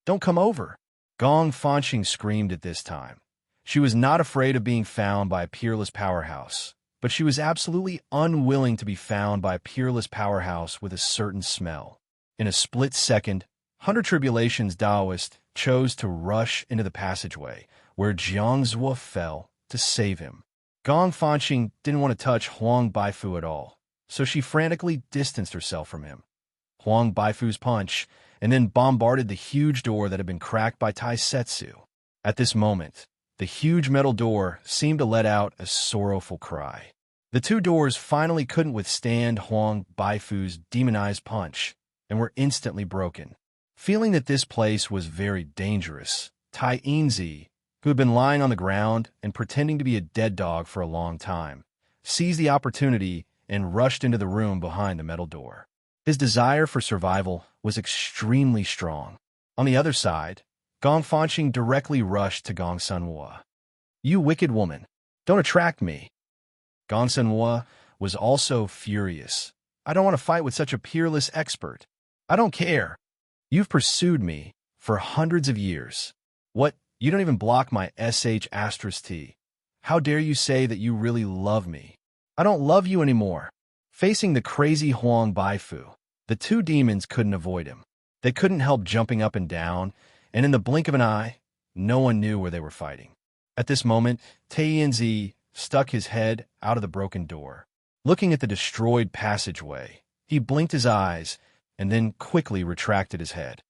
[SPEAKER 1] Don't come over! Gong Fanqing screamed at this time. She was not afraid of being found by a peerless powerhouse, but she was absolutely unwilling to be found by a peerless powerhouse with a certain smell. In a split second, 100 Tribulations Taoist chose to rush into the passageway, where Jiangzhua fell, to save him. Gong Fanqing didn't want to touch Huang Baifu at all, so she frantically distanced herself from him. Huang Baifu's punch, and then bombarded the huge door that had been cracked by Tai Setsu. At this moment, the huge metal door seemed to let out a sorrowful cry. The two doors finally couldn't withstand Huang Baifu's demonized punch and were instantly broken. Feeling that this place was very dangerous, Tai Inzi, who had been lying on the ground and pretending to be a dead dog for a long time, seized the opportunity and rushed into the room behind the metal door. His desire for survival was extremely strong. On the other side, Gong Fanqing directly rushed to Gong Sunhua. You wicked woman, don't attract me. Gong Sunhua was also furious. I don't want to fight with such a peerless expert. I don't care. You've pursued me for hundreds of years. What? You don't even block my sh*t. How dare you say that you really love me? I don't love you anymore. Facing the crazy Huang Baifu, the two demons couldn't avoid him. They couldn't help jumping up and down, and in the blink of an eye, no one knew where they were fighting. At this moment, Tianzi stuck his head out of the broken door. Looking at the destroyed passageway, he blinked his eyes and then quickly retracted his head.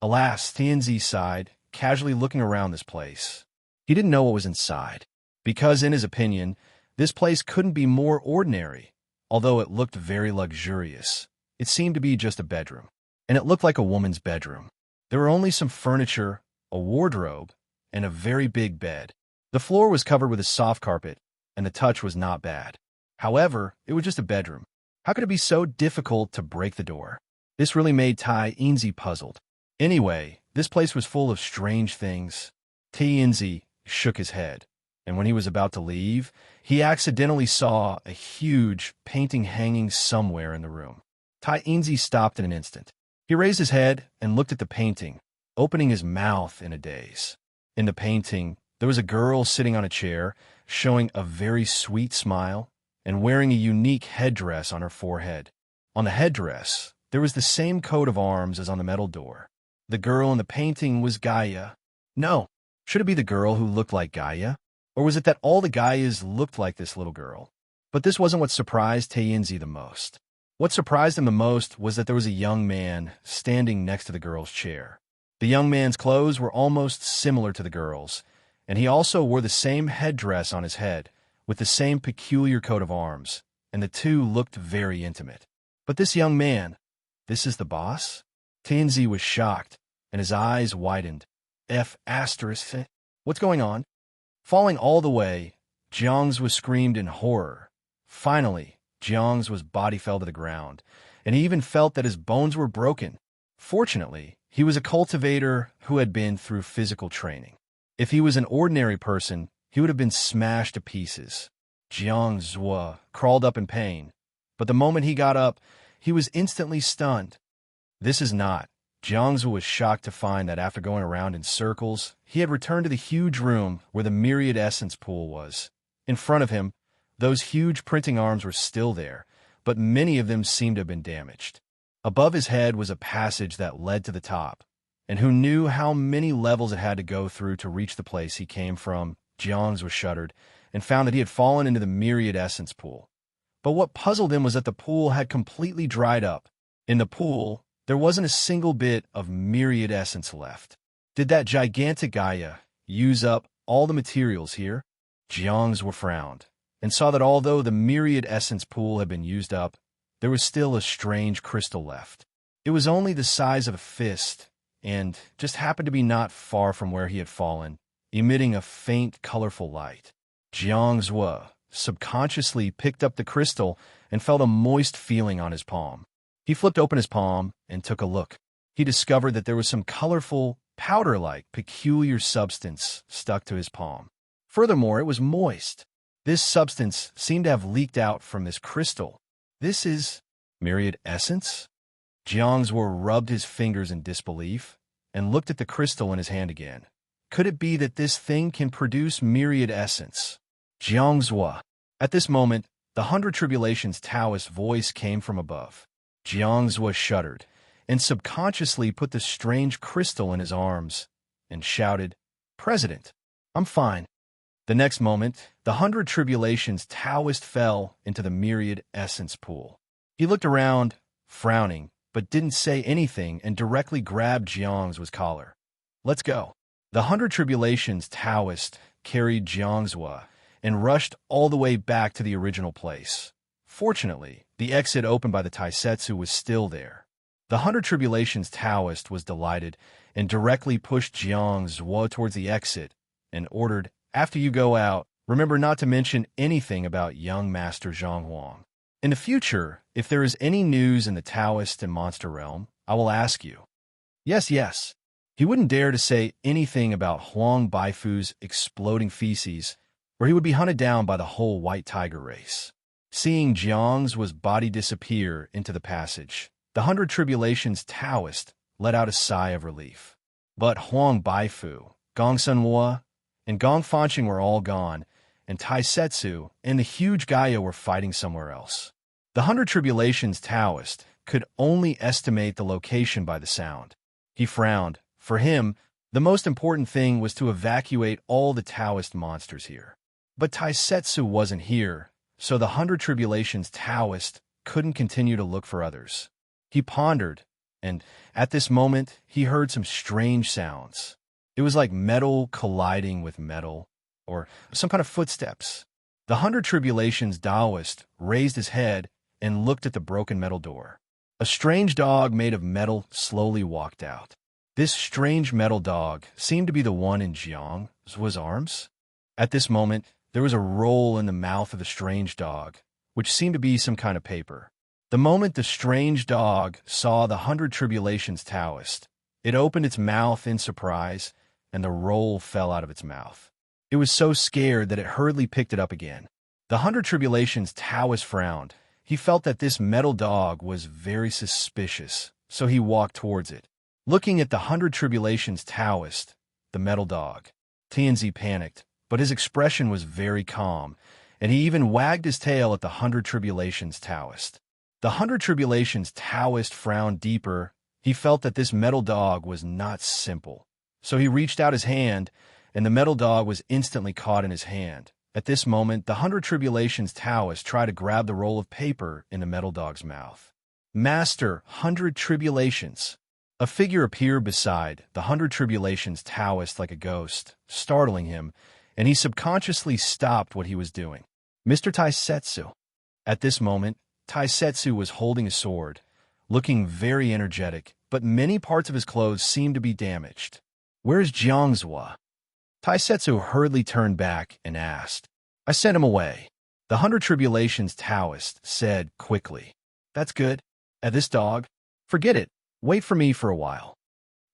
[SPEAKER 1] Alas, Tianzi sighed, casually looking around this place. He didn't know what was inside, because in his opinion, this place couldn't be more ordinary. Although it looked very luxurious, it seemed to be just a bedroom, and it looked like a woman's bedroom. There were only some furniture, a wardrobe, and a very big bed. The floor was covered with a soft carpet, and the touch was not bad. However, it was just a bedroom. How could it be so difficult to break the door? This really made Tai Inzi puzzled. Anyway, this place was full of strange things. Tai Inzi shook his head, and when he was about to leave, he accidentally saw a huge painting hanging somewhere in the room. Tai Inzi stopped in an instant. He raised his head and looked at the painting, opening his mouth in a daze. In the painting, there was a girl sitting on a chair, showing a very sweet smile and wearing a unique headdress on her forehead. On the headdress, there was the same coat of arms as on the metal door. The girl in the painting was Gaia. No, should it be the girl who looked like Gaia? Or was it that all the Gaias looked like this little girl? But this wasn't what surprised Tainzi the most. What surprised him the most was that there was a young man standing next to the girl's chair. The young man's clothes were almost similar to the girl's, and he also wore the same headdress on his head, with the same peculiar coat of arms, and the two looked very intimate. But this young man, this is the boss? Tainzi was shocked, and his eyes widened. What's going on? Falling all the way, Jiang's was screamed in horror. Finally, Jiang's body fell to the ground, and he even felt that his bones were broken. Fortunately, he was a cultivator who had been through physical training. If he was an ordinary person, he would have been smashed to pieces. Jiang Zhuo crawled up in pain, but the moment he got up, he was instantly stunned. This is not. Jiang Zhuo was shocked to find that after going around in circles, he had returned to the huge room where the myriad essence pool was. In front of him, those huge printing arms were still there, but many of them seemed to have been damaged. Above his head was a passage that led to the top, and who knew how many levels it had to go through to reach the place he came from. Jiang was shuddered and found that he had fallen into the myriad essence pool. But what puzzled him was that the pool had completely dried up. In the pool, there wasn't a single bit of myriad essence left. Did that gigantic Gaia use up all the materials here? Jiang's frowned and saw that although the myriad essence pool had been used up, there was still a strange crystal left. It was only the size of a fist and just happened to be not far from where he had fallen, emitting a faint, colorful light. Jiang Zhuo subconsciously picked up the crystal and felt a moist feeling on his palm. He flipped open his palm and took a look. He discovered that there was some colorful, powder-like, peculiar substance stuck to his palm. Furthermore, it was moist. This substance seemed to have leaked out from this crystal. This is myriad essence? Jiang Zhuo rubbed his fingers in disbelief and looked at the crystal in his hand again. Could it be that this thing can produce myriad essence? Jiang Zhuo. At this moment, the 100 Tribulations Taoist voice came from above. Jiang Zhuo shuddered and subconsciously put the strange crystal in his arms and shouted, "President, I'm fine." The next moment, the 100 Tribulations Taoist fell into the myriad essence pool. He looked around, frowning, but didn't say anything and directly grabbed Jiang's collar. "Let's go." The 100 Tribulations Taoist carried Jiang Zhuo and rushed all the way back to the original place. Fortunately, the exit opened by the Taisetsu was still there. The 100 Tribulations Taoist was delighted and directly pushed Jiang Zhuo towards the exit and ordered, "After you go out, remember not to mention anything about young Master Zhang Huang. In the future, if there is any news in the Taoist and monster realm, I will ask you." Yes, yes. He wouldn't dare to say anything about Huang Baifu's exploding feces, or he would be hunted down by the whole white tiger race. Seeing Jiang's body disappear into the passage, the 100 Tribulations Taoist let out a sigh of relief. But Huang Baifu, Gong Sunhua, and Gong Fanqing were all gone, and Taisetsu and the huge Gaia were fighting somewhere else. The 100 Tribulations Taoist could only estimate the location by the sound. He frowned. For him, the most important thing was to evacuate all the Taoist monsters here. But Taisetsu wasn't here, so the 100 Tribulations Taoist couldn't continue to look for others. He pondered, and at this moment, he heard some strange sounds. It was like metal colliding with metal, or some kind of footsteps. The 100 Tribulations Taoist raised his head and looked at the broken metal door. A strange dog made of metal slowly walked out. This strange metal dog seemed to be the one in Jiang's arms. At this moment, there was a roll in the mouth of the strange dog, which seemed to be some kind of paper. The moment the strange dog saw the 100 Tribulations Taoist, it opened its mouth in surprise, and the roll fell out of its mouth. It was so scared that it hurriedly picked it up again. The 100 Tribulations Taoist frowned. He felt that this metal dog was very suspicious, so he walked towards it. Looking at the 100 Tribulations Taoist, the metal dog, TNZ panicked, but his expression was very calm, and he even wagged his tail at the 100 Tribulations Taoist. The 100 Tribulations Taoist frowned deeper. He felt that this metal dog was not simple. So he reached out his hand, and the metal dog was instantly caught in his hand. At this moment, the 100 Tribulations Taoist tried to grab the roll of paper in the metal dog's mouth. Master, 100 Tribulations. A figure appeared beside the 100 Tribulations Taoist like a ghost, startling him, and he subconsciously stopped what he was doing. Mr. Taisetsu. At this moment, Taisetsu was holding a sword, looking very energetic, but many parts of his clothes seemed to be damaged. Where's Jiangzhua? Taisetsu hurriedly turned back and asked. I sent him away. The 100 Tribulations Taoist said quickly. That's good. At this dog? Forget it. Wait for me for a while.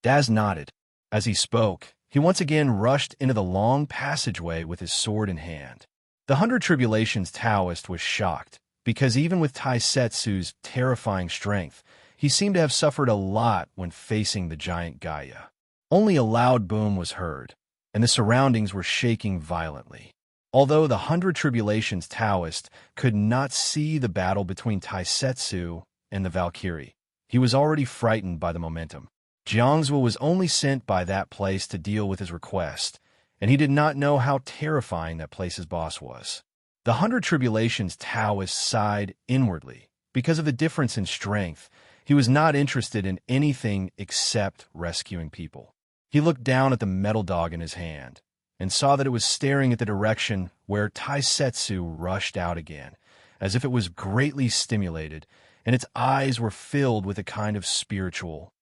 [SPEAKER 1] Daz nodded. As he spoke, he once again rushed into the long passageway with his sword in hand. The 100 Tribulations Taoist was shocked, because even with Taisetsu's terrifying strength, he seemed to have suffered a lot when facing the giant Gaia. Only a loud boom was heard, and the surroundings were shaking violently. Although the 100 Tribulations Taoist could not see the battle between Taisetsu and the Valkyrie, he was already frightened by the momentum. Jiangzhou was only sent by that place to deal with his request, and he did not know how terrifying that place's boss was. The 100 Tribulations Taoist sighed inwardly. Because of the difference in strength, he was not interested in anything except rescuing people. He looked down at the metal dog in his hand and saw that it was staring at the direction where Taisetsu rushed out again, as if it was greatly stimulated, and its eyes were filled with a kind of spiritual,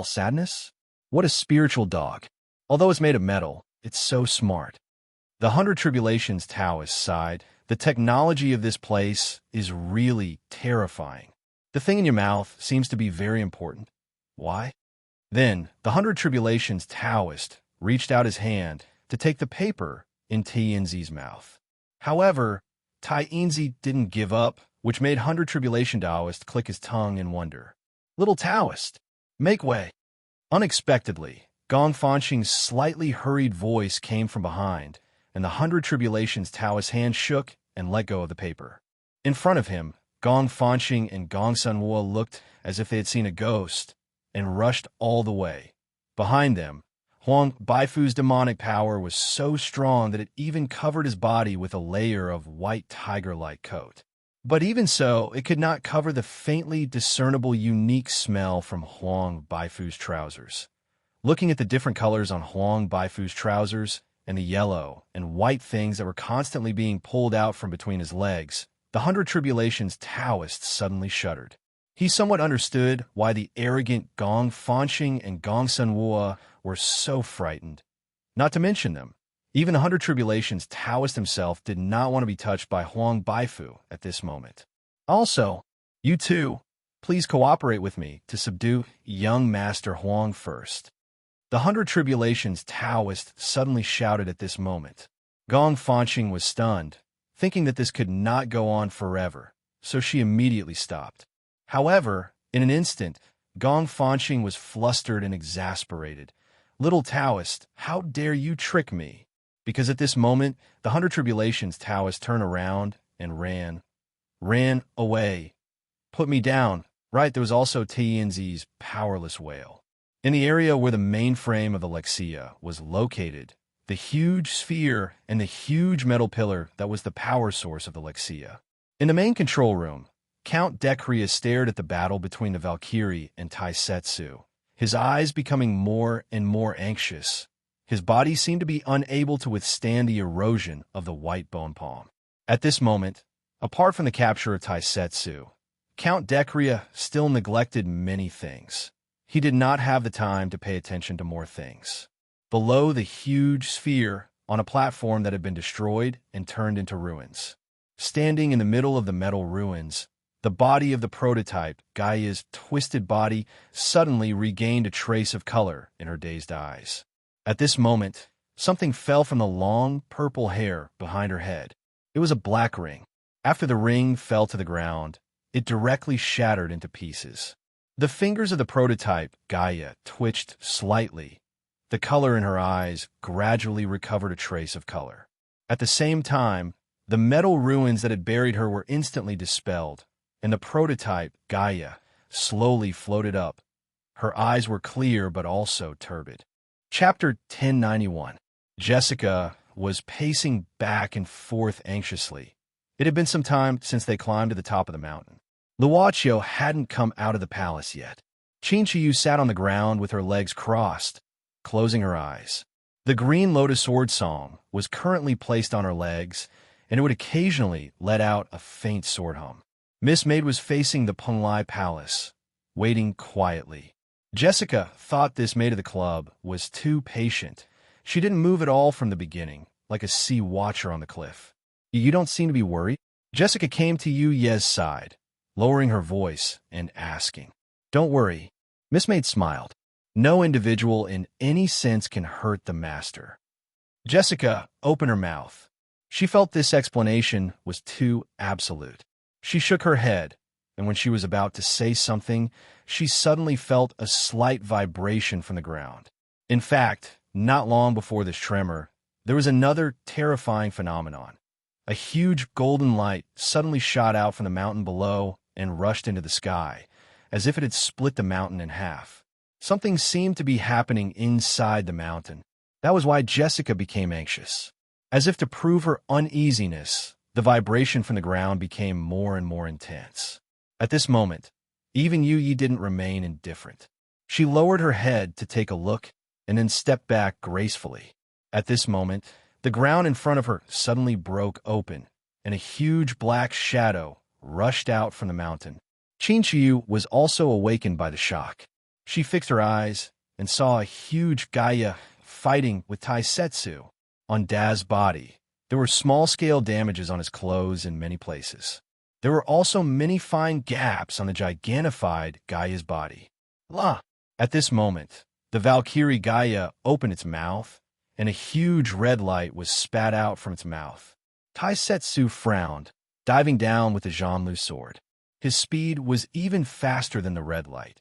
[SPEAKER 1] sadness? What a spiritual dog. Although it's made of metal, it's so smart. The 100 Tribulations Taoist sighed. The technology of this place is really terrifying. The thing in your mouth seems to be very important. Why? Then, the 100 Tribulations Taoist reached out his hand to take the paper in Tianzi's mouth. However, Tianzi didn't give up, which made 100 Tribulation Taoist click his tongue in wonder. Little Taoist, make way. Unexpectedly, Gong Fanxing's slightly hurried voice came from behind, and the 100 Tribulations Taoist's hand shook and let go of the paper. In front of him, Gong Fanxing and Gong Sunhua looked as if they had seen a ghost and rushed all the way. Behind them, Huang Baifu's demonic power was so strong that it even covered his body with a layer of white tiger-like coat. But even so, it could not cover the faintly discernible unique smell from Huang Baifu's trousers. Looking at the different colors on Huang Baifu's trousers, and the yellow and white things that were constantly being pulled out from between his legs, the 100 Tribulations Taoist suddenly shuddered. He somewhat understood why the arrogant Gong Fanxing and Gong Sunhua were so frightened. Not to mention them, even the 100 Tribulations Taoist himself did not want to be touched by Huang Baifu at this moment. Also, you two, please cooperate with me to subdue young Master Huang first. The 100 Tribulations Taoist suddenly shouted at this moment. Gong Fanxing was stunned, thinking that this could not go on forever, so she immediately stopped. However, in an instant, Gong Fanxing was flustered and exasperated. Little Taoist, how dare you trick me? Because at this moment, the 100 Tribulations Taoist turned around and ran away. Put me down. Right, there was also Tianzi's powerless wail. In the area where the mainframe of the Lexia was located, the huge sphere and the huge metal pillar that was the power source of the Lexia. In the main control room, Count Dekria stared at the battle between the Valkyrie and Taisetsu, his eyes becoming more and more anxious. His body seemed to be unable to withstand the erosion of the white bone palm. At this moment, apart from the capture of Taisetsu, Count Dekria still neglected many things. He did not have the time to pay attention to more things. Below the huge sphere, on a platform that had been destroyed and turned into ruins, standing in the middle of the metal ruins, The body of the prototype, Gaia's twisted body, suddenly regained a trace of color in her dazed eyes. At this moment, something fell from the long, purple hair behind her head. It was a black ring. After the ring fell to the ground, it directly shattered into pieces. The fingers of the prototype, Gaia, twitched slightly. The color in her eyes gradually recovered a trace of color. At the same time, the metal ruins that had buried her were instantly dispelled, and the prototype, Gaia, slowly floated up. Her eyes were clear but also turbid. Chapter 1091. Jessica was pacing back and forth anxiously. It had been some time since they climbed to the top of the mountain. Luochio hadn't come out of the palace yet. Qinqiu sat on the ground with her legs crossed, closing her eyes. The Green Lotus Sword Song was currently placed on her legs, and it would occasionally let out a faint sword hum. Miss Maid was facing the Penglai Palace, waiting quietly. Jessica thought this maid of the club was too patient. She didn't move at all from the beginning, like a sea watcher on the cliff. You don't seem to be worried? Jessica came to Yu Ye's side, lowering her voice and asking. Don't worry. Miss Maid smiled. No individual in any sense can hurt the master. Jessica opened her mouth. She felt this explanation was too absolute. She shook her head, and when she was about to say something, she suddenly felt a slight vibration from the ground. In fact, not long before this tremor, there was another terrifying phenomenon. A huge golden light suddenly shot out from the mountain below and rushed into the sky, as if it had split the mountain in half. Something seemed to be happening inside the mountain. That was why Jessica became anxious. As if to prove her uneasiness, the vibration from the ground became more and more intense. At this moment, even Yu Yi didn't remain indifferent. She lowered her head to take a look and then stepped back gracefully. At this moment, the ground in front of her suddenly broke open, and a huge black shadow rushed out from the mountain. Qinqiu was also awakened by the shock. She fixed her eyes and saw a huge Gaia fighting with Taisetsu. On Daz's body, there were small-scale damages on his clothes in many places. There were also many fine gaps on the gigantified Gaia's body. La! At this moment, the Valkyrie Gaia opened its mouth, and a huge red light was spat out from its mouth. Taisetsu frowned, diving down with the Zhanlu sword. His speed was even faster than the red light.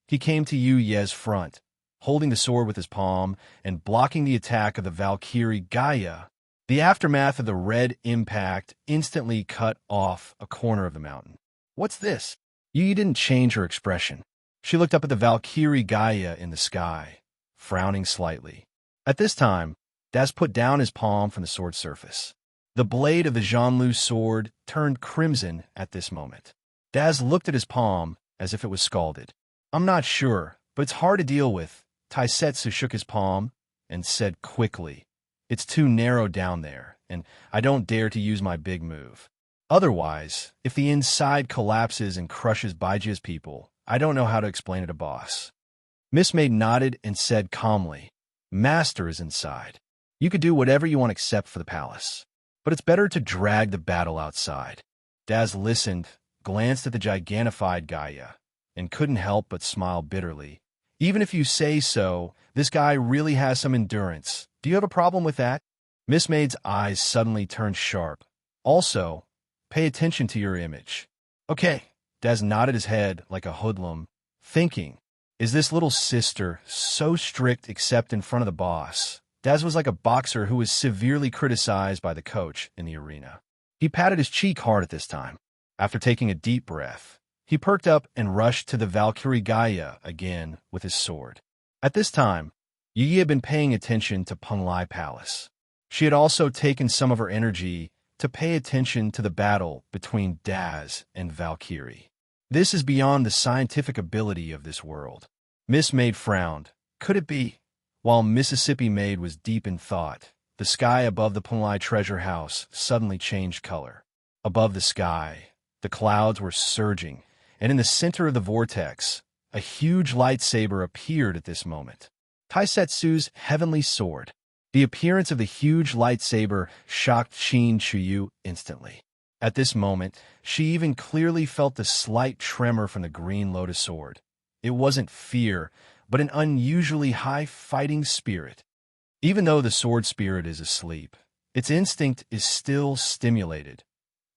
[SPEAKER 1] He came to Yu Ye's front, holding the sword with his palm and blocking the attack of the Valkyrie Gaia. The aftermath of the red impact instantly cut off a corner of the mountain. What's this? Yu Yi didn't change her expression. She looked up at the Valkyrie Gaia in the sky, frowning slightly. At this time, Daz put down his palm from the sword's surface. The blade of the Zhanlu sword turned crimson at this moment. Daz looked at his palm as if it was scalded. I'm not sure, but it's hard to deal with. Taisetsu shook his palm and said quickly, It's too narrow down there, and I don't dare to use my big move. Otherwise, if the inside collapses and crushes Baijia's people, I don't know how to explain it to boss. Miss Maid nodded and said calmly, Master is inside. You could do whatever you want except for the palace. But it's better to drag the battle outside. Daz listened, glanced at the gigantified Gaia, and couldn't help but smile bitterly. Even if you say so, this guy really has some endurance. Do you have a problem with that? Miss Maid's eyes suddenly turned sharp. Also, pay attention to your image. Okay. Daz nodded his head like a hoodlum, thinking, is this little sister so strict except in front of the boss? Daz was like a boxer who was severely criticized by the coach in the arena. He patted his cheek hard at this time. After taking a deep breath, he perked up and rushed to the Valkyrie Gaia again with his sword. At this time, Yu Yi had been paying attention to Penglai Palace. She had also taken some of her energy to pay attention to the battle between Daz and Valkyrie. This is beyond the scientific ability of this world. Miss Maid frowned. Could it be? While Mississippi Maid was deep in thought, the sky above the Penglai treasure house suddenly changed color. Above the sky, the clouds were surging, and in the center of the vortex, a huge lightsaber appeared at this moment. Taisetsu's heavenly sword. The appearance of the huge lightsaber shocked Qinqiu instantly. At this moment, she even clearly felt the slight tremor from the green lotus sword. It wasn't fear, but an unusually high fighting spirit. Even though the sword spirit is asleep, its instinct is still stimulated.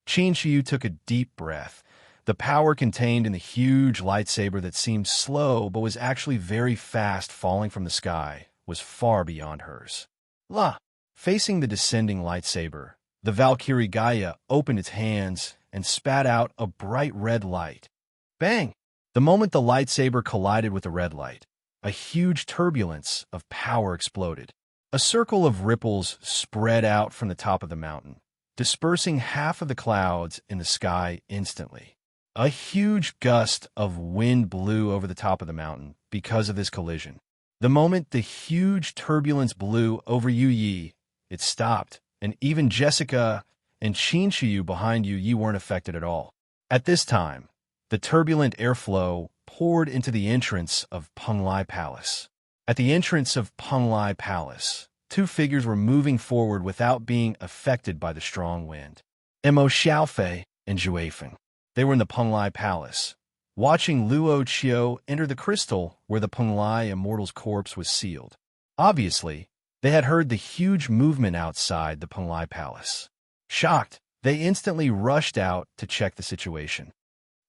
[SPEAKER 1] Qin Shiyu took a deep breath. The power contained in the huge lightsaber that seemed slow but was actually very fast falling from the sky was far beyond hers. La! Facing the descending lightsaber, the Valkyrie Gaia opened its hands and spat out a bright red light. Bang! The moment the lightsaber collided with the red light, a huge turbulence of power exploded. A circle of ripples spread out from the top of the mountain, dispersing half of the clouds in the sky instantly. A huge gust of wind blew over the top of the mountain because of this collision. The moment the huge turbulence blew over Yu Yi, it stopped, and even Jessica and Qin Shiyu behind Yu Yi weren't affected at all. At this time, the turbulent airflow poured into the entrance of Penglai Palace. At the entrance of Penglai Palace, two figures were moving forward without being affected by the strong wind. Mo Xiaofei and Zhuefeng. They were in the Penglai Palace, watching Luo Qiu enter the crystal where the Penglai immortal's corpse was sealed. Obviously, they had heard the huge movement outside the Penglai Palace. Shocked, they instantly rushed out to check the situation.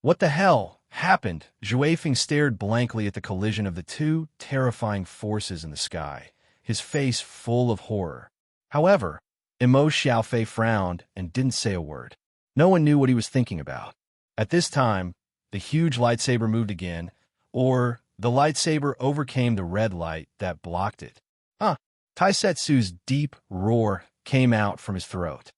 [SPEAKER 1] What the hell happened? Zhuefeng stared blankly at the collision of the two terrifying forces in the sky, his face full of horror. However, Mo Xiaofei frowned and didn't say a word. No one knew what he was thinking about. At this time, the huge lightsaber moved again, or the lightsaber overcame the red light that blocked it. Taisetsu's deep roar came out from his throat.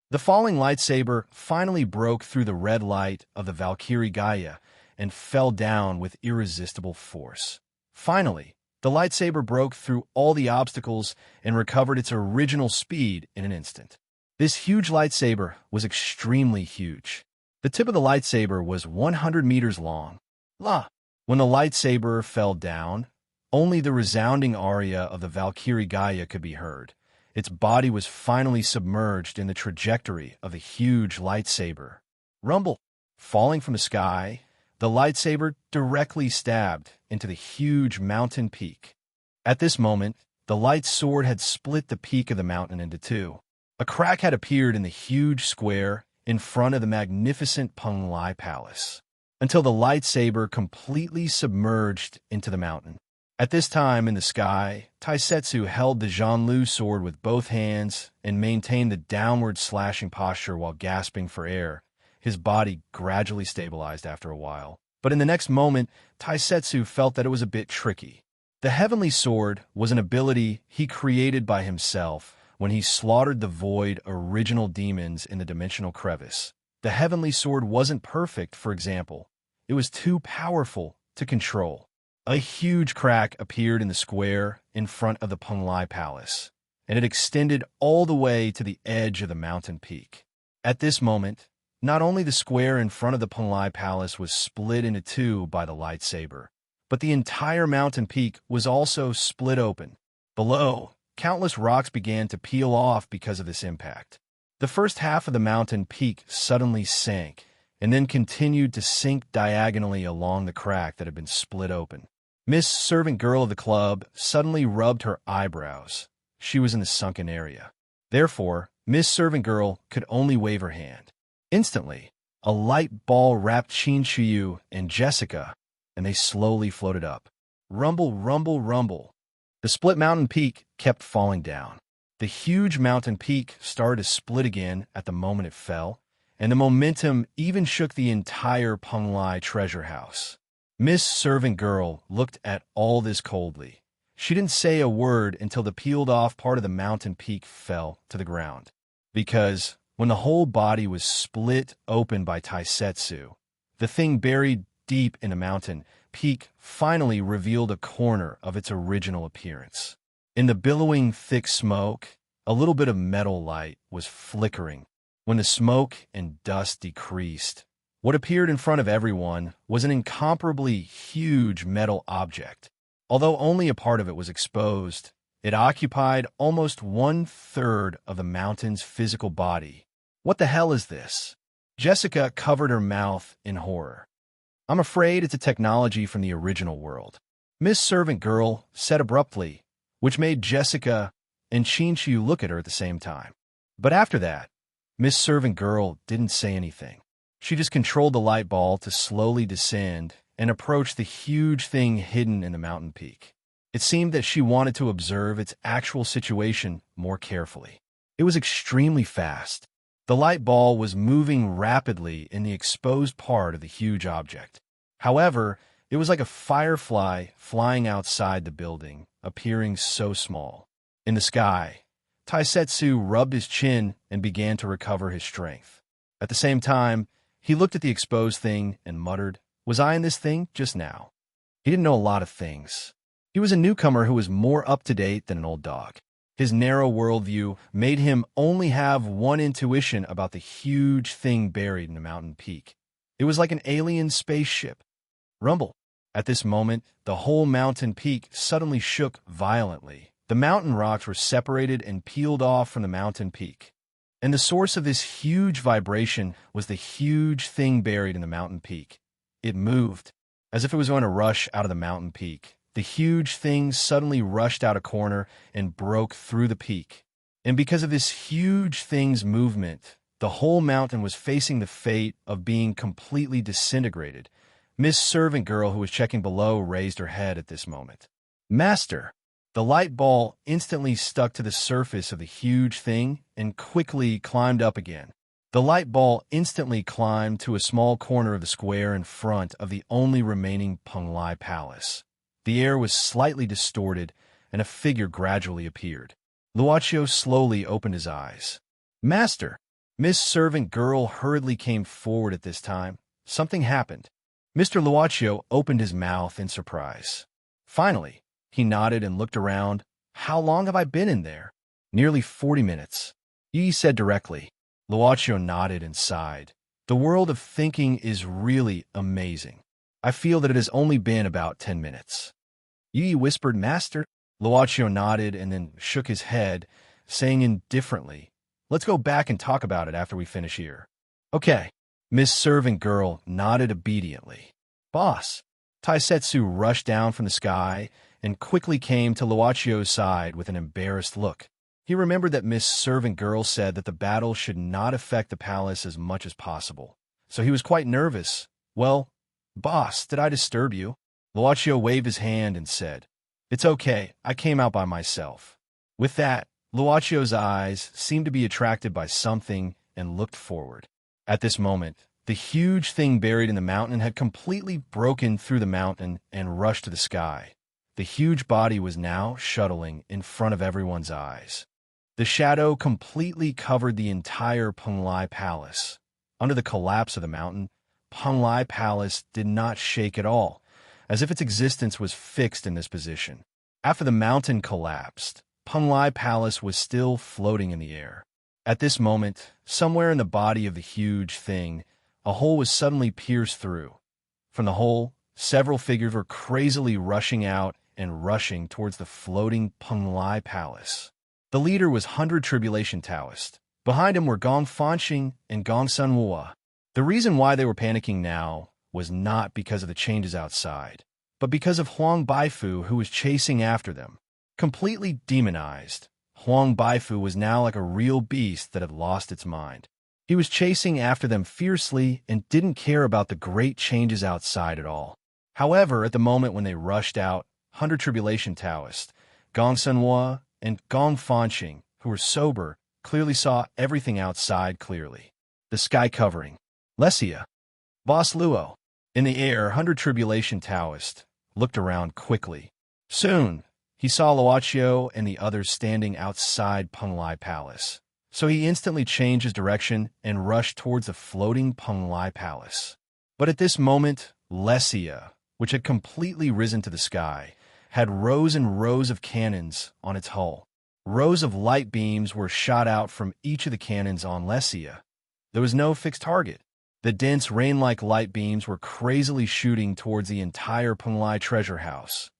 [SPEAKER 1] The falling lightsaber finally broke through the red light of the Valkyrie Gaia and fell down with irresistible force. Finally, the lightsaber broke through all the obstacles and recovered its original speed in an instant. This huge lightsaber was extremely huge. The tip of the lightsaber was 100 meters long. When the lightsaber fell down, only the resounding aria of the Valkyrie Gaia could be heard. Its body was finally submerged in the trajectory of the huge lightsaber. Rumble! Falling from the sky, the lightsaber directly stabbed into the huge mountain peak. At this moment, the light sword had split the peak of the mountain into two. A crack had appeared in the huge square in front of the magnificent Penglai Palace, until the lightsaber completely submerged into the mountain. At this time in the sky, Taisetsu held the Zhanlu sword with both hands and maintained the downward slashing posture while gasping for air. His body gradually stabilized after a while. But in the next moment, Taisetsu felt that it was a bit tricky. The Heavenly Sword was an ability he created by himself when he slaughtered the void original demons in the dimensional crevice. The Heavenly Sword wasn't perfect, for example. It was too powerful to control. A huge crack appeared in the square in front of the Penglai Palace, and it extended all the way to the edge of the mountain peak. At this moment, not only the square in front of the Penglai Palace was split into two by the lightsaber, but the entire mountain peak was also split open. Below, countless rocks began to peel off because of this impact. The first half of the mountain peak suddenly sank, and then continued to sink diagonally along the crack that had been split open. Miss Servant Girl of the club suddenly rubbed her eyebrows. She was in the sunken area. Therefore, Miss Servant Girl could only wave her hand. Instantly, a light ball wrapped Qin Shiyu and Jessica, and they slowly floated up. Rumble, rumble, rumble. The split mountain peak kept falling down. The huge mountain peak started to split again at the moment it fell, and the momentum even shook the entire Penglai treasure house. Miss Servant Girl looked at all this coldly. She didn't say a word until the peeled-off part of the mountain peak fell to the ground. Because when the whole body was split open by Taisetsu, the thing buried deep in the mountain peak finally revealed a corner of its original appearance. In the billowing thick smoke, a little bit of metal light was flickering. When the smoke and dust decreased, what appeared in front of everyone was an incomparably huge metal object. Although only a part of it was exposed, it occupied almost 1/3 of the mountain's physical body. What the hell is this? Jessica covered her mouth in horror. I'm afraid it's a technology from the original world, Miss Servant Girl said abruptly, which made Jessica and Chinchu look at her at the same time. But after that, Miss Servant Girl didn't say anything. She just controlled the light ball to slowly descend and approach the huge thing hidden in the mountain peak. It seemed that she wanted to observe its actual situation more carefully. It was extremely fast. The light ball was moving rapidly in the exposed part of the huge object. However, it was like a firefly flying outside the building, appearing so small. In the sky, Taisetsu rubbed his chin and began to recover his strength. At the same time, he looked at the exposed thing and muttered, "Was I in this thing just now?" He didn't know a lot of things. He was a newcomer who was more up-to-date than an old dog. His narrow worldview made him only have one intuition about the huge thing buried in the mountain peak. It was like an alien spaceship. Rumble. At this moment, the whole mountain peak suddenly shook violently. The mountain rocks were separated and peeled off from the mountain peak. And the source of this huge vibration was the huge thing buried in the mountain peak. It moved, as if it was going to rush out of the mountain peak. The huge thing suddenly rushed out a corner and broke through the peak. And because of this huge thing's movement, the whole mountain was facing the fate of being completely disintegrated. Miss Servant Girl, who was checking below, raised her head at this moment. "Master!" The light ball instantly stuck to the surface of the huge thing and quickly climbed up again. The light ball instantly climbed to a small corner of the square in front of the only remaining Penglai Palace. The air was slightly distorted, and a figure gradually appeared. Luochio slowly opened his eyes. "Master!" Miss Servant Girl hurriedly came forward at this time. Something happened. Mr. Luochio opened his mouth in surprise. Finally, he nodded and looked around. "How long have I been in there?" "Nearly 40 minutes. Yi said directly. Luochio nodded and sighed. "The world of thinking is really amazing. I feel that it has only been about 10 minutes. Yi whispered, "Master?" Luochio nodded and then shook his head, saying indifferently, "Let's go back and talk about it after we finish here." "Okay." Miss Servant Girl nodded obediently. "Boss." Taisetsu rushed down from the sky and quickly came to Luochio's side with an embarrassed look. He remembered that Miss Servant Girl said that the battle should not affect the palace as much as possible, so he was quite nervous. "Well, boss, did I disturb you?" Luochio waved his hand and said, "It's okay, I came out by myself." With that, Luochio's eyes seemed to be attracted by something and looked forward. At this moment, the huge thing buried in the mountain had completely broken through the mountain and rushed to the sky. The huge body was now shuttling in front of everyone's eyes. The shadow completely covered the entire Penglai Palace. Under the collapse of the mountain, Penglai Palace did not shake at all, as if its existence was fixed in this position. After the mountain collapsed, Penglai Palace was still floating in the air. At this moment, somewhere in the body of the huge thing, a hole was suddenly pierced through. From the hole, several figures were crazily rushing out and rushing towards the floating Penglai Palace. The leader was 100 Tribulation Taoist. Behind him were Gong Fanxing and Gong Sunhua. The reason why they were panicking now was not because of the changes outside, but because of Huang Baifu, who was chasing after them. Completely demonized, Huang Baifu was now like a real beast that had lost its mind. He was chasing after them fiercely and didn't care about the great changes outside at all. However, at the moment when they rushed out, 100 Tribulation Taoists, Gong Sunhua and Gong Fanxing, who were sober, clearly saw everything outside clearly. The sky covering. Lesia. Boss Luo. In the air, 100 Tribulation Taoists looked around quickly. Soon, he saw Luochio and the others standing outside Penglai Palace. So he instantly changed his direction and rushed towards the floating Penglai Palace. But at this moment, Lesia, which had completely risen to the sky, had rows and rows of cannons on its hull. Rows of light beams were shot out from each of the cannons on Lesia. There was no fixed target. The dense rain-like light beams were crazily shooting towards the entire Penglai treasure house,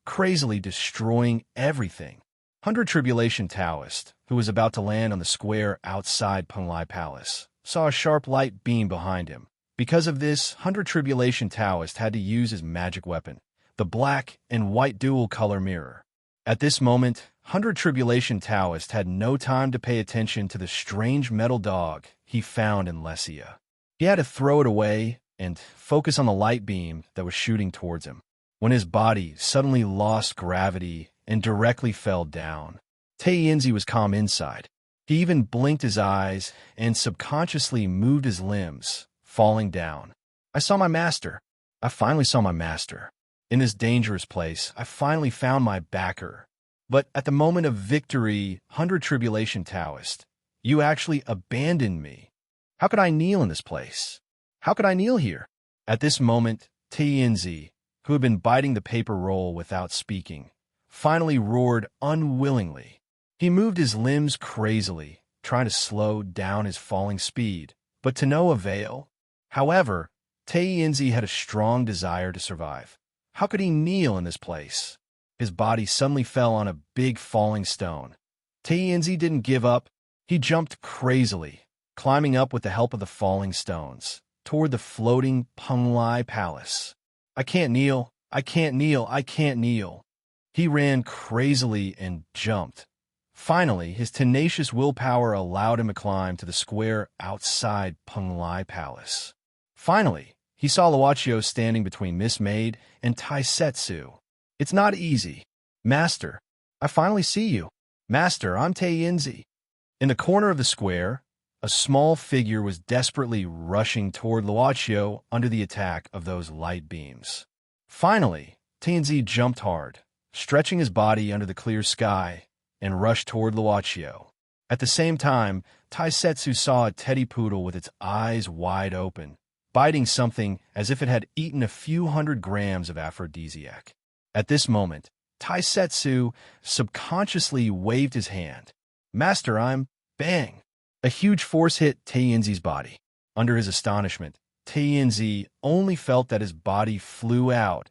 [SPEAKER 1] crazily destroying everything. 100 Tribulation Taoist, who was about to land on the square outside Penglai Palace, saw a sharp light beam behind him. Because of this, 100 Tribulation Taoist had to use his magic weapon, the black and white dual-color mirror. At this moment, 100 Tribulation Taoist had no time to pay attention to the strange metal dog he found in Lesia. He had to throw it away and focus on the light beam that was shooting towards him, when his body suddenly lost gravity and directly fell down. Taiyinzi was calm inside. He even blinked his eyes and subconsciously moved his limbs, falling down. I saw my master. I finally saw my master. In this dangerous place, I finally found my backer. But at the moment of victory, 100 Tribulation Taoist, you actually abandoned me. How could I kneel in this place? How could I kneel here? At this moment, Taiyinzi, who had been biting the paper roll without speaking, finally roared unwillingly. He moved his limbs crazily, trying to slow down his falling speed, but to no avail. However, Taiyinzi had a strong desire to survive. How could he kneel in this place? His body suddenly fell on a big falling stone. Taiyinzi didn't give up. He jumped crazily, climbing up with the help of the falling stones, toward the floating Penglai Palace. I can't kneel. I can't kneel. I can't kneel. He ran crazily and jumped. Finally, his tenacious willpower allowed him to climb to the square outside Penglai Palace. Finally, he saw Luochio standing between Miss Maid and Taisetsu. It's not easy. Master, I finally see you. Master, I'm Taiyinzi. In the corner of the square, a small figure was desperately rushing toward Luochio under the attack of those light beams. Finally, Taiyinzi jumped hard, stretching his body under the clear sky, and rushed toward Luochio. At the same time, Taisetsu saw a teddy poodle with its eyes wide open, biting something as if it had eaten a few 100 grams of aphrodisiac. At this moment, Taisetsu subconsciously waved his hand. Master, I'm... Bang! A huge force hit Taiyinzi's body. Under his astonishment, Taiyinzi only felt that his body flew out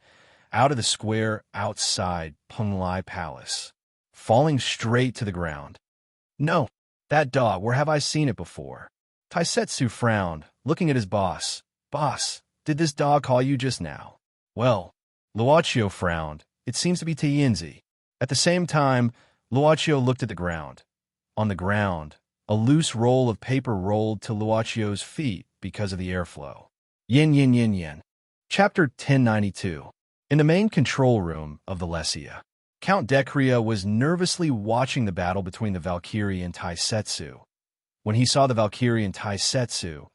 [SPEAKER 1] of the square outside Penglai Palace, falling straight to the ground. No, that dog, where have I seen it before? Taisetsu frowned, looking at his boss. Boss, did this dog call you just now? Well, Luochio frowned. It seems to be Taiyinzi. At the same time, Luochio looked at the ground. On the ground, a loose roll of paper rolled to Luochio's feet because of the airflow. Yin yin yin yin. Chapter 1092. In the main control room of the Lesia, Count Decria was nervously watching the battle between the Valkyrie and Taisetsu. When he saw the Valkyrie and Taisetsu,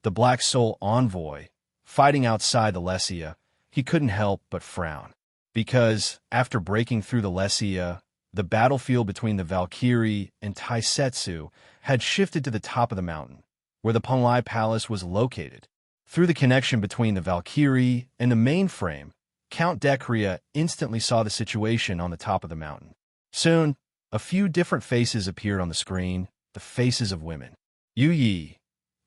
[SPEAKER 1] the Black Soul envoy, fighting outside the Lesia, he couldn't help but frown. Because, after breaking through the Lesia, the battlefield between the Valkyrie and Taisetsu had shifted to the top of the mountain, where the Penglai Palace was located. Through the connection between the Valkyrie and the mainframe, Count Decria instantly saw the situation on the top of the mountain. Soon, a few different faces appeared on the screen, the faces of women. Yu Yi,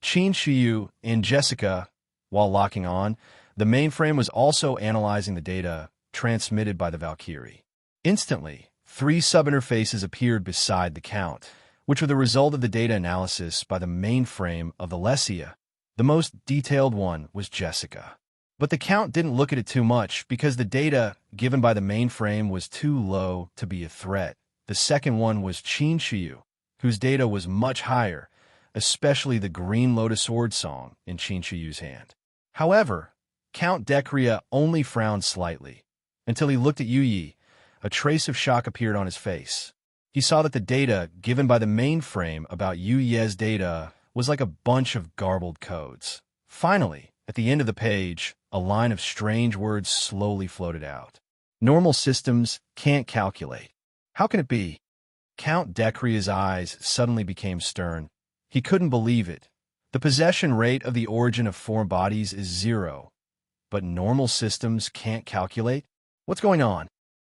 [SPEAKER 1] Qin Shiyu, and Jessica. While locking on, the mainframe was also analyzing the data transmitted by the Valkyrie. Instantly, 3 sub-interfaces appeared beside the Count, which were the result of the data analysis by the mainframe of the Lesia. The most detailed one was Jessica. But the Count didn't look at it too much because the data given by the mainframe was too low to be a threat. The second one was Qin Shiyu, whose data was much higher, especially the Green Lotus Sword song in Qin Shiyu's hand. However, Count Decria only frowned slightly. Until he looked at Yu Yi, a trace of shock appeared on his face. He saw that the data given by the mainframe about Yu Ye's data was like a bunch of garbled codes. Finally, at the end of the page, a line of strange words slowly floated out. Normal systems can't calculate. How can it be? Count Decria's eyes suddenly became stern. He couldn't believe it. The possession rate of the origin of foreign bodies is 0. But normal systems can't calculate? What's going on?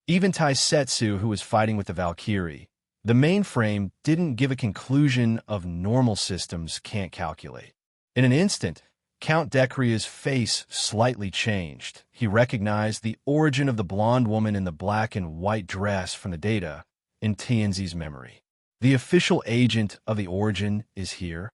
[SPEAKER 1] Even Taisetsu, who was fighting with the Valkyrie, the mainframe didn't give a conclusion of normal systems can't calculate. In an instant, Count Decria's face slightly changed. He recognized the origin of the blonde woman in the black and white dress from the data in Taiyinzi's memory. The official agent of the origin is here.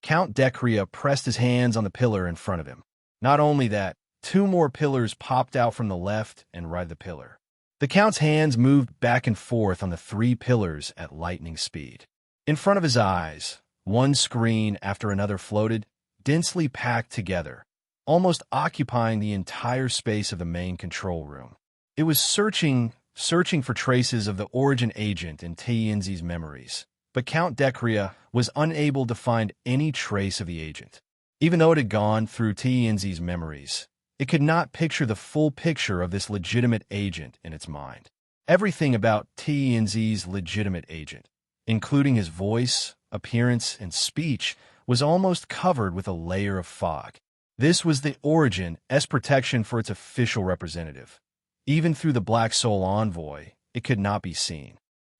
[SPEAKER 1] Count Decria pressed his hands on the pillar in front of him. Not only that, two more pillars popped out from the left and right of the pillar. The Count's hands moved back and forth on the three pillars at lightning speed. In front of his eyes, one screen after another floated, densely packed together, almost occupying the entire space of the main control room. It was searching for traces of the origin agent in Tianzi's memories, but Count Decria was unable to find any trace of the agent. Even though it had gone through Tianzi's memories, it could not picture the full picture of this legitimate agent in its mind. Everything about Tianzi's legitimate agent, including his voice, appearance, and speech, was almost covered with a layer of fog. This was the Origin's protection for its official representative. Even through the Black Soul envoy, it could not be seen.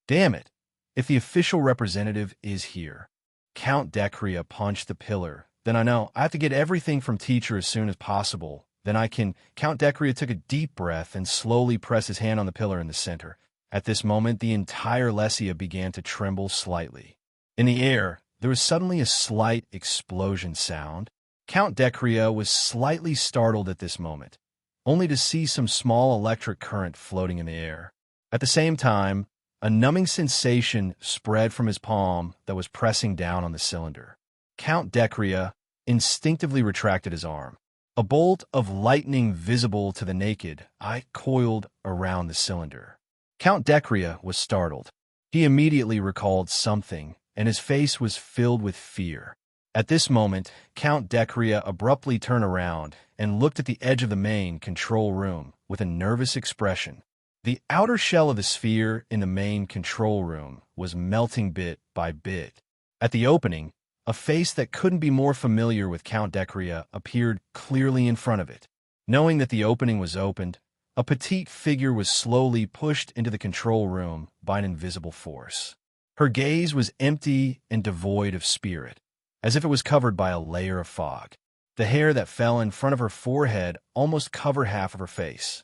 [SPEAKER 1] Damn it! If the official representative is here. Count Decria punched the pillar. Then I know I have to get everything from teacher as soon as possible. Then I can. Count Decria took a deep breath and slowly pressed his hand on the pillar in the center. At this moment, the entire Lesia began to tremble slightly. In the air, there was suddenly a slight explosion sound. Count Decria was slightly startled at this moment, only to see some small electric current floating in the air. At the same time, a numbing sensation spread from his palm that was pressing down on the cylinder. Count Decria instinctively retracted his arm. A bolt of lightning visible to the naked eye coiled around the cylinder. Count Decria was startled. He immediately recalled something, and his face was filled with fear. At this moment, Count Decria abruptly turned around and looked at the edge of the main control room with a nervous expression. The outer shell of the sphere in the main control room was melting bit by bit. At the opening, a face that couldn't be more familiar with Count Decria appeared clearly in front of it. Knowing that the opening was opened, a petite figure was slowly pushed into the control room by an invisible force. Her gaze was empty and devoid of spirit, as if it was covered by a layer of fog. The hair that fell in front of her forehead almost covered half of her face.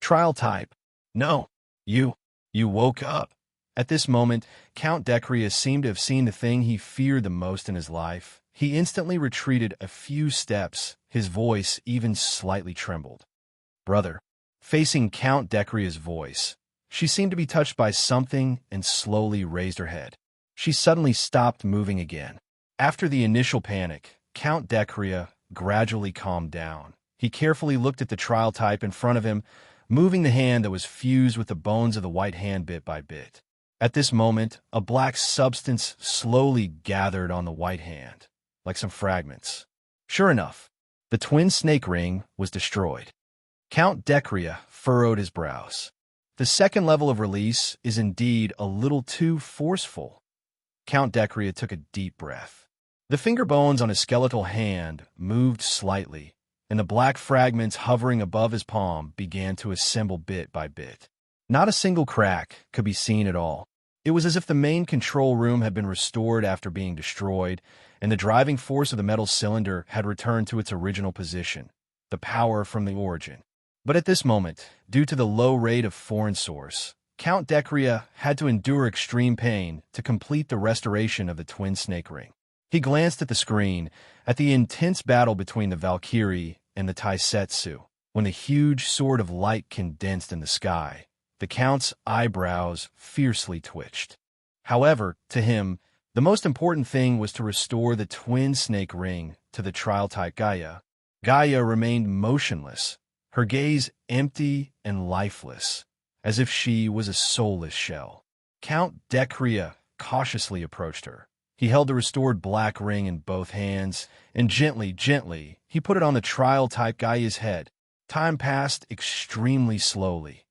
[SPEAKER 1] Trial type. No, you woke up. At this moment, Count Decria seemed to have seen the thing he feared the most in his life. He instantly retreated a few steps, his voice even slightly trembled. Brother. Facing Count Decria's voice, she seemed to be touched by something and slowly raised her head. She suddenly stopped moving again. After the initial panic, Count Decria gradually calmed down. He carefully looked at the trial type in front of him, moving the hand that was fused with the bones of the white hand bit by bit. At this moment, a black substance slowly gathered on the white hand, like some fragments. Sure enough, the twin snake ring was destroyed. Count Decria furrowed his brows. The second level of release is indeed a little too forceful. Count Decria took a deep breath. The finger bones on his skeletal hand moved slightly, and the black fragments hovering above his palm began to assemble bit by bit. Not a single crack could be seen at all. It was as if the main control room had been restored after being destroyed, and the driving force of the metal cylinder had returned to its original position, the power from the origin. But at this moment, due to the low rate of foreign source, Count Decria had to endure extreme pain to complete the restoration of the twin snake ring. He glanced at the screen, at the intense battle between the Valkyrie and the Taisetsu. When the huge sword of light condensed in the sky, the Count's eyebrows fiercely twitched. However, to him, the most important thing was to restore the twin snake ring to the trial-type Gaia. Gaia remained motionless, her gaze empty and lifeless, as if she was a soulless shell. Count Decria cautiously approached her. He held the restored black ring in both hands, and gently, he put it on the trial-type Gaia's head. Time passed extremely slowly.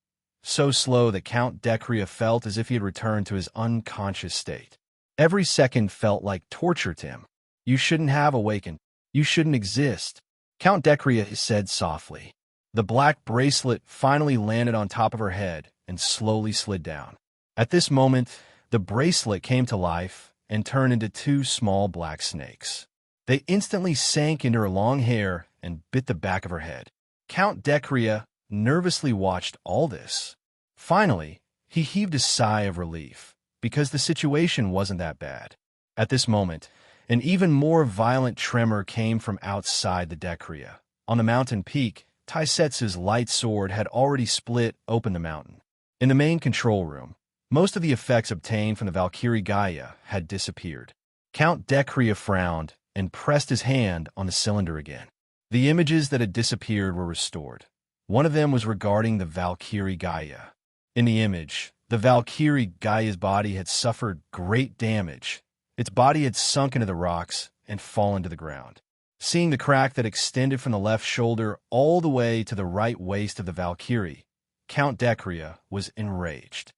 [SPEAKER 1] So slow that Count Decria felt as if he had returned to his unconscious state. Every second felt like torture to him. You shouldn't have awakened. You shouldn't exist, Count Decria said softly. The black bracelet finally landed on top of her head and slowly slid down. At this moment, the bracelet came to life and turned into two small black snakes. They instantly sank into her long hair and bit the back of her head. Count Decria nervously watched all this. Finally, he heaved a sigh of relief, because the situation wasn't that bad. At this moment, An even more violent tremor came from outside the Decria. On the mountain peak, Taisetsu's light sword had already split open the mountain. In the main control room, most of the effects obtained from the Valkyrie Gaia had disappeared. Count Decria frowned and pressed his hand on the cylinder again. The images that had disappeared were restored. One of them was regarding the Valkyrie Gaia. In the image, the Valkyrie Gaia's body had suffered great damage. Its body had sunk into the rocks and fallen to the ground. Seeing the crack that extended from the left shoulder all the way to the right waist of the Valkyrie, Count Decria was enraged.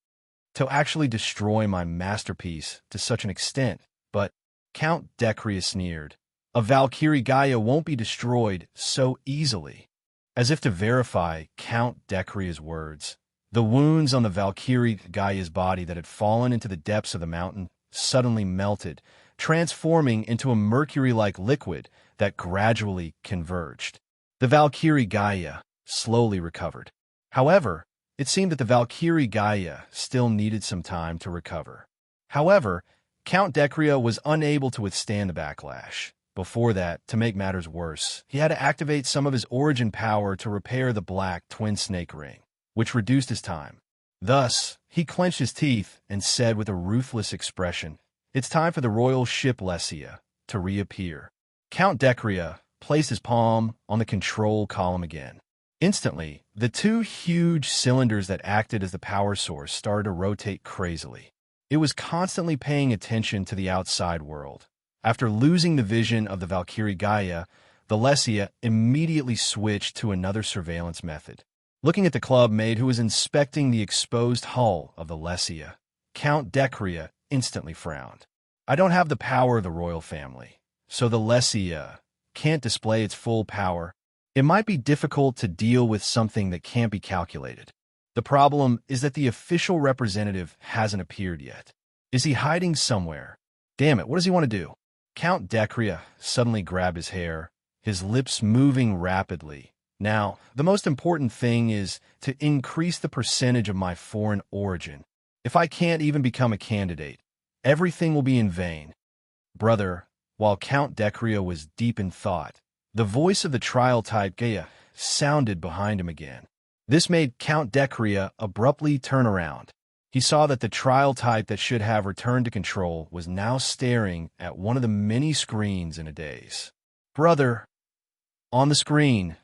[SPEAKER 1] To actually destroy my masterpiece to such an extent, but Count Decria sneered. A Valkyrie Gaia won't be destroyed so easily. As if to verify Count Decria's words, the wounds on the Valkyrie Gaia's body that had fallen into the depths of the mountain suddenly melted, transforming into a mercury-like liquid that gradually converged. The Valkyrie Gaia slowly recovered. However, it seemed that the Valkyrie Gaia still needed some time to recover. However, Count Decria was unable to withstand the backlash. Before that, to make matters worse, he had to activate some of his origin power to repair the black twin snake ring, which reduced his time. Thus, he clenched his teeth and said with a ruthless expression, "It's time for the royal ship Lesia to reappear." Count Decria placed his palm on the control column again. Instantly, the two huge cylinders that acted as the power source started to rotate crazily. It was constantly paying attention to the outside world. After losing the vision of the Valkyrie Gaia, the Lesia immediately switched to another surveillance method. Looking at the club mate who was inspecting the exposed hull of the Lesia, Count Decria instantly frowned. "I don't have the power of the royal family, so the Lesia can't display its full power. It might be difficult to deal with something that can't be calculated. The problem is that the official representative hasn't appeared yet. Is he hiding somewhere? Damn it, what does he want to do?" Count Decria suddenly grabbed his hair, his lips moving rapidly. "Now, the most important thing is to increase the percentage of my foreign origin. If I can't even become a candidate, everything will be in vain." "Brother," while Count Decria was deep in thought, the voice of the trial-type Gaia sounded behind him again. This made Count Decria abruptly turn around. He saw that the trial type that should have returned to control was now staring at one of the many screens in a daze. "Brother!" On the screen,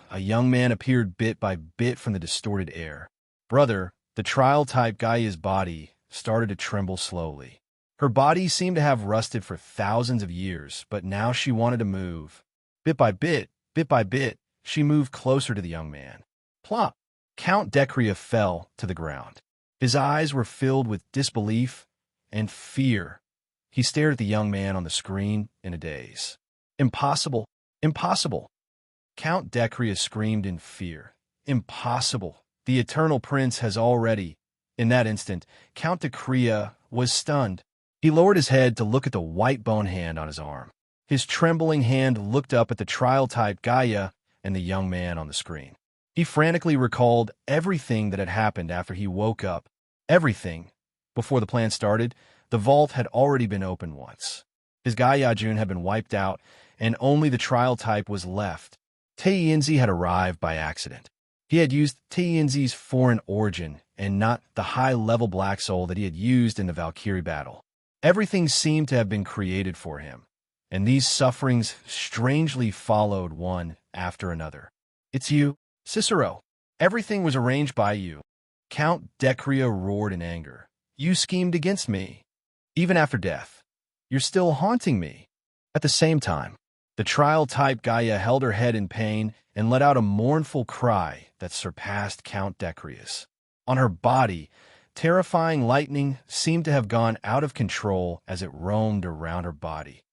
[SPEAKER 1] a young man appeared bit by bit from the distorted air. "Brother," the trial type Gaia's body started to tremble slowly. Her body seemed to have rusted for thousands of years, but now she wanted to move. Bit by bit, she moved closer to the young man. Plop! Count Decria fell to the ground. His eyes were filled with disbelief and fear. He stared at the young man on the screen in a daze. "Impossible! Impossible!" Count Decria screamed in fear. "Impossible! The Eternal Prince has already—" In that instant, Count Decria was stunned. He lowered his head to look at the white bone hand on his arm. His trembling hand looked up at the trial-type Gaia and the young man on the screen. He frantically recalled everything that had happened after he woke up. Everything. Before the plan started, the vault had already been opened once. His Gaia-jun had been wiped out, and only the trial type was left. Teinzi had arrived by accident. He had used Teinzi's foreign origin, and not the high-level black soul that he had used in the Valkyrie battle. Everything seemed to have been created for him, and these sufferings strangely followed one after another. "It's you, Cicero. Everything was arranged by you." Count Decria roared in anger. "You schemed against me. Even after death, you're still haunting me." At the same time, the trial-type Gaia held her head in pain and let out a mournful cry that surpassed Count Decria's. On her body, terrifying lightning seemed to have gone out of control as it roamed around her body.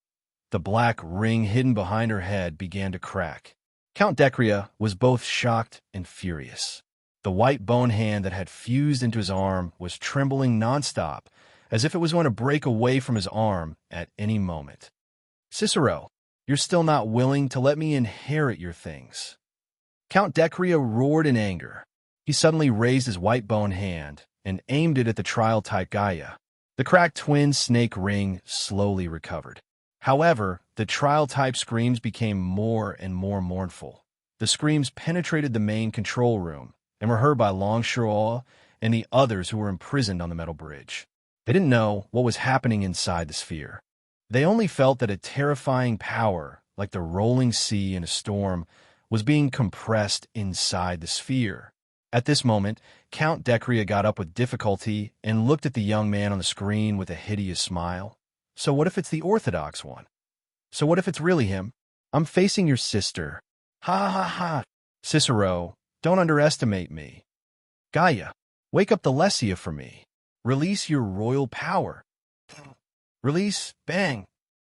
[SPEAKER 1] The black ring hidden behind her head began to crack. Count Decria was both shocked and furious. The white bone hand that had fused into his arm was trembling nonstop, as if it was going to break away from his arm at any moment. "Cicero, you're still not willing to let me inherit your things." Count Decria roared in anger. He suddenly raised his white bone hand and aimed it at the trial-type Gaia. The cracked twin snake ring slowly recovered. However, the trial-type screams became more and more mournful. The screams penetrated the main control room and were heard by Longshaw and the others who were imprisoned on the metal bridge. They didn't know what was happening inside the sphere. They only felt that a terrifying power, like the rolling sea in a storm, was being compressed inside the sphere. At this moment, Count Decria got up with difficulty and looked at the young man on the screen with a hideous smile. So what if it's the Orthodox one? So what if it's really him? I'm facing your sister. Ha ha ha. Cicero, don't underestimate me. Gaia, wake up the Lesia for me. Release your royal power. Release, bang.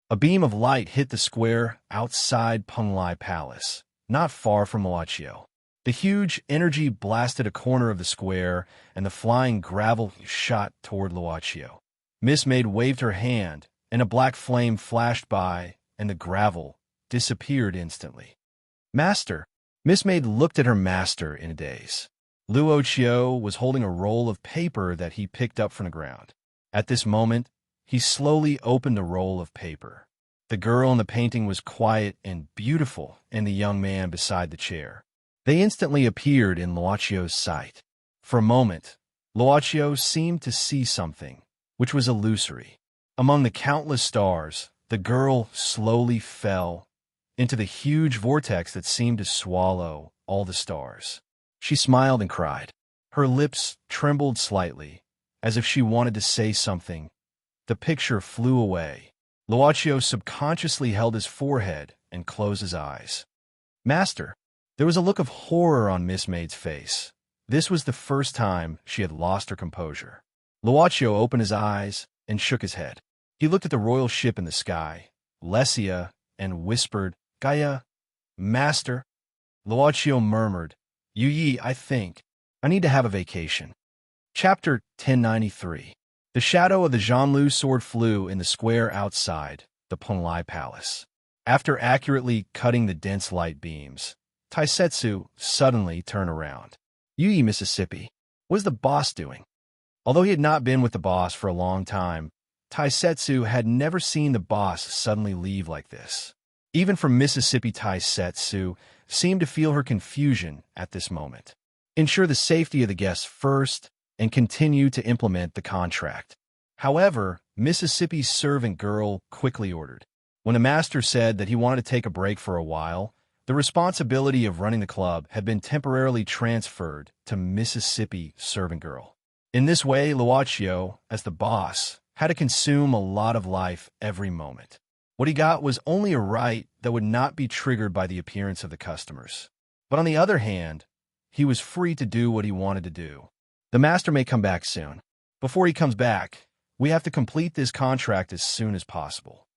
[SPEAKER 1] A beam of light hit the square outside Punglai Palace, not far from Luaccio. The huge energy blasted a corner of the square, and the flying gravel shot toward Luaccio. Miss Maid waved her hand, and a black flame flashed by, and the gravel disappeared instantly. Master! Miss Maid looked at her master in a daze. Luoccio was holding a roll of paper that he picked up from the ground. At this moment, he slowly opened the roll of paper. The girl in the painting was quiet and beautiful, and the young man beside the chair. They instantly appeared in Luaccio's sight. For a moment, Luaccio seemed to see something, which was illusory. Among the countless stars, the girl slowly fell into the huge vortex that seemed to swallow all the stars. She smiled and cried. Her lips trembled slightly, as if she wanted to say something. The picture flew away. Luaccio subconsciously held his forehead and closed his eyes. Master! There was a look of horror on Miss Maid's face. This was the first time she had lost her composure. Luaccio opened his eyes and shook his head. He looked at the royal ship in the sky, Lesia, and whispered, Gaia, Master. Luaccio murmured, Yi, I think. I need to have a vacation. Chapter 1093. The shadow of the Jean-Loup sword flew in the square outside the Punglai Palace. After accurately cutting the dense light beams, Taisetsu suddenly turned around. Yi, Mississippi, what is the boss doing? Although he had not been with the boss for a long time, Taisetsu had never seen the boss suddenly leave like this. Even from Mississippi, Taisetsu seemed to feel her confusion at this moment. Ensure the safety of the guests first and continue to implement the contract. However, Mississippi's servant girl quickly ordered. When the master said that he wanted to take a break for a while, the responsibility of running the club had been temporarily transferred to Mississippi servant girl. In this way, Luaccio, as the boss, had to consume a lot of life every moment. What he got was only a right that would not be triggered by the appearance of the customers. But on the other hand, he was free to do what he wanted to do. The master may come back soon. Before he comes back, we have to complete this contract as soon as possible.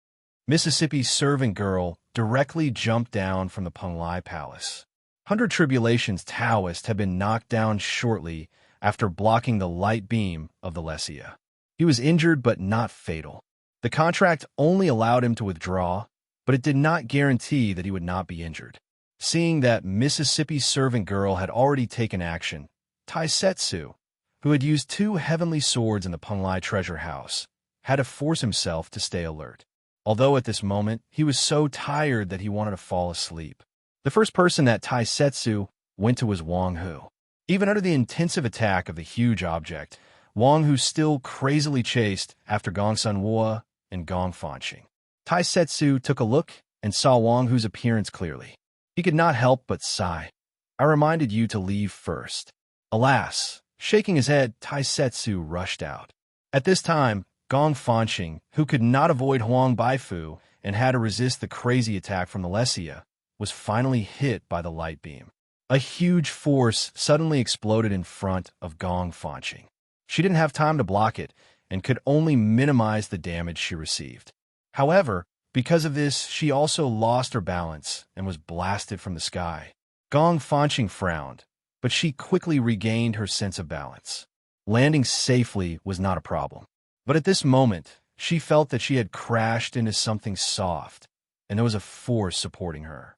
[SPEAKER 1] Mississippi's servant girl directly jumped down from the Punglai Palace. 100 Tribulations Taoist had been knocked down shortly after blocking the light beam of the Lesia. He was injured but not fatal. The contract only allowed him to withdraw, but it did not guarantee that he would not be injured. Seeing that Mississippi's servant girl had already taken action, Taisetsu, who had used 2 heavenly swords in the Punglai treasure house, had to force himself to stay alert. Although at this moment, he was so tired that he wanted to fall asleep. The first person that Taisetsu went to was Wang Hu. Even under the intensive attack of the huge object, Wang Hu still crazily chased after Gong Sunhua and Gong Fanqing. Taisetsu took a look and saw Wang Hu's appearance clearly. He could not help but sigh. I reminded you to leave first. Alas, shaking his head, Taisetsu rushed out. At this time, Gong Fanqing, who could not avoid Huang Baifu and had to resist the crazy attack from the Lesia, was finally hit by the light beam. A huge force suddenly exploded in front of Gong Fanqing. She didn't have time to block it and could only minimize the damage she received. However, because of this, she also lost her balance and was blasted from the sky. Gong Fanqing frowned, but she quickly regained her sense of balance. Landing safely was not a problem. But at this moment, she felt that she had crashed into something soft, and there was a force supporting her.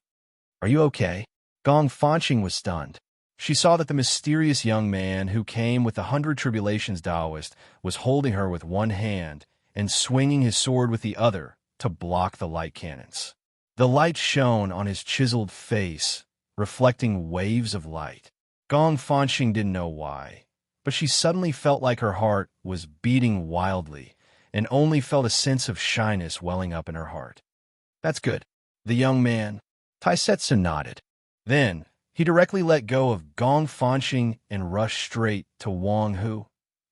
[SPEAKER 1] Are you okay? Gong Fanqing was stunned. She saw that the mysterious young man who came with the 100 Tribulations Taoist was holding her with one hand and swinging his sword with the other to block the light cannons. The light shone on his chiseled face, reflecting waves of light. Gong Fanxing didn't know why, but she suddenly felt like her heart was beating wildly and only felt a sense of shyness welling up in her heart. That's good. The young man, Taisetsu, nodded. Then, he directly let go of Gong Fanxing and rushed straight to Wang Hu,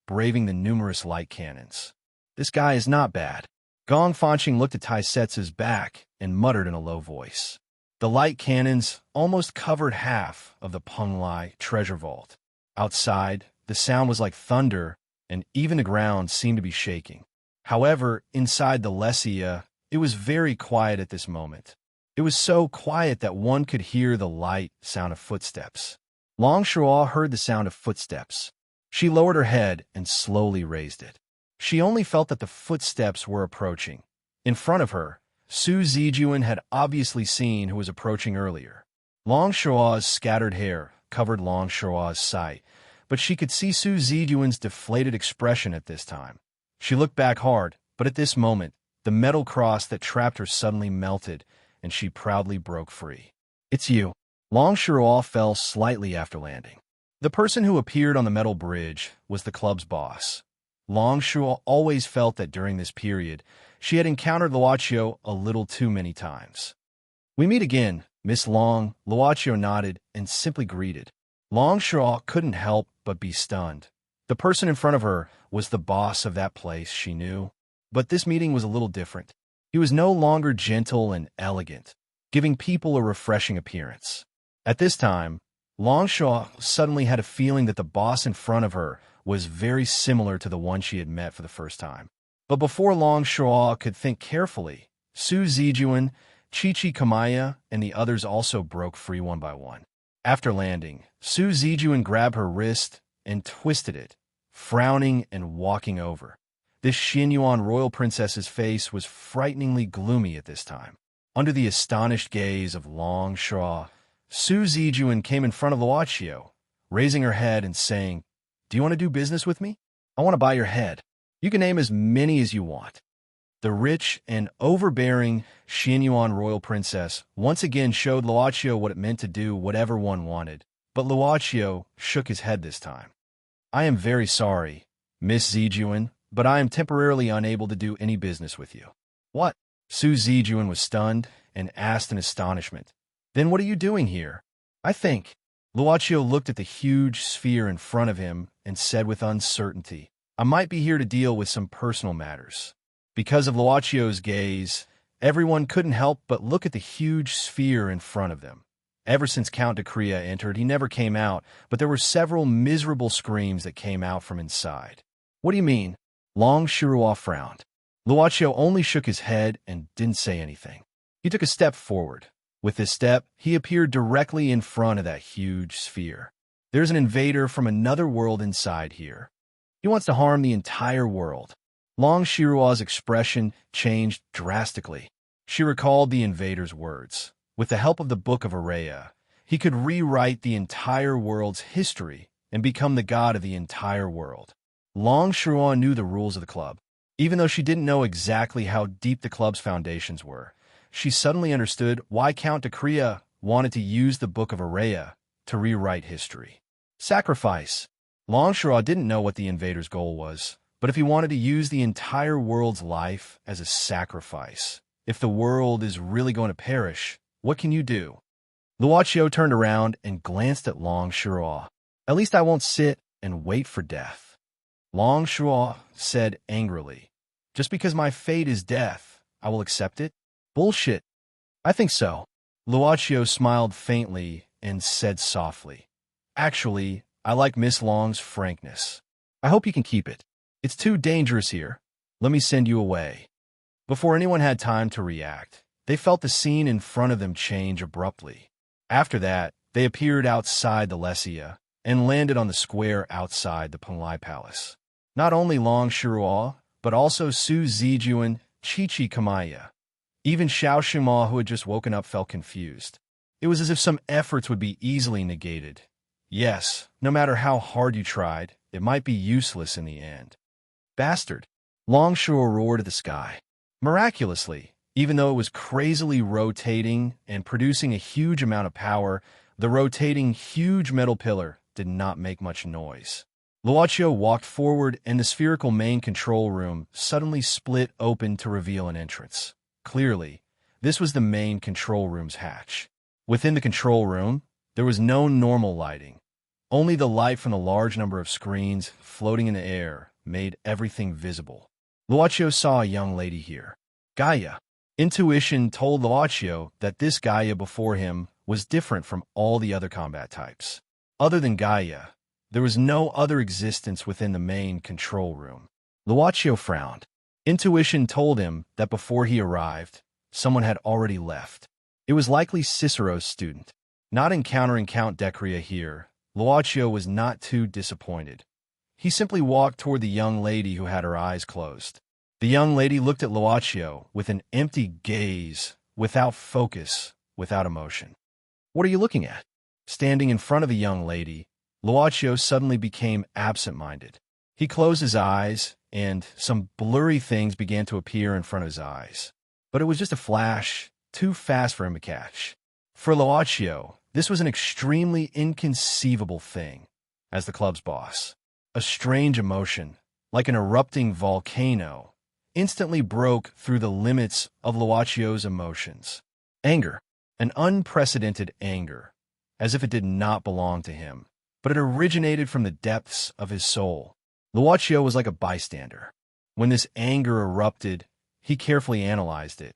[SPEAKER 1] braving the numerous light cannons. This guy is not bad. Gong Fanxing looked at Taisetsu's back and muttered in a low voice. The light cannons almost covered half of the Penglai treasure vault. Outside, the sound was like thunder, and even the ground seemed to be shaking. However, inside the Lesia, it was very quiet at this moment. It was so quiet that one could hear the light sound of footsteps. Long Shuo heard the sound of footsteps. She lowered her head and slowly raised it. She only felt that the footsteps were approaching. In front of her, Su Zijuan had obviously seen who was approaching earlier. Long Shuo's scattered hair covered Long Shuo's sight, but she could see Su Zijuan's deflated expression at this time. She looked back hard, but at this moment, the metal cross that trapped her suddenly melted, and she proudly broke free. It's you. Long Shuo fell slightly after landing. The person who appeared on the metal bridge was the club's boss. Long Shuo always felt that during this period, she had encountered Luochio a little too many times. We meet again, Miss Long. Luochio nodded and simply greeted. Long Shuo couldn't help but be stunned. The person in front of her was the boss of that place, she knew. But this meeting was a little different. He was no longer gentle and elegant, giving people a refreshing appearance. At this time, Long Shuo suddenly had a feeling that the boss in front of her was very similar to the one she had met for the first time. But before Long Shuo could think carefully, Su Zijuan, Chi Kamaya, and the others also broke free one by one. After landing, Su Zijuan grabbed her wrist and twisted it, frowning and walking over. This Xinyuan royal princess's face was frighteningly gloomy at this time. Under the astonished gaze of Long Shuo, Su Zijuan came in front of Luochio, raising her head and saying, "Do you want to do business with me? I want to buy your head. You can name as many as you want." The rich and overbearing Xinyuan royal princess once again showed Luochio what it meant to do whatever one wanted, but Luochio shook his head this time. "I am very sorry, Miss Zijuan, but I am temporarily unable to do any business with you." "What?" Su Zijuan was stunned and asked in astonishment. "Then what are you doing here?" "I think." Luochio looked at the huge sphere in front of him and said with uncertainty, "I might be here to deal with some personal matters." Because of Luochio's gaze, everyone couldn't help but look at the huge sphere in front of them. Ever since Count Decrea entered, he never came out, but there were several miserable screams that came out from inside. "What do you mean?" Long Shuo frowned. Luochio only shook his head and didn't say anything. He took a step forward. With this step, he appeared directly in front of that huge sphere. "There's an invader from another world inside here. He wants to harm the entire world." Long Shuo's expression changed drastically. She recalled the invader's words. With the help of the Book of Araya, he could rewrite the entire world's history and become the god of the entire world. Long Shuo knew the rules of the club. Even though she didn't know exactly how deep the club's foundations were, she suddenly understood why Count Decrea wanted to use the Book of Araya to rewrite history. Sacrifice. Long Shuo didn't know what the invader's goal was, but if he wanted to use the entire world's life as a sacrifice, if the world is really going to perish, what can you do? Luochio turned around and glanced at Long Shuo. "At least I won't sit and wait for death." Long Shuo said angrily, "Just because my fate is death, I will accept it? Bullshit." "I think so." Luochio smiled faintly and said softly, "Actually, I like Miss Long's frankness. I hope you can keep it. It's too dangerous here. Let me send you away." Before anyone had time to react, they felt the scene in front of them change abruptly. After that, they appeared outside the Lesia and landed on the square outside the Penglai Palace. Not only Long Shuo, but also Su Zijuan, Chi Kamaya. Even Xiao Shima, who had just woken up, felt confused. It was as if some efforts would be easily negated. Yes, no matter how hard you tried, it might be useless in the end. "Bastard!" Long Shuo roared at the sky. Miraculously, Even though it was crazily rotating and producing a huge amount of power, the rotating huge metal pillar did not make much noise. Luaccio walked forward, and the spherical main control room suddenly split open to reveal an entrance. Clearly, this was the main control room's hatch. Within the control room, there was no normal lighting. Only the light from the large number of screens floating in the air made everything visible. Luaccio saw a young lady here, Gaia. Intuition told Luaccio that this Gaia before him was different from all the other combat types. Other than Gaia, there was no other existence within the main control room. Luaccio frowned. Intuition told him that before he arrived, someone had already left. It was likely Cicero's student. Not encountering Count Decria here, Luaccio was not too disappointed. He simply walked toward the young lady who had her eyes closed. The young lady looked at Luaccio with an empty gaze, without focus, without emotion. "What are you looking at?" Standing in front of the young lady, Luaccio suddenly became absent-minded. He closed his eyes, and some blurry things began to appear in front of his eyes. But it was just a flash, too fast for him to catch. For Luaccio, this was an extremely inconceivable thing. As the club's boss, a strange emotion, like an erupting volcano, instantly broke through the limits of Luaccio's emotions. Anger, an unprecedented anger, as if it did not belong to him, but it originated from the depths of his soul. Luaccio was like a bystander. When this anger erupted, he carefully analyzed it.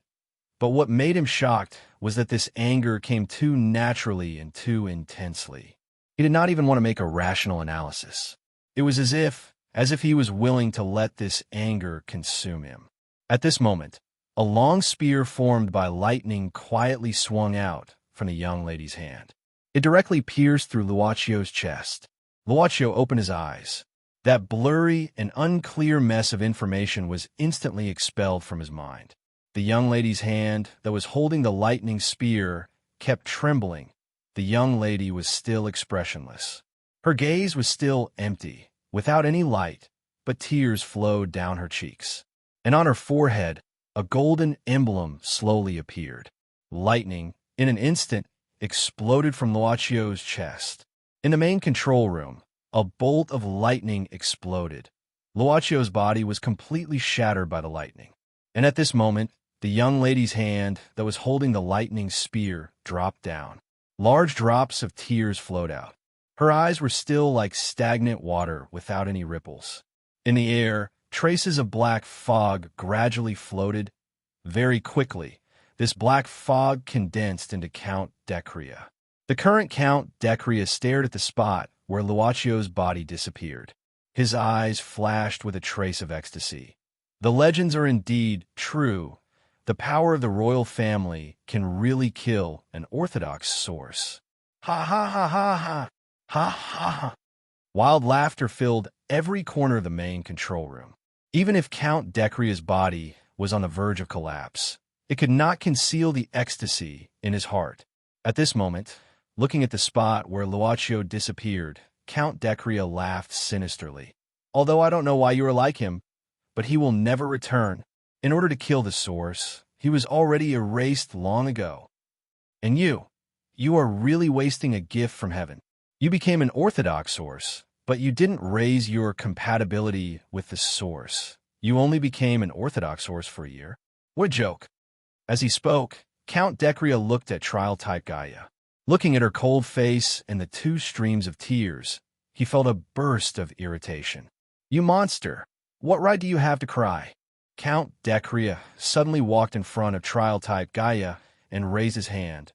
[SPEAKER 1] But what made him shocked was that this anger came too naturally and too intensely. He did not even want to make a rational analysis. It was as if he was willing to let this anger consume him. At this moment, a long spear formed by lightning quietly swung out from the young lady's hand. It directly pierced through Luaccio's chest. Luaccio opened his eyes. That blurry and unclear mess of information was instantly expelled from his mind. The young lady's hand that was holding the lightning spear kept trembling. The young lady was still expressionless. Her gaze was still empty, without any light, but tears flowed down her cheeks. And on her forehead, a golden emblem slowly appeared. Lightning, in an instant, exploded from Luaccio's chest. In the main control room, a bolt of lightning exploded. Luaccio's body was completely shattered by the lightning. And at this moment, the young lady's hand that was holding the lightning spear dropped down. Large drops of tears flowed out. Her eyes were still like stagnant water without any ripples. In the air, traces of black fog gradually floated. Very quickly, this black fog condensed into Count Decria. The current Count Decria stared at the spot where Luaccio's body disappeared. His eyes flashed with a trace of ecstasy. The legends are indeed true. The power of the royal family can really kill an orthodox source. Ha ha ha ha ha! Ha ha ha! Wild laughter filled every corner of the main control room. Even if Count Decria's body was on the verge of collapse, it could not conceal the ecstasy in his heart. At this moment, looking at the spot where Luaccio disappeared, Count Decria laughed sinisterly. "Although I don't know why you are like him, but he will never return. In order to kill the source, he was already erased long ago. And you are really wasting a gift from heaven. You became an orthodox source, but you didn't raise your compatibility with the source. You only became an orthodox source for a year. What a joke." As he spoke, Count Decria looked at trial-type Gaia. Looking at her cold face and the two streams of tears, he felt a burst of irritation. "You monster! What right do you have to cry?" Count Decria suddenly walked in front of trial-type Gaia and raised his hand.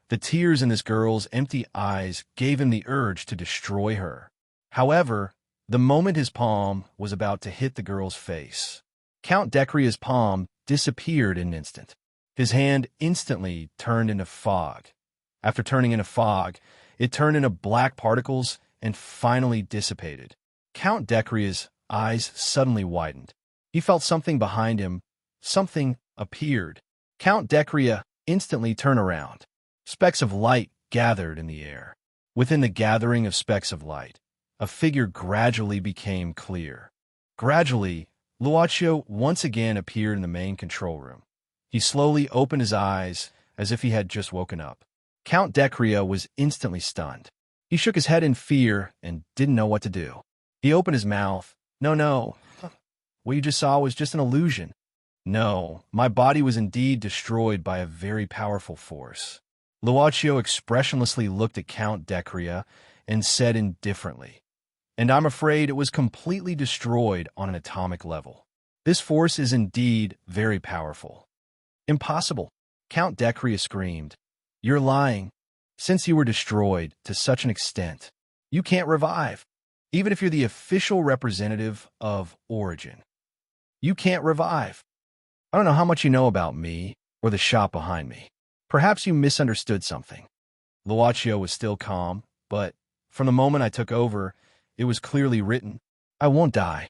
[SPEAKER 1] The tears in this girl's empty eyes gave him the urge to destroy her. However, the moment his palm was about to hit the girl's face, Count Decria's palm disappeared in an instant. His hand instantly turned into fog. After turning into fog, it turned into black particles and finally dissipated. Count Decria's eyes suddenly widened. He felt something behind him. Something appeared. Count Decria instantly turned around. Specks of light gathered in the air. Within the gathering of specks of light, a figure gradually became clear. Gradually, Luaccio once again appeared in the main control room. He slowly opened his eyes as if he had just woken up. Count Decria was instantly stunned. He shook his head in fear and didn't know what to do. He opened his mouth. No, no. What you just saw was just an illusion. No, my body was indeed destroyed by a very powerful force. Luaccio expressionlessly looked at Count Decria and said indifferently, and I'm afraid it was completely destroyed on an atomic level. This force is indeed very powerful. Impossible, Count Decria screamed. You're lying. Since you were destroyed to such an extent, you can't revive. Even if you're the official representative of Origin, you can't revive. I don't know how much you know about me or the shop behind me. Perhaps you misunderstood something. Luaccio was still calm, but from the moment I took over, it was clearly written, I won't die.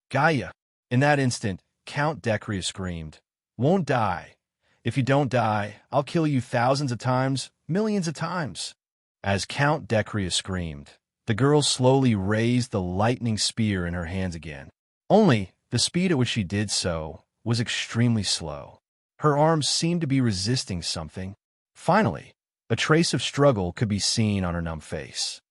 [SPEAKER 1] Gaia. In that instant, Count Decria screamed, won't die. If you don't die, I'll kill you thousands of times, millions of times. As Count Decria screamed, the girl slowly raised the lightning spear in her hands again. Only the speed at which she did so was extremely slow. Her arms seemed to be resisting something. Finally, a trace of struggle could be seen on her numb face.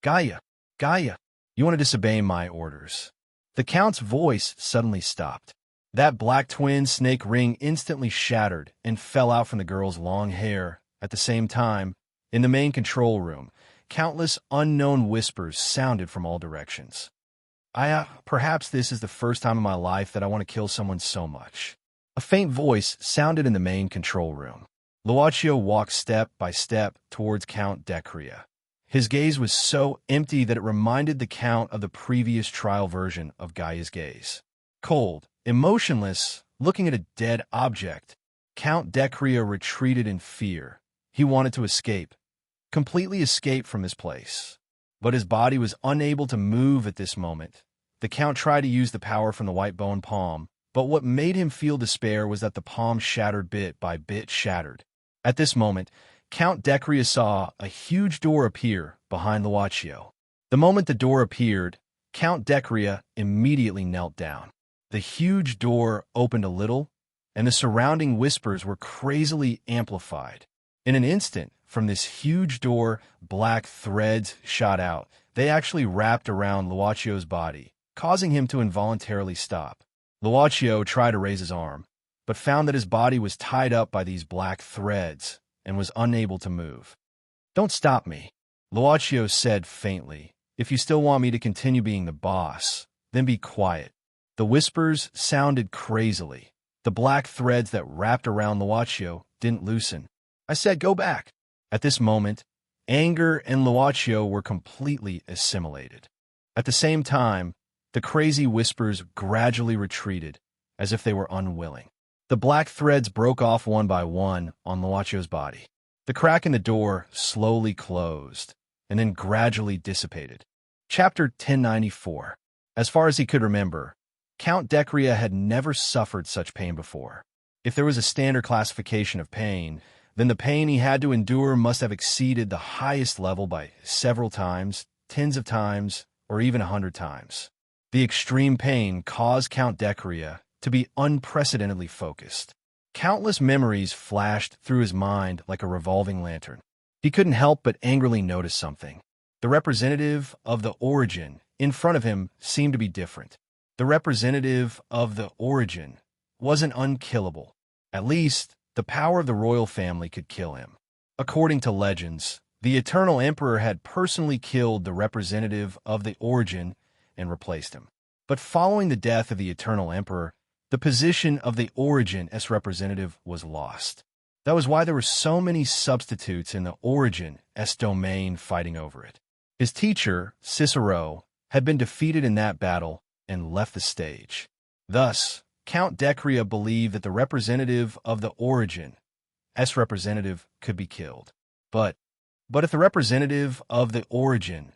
[SPEAKER 1] Gaia, Gaia, you want to disobey my orders. The Count's voice suddenly stopped. That black twin snake ring instantly shattered and fell out from the girl's long hair. At the same time, in the main control room, countless unknown whispers sounded from all directions. Perhaps this is the first time in my life that I want to kill someone so much. A faint voice sounded in the main control room. Luaccio walked step by step towards Count Decria. His gaze was so empty that it reminded the Count of the previous trial version of Gaia's gaze. Cold, emotionless, looking at a dead object, Count Decria retreated in fear. He wanted to escape, completely escape from this place. But his body was unable to move at this moment. The Count tried to use the power from the white bone palm, but what made him feel despair was that the palm shattered bit by bit shattered. At this moment, Count Decria saw a huge door appear behind Luaccio. The moment the door appeared, Count Decria immediately knelt down. The huge door opened a little, and the surrounding whispers were crazily amplified. In an instant, from this huge door, black threads shot out. They actually wrapped around Luaccio's body, causing him to involuntarily stop. Luaccio tried to raise his arm, but found that his body was tied up by these black threads and was unable to move. Don't stop me, Luaccio said faintly. If you still want me to continue being the boss, then be quiet. The whispers sounded crazily. The black threads that wrapped around Luaccio didn't loosen. I said, go back. At this moment, anger and Luaccio were completely assimilated. At the same time, the crazy whispers gradually retreated, as if they were unwilling. The black threads broke off one by one on Luaccio's body. The crack in the door slowly closed, and then gradually dissipated. Chapter 1094. As far as he could remember, Count Decria had never suffered such pain before. If there was a standard classification of pain, then the pain he had to endure must have exceeded the highest level by several times, tens of times, or even 100 times. The extreme pain caused Count Decria to be unprecedentedly focused. Countless memories flashed through his mind like a revolving lantern. He couldn't help but angrily notice something. The representative of the Origin in front of him seemed to be different. The representative of the Origin wasn't unkillable. At least, the power of the royal family could kill him. According to legends, the Eternal Emperor had personally killed the representative of the Origin and replaced him. But following the death of the Eternal Emperor, the position of the Origin as representative was lost. That was why there were so many substitutes in the Origin S domain fighting over it. His teacher, Cicero, had been defeated in that battle and left the stage. Thus, Count Decria believed that the representative of the Origin S representative could be killed. But if the representative of the Origin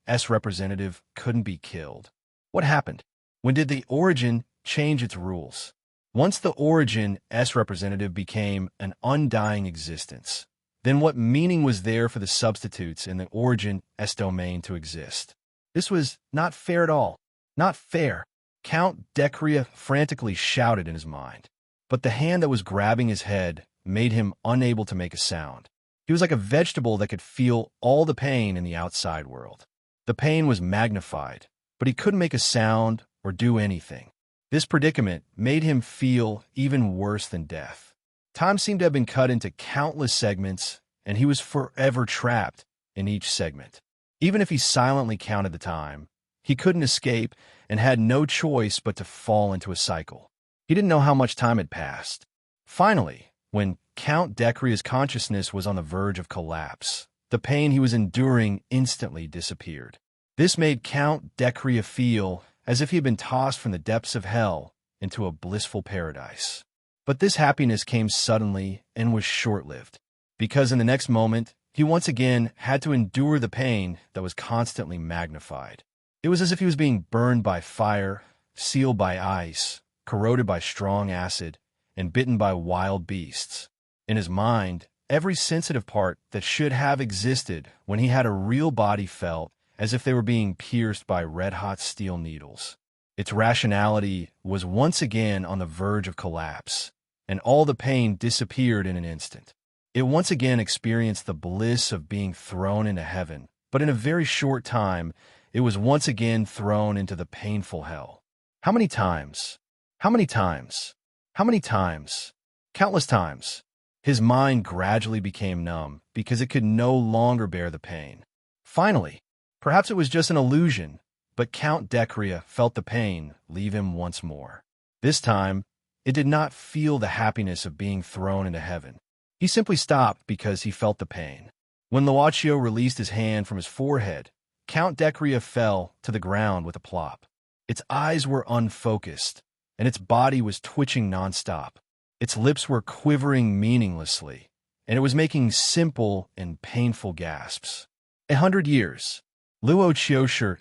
[SPEAKER 1] S representative couldn't be killed, what happened? When did the Origin change its rules? Once the Origin S representative became an undying existence, then what meaning was there for the substitutes in the Origin S domain to exist? This was not fair at all. Not fair. Count Decria frantically shouted in his mind. but the hand that was grabbing his head made him unable to make a sound. He was like a vegetable that could feel all the pain in the outside world. The pain was magnified, but he couldn't make a sound or do anything. This predicament made him feel even worse than death. Time seemed to have been cut into countless segments, and he was forever trapped in each segment. Even if he silently counted the time, he couldn't escape and had no choice but to fall into a cycle. He didn't know how much time had passed. Finally, when Count Decrea's consciousness was on the verge of collapse, the pain he was enduring instantly disappeared. This made Count Decrea feel as if he had been tossed from the depths of hell into a blissful paradise. But this happiness came suddenly and was short-lived, because in the next moment, he once again had to endure the pain that was constantly magnified. It was as if he was being burned by fire, sealed by ice, corroded by strong acid, and bitten by wild beasts. In his mind, every sensitive part that should have existed when he had a real body felt as if they were being pierced by red-hot steel needles. Its rationality was once again on the verge of collapse, and all the pain disappeared in an instant. It once again experienced the bliss of being thrown into heaven, but in a very short time, it was once again thrown into the painful hell. How many times? How many times? How many times? Countless times. His mind gradually became numb because it could no longer bear the pain. Finally, perhaps it was just an illusion, but Count Decrea felt the pain leave him once more. This time, it did not feel the happiness of being thrown into heaven. He simply stopped because he felt the pain. When Luaccio released his hand from his forehead, Count Decrea fell to the ground with a plop. Its eyes were unfocused, and its body was twitching nonstop. Its lips were quivering meaninglessly, and it was making simple and painful gasps. 100 years. Luo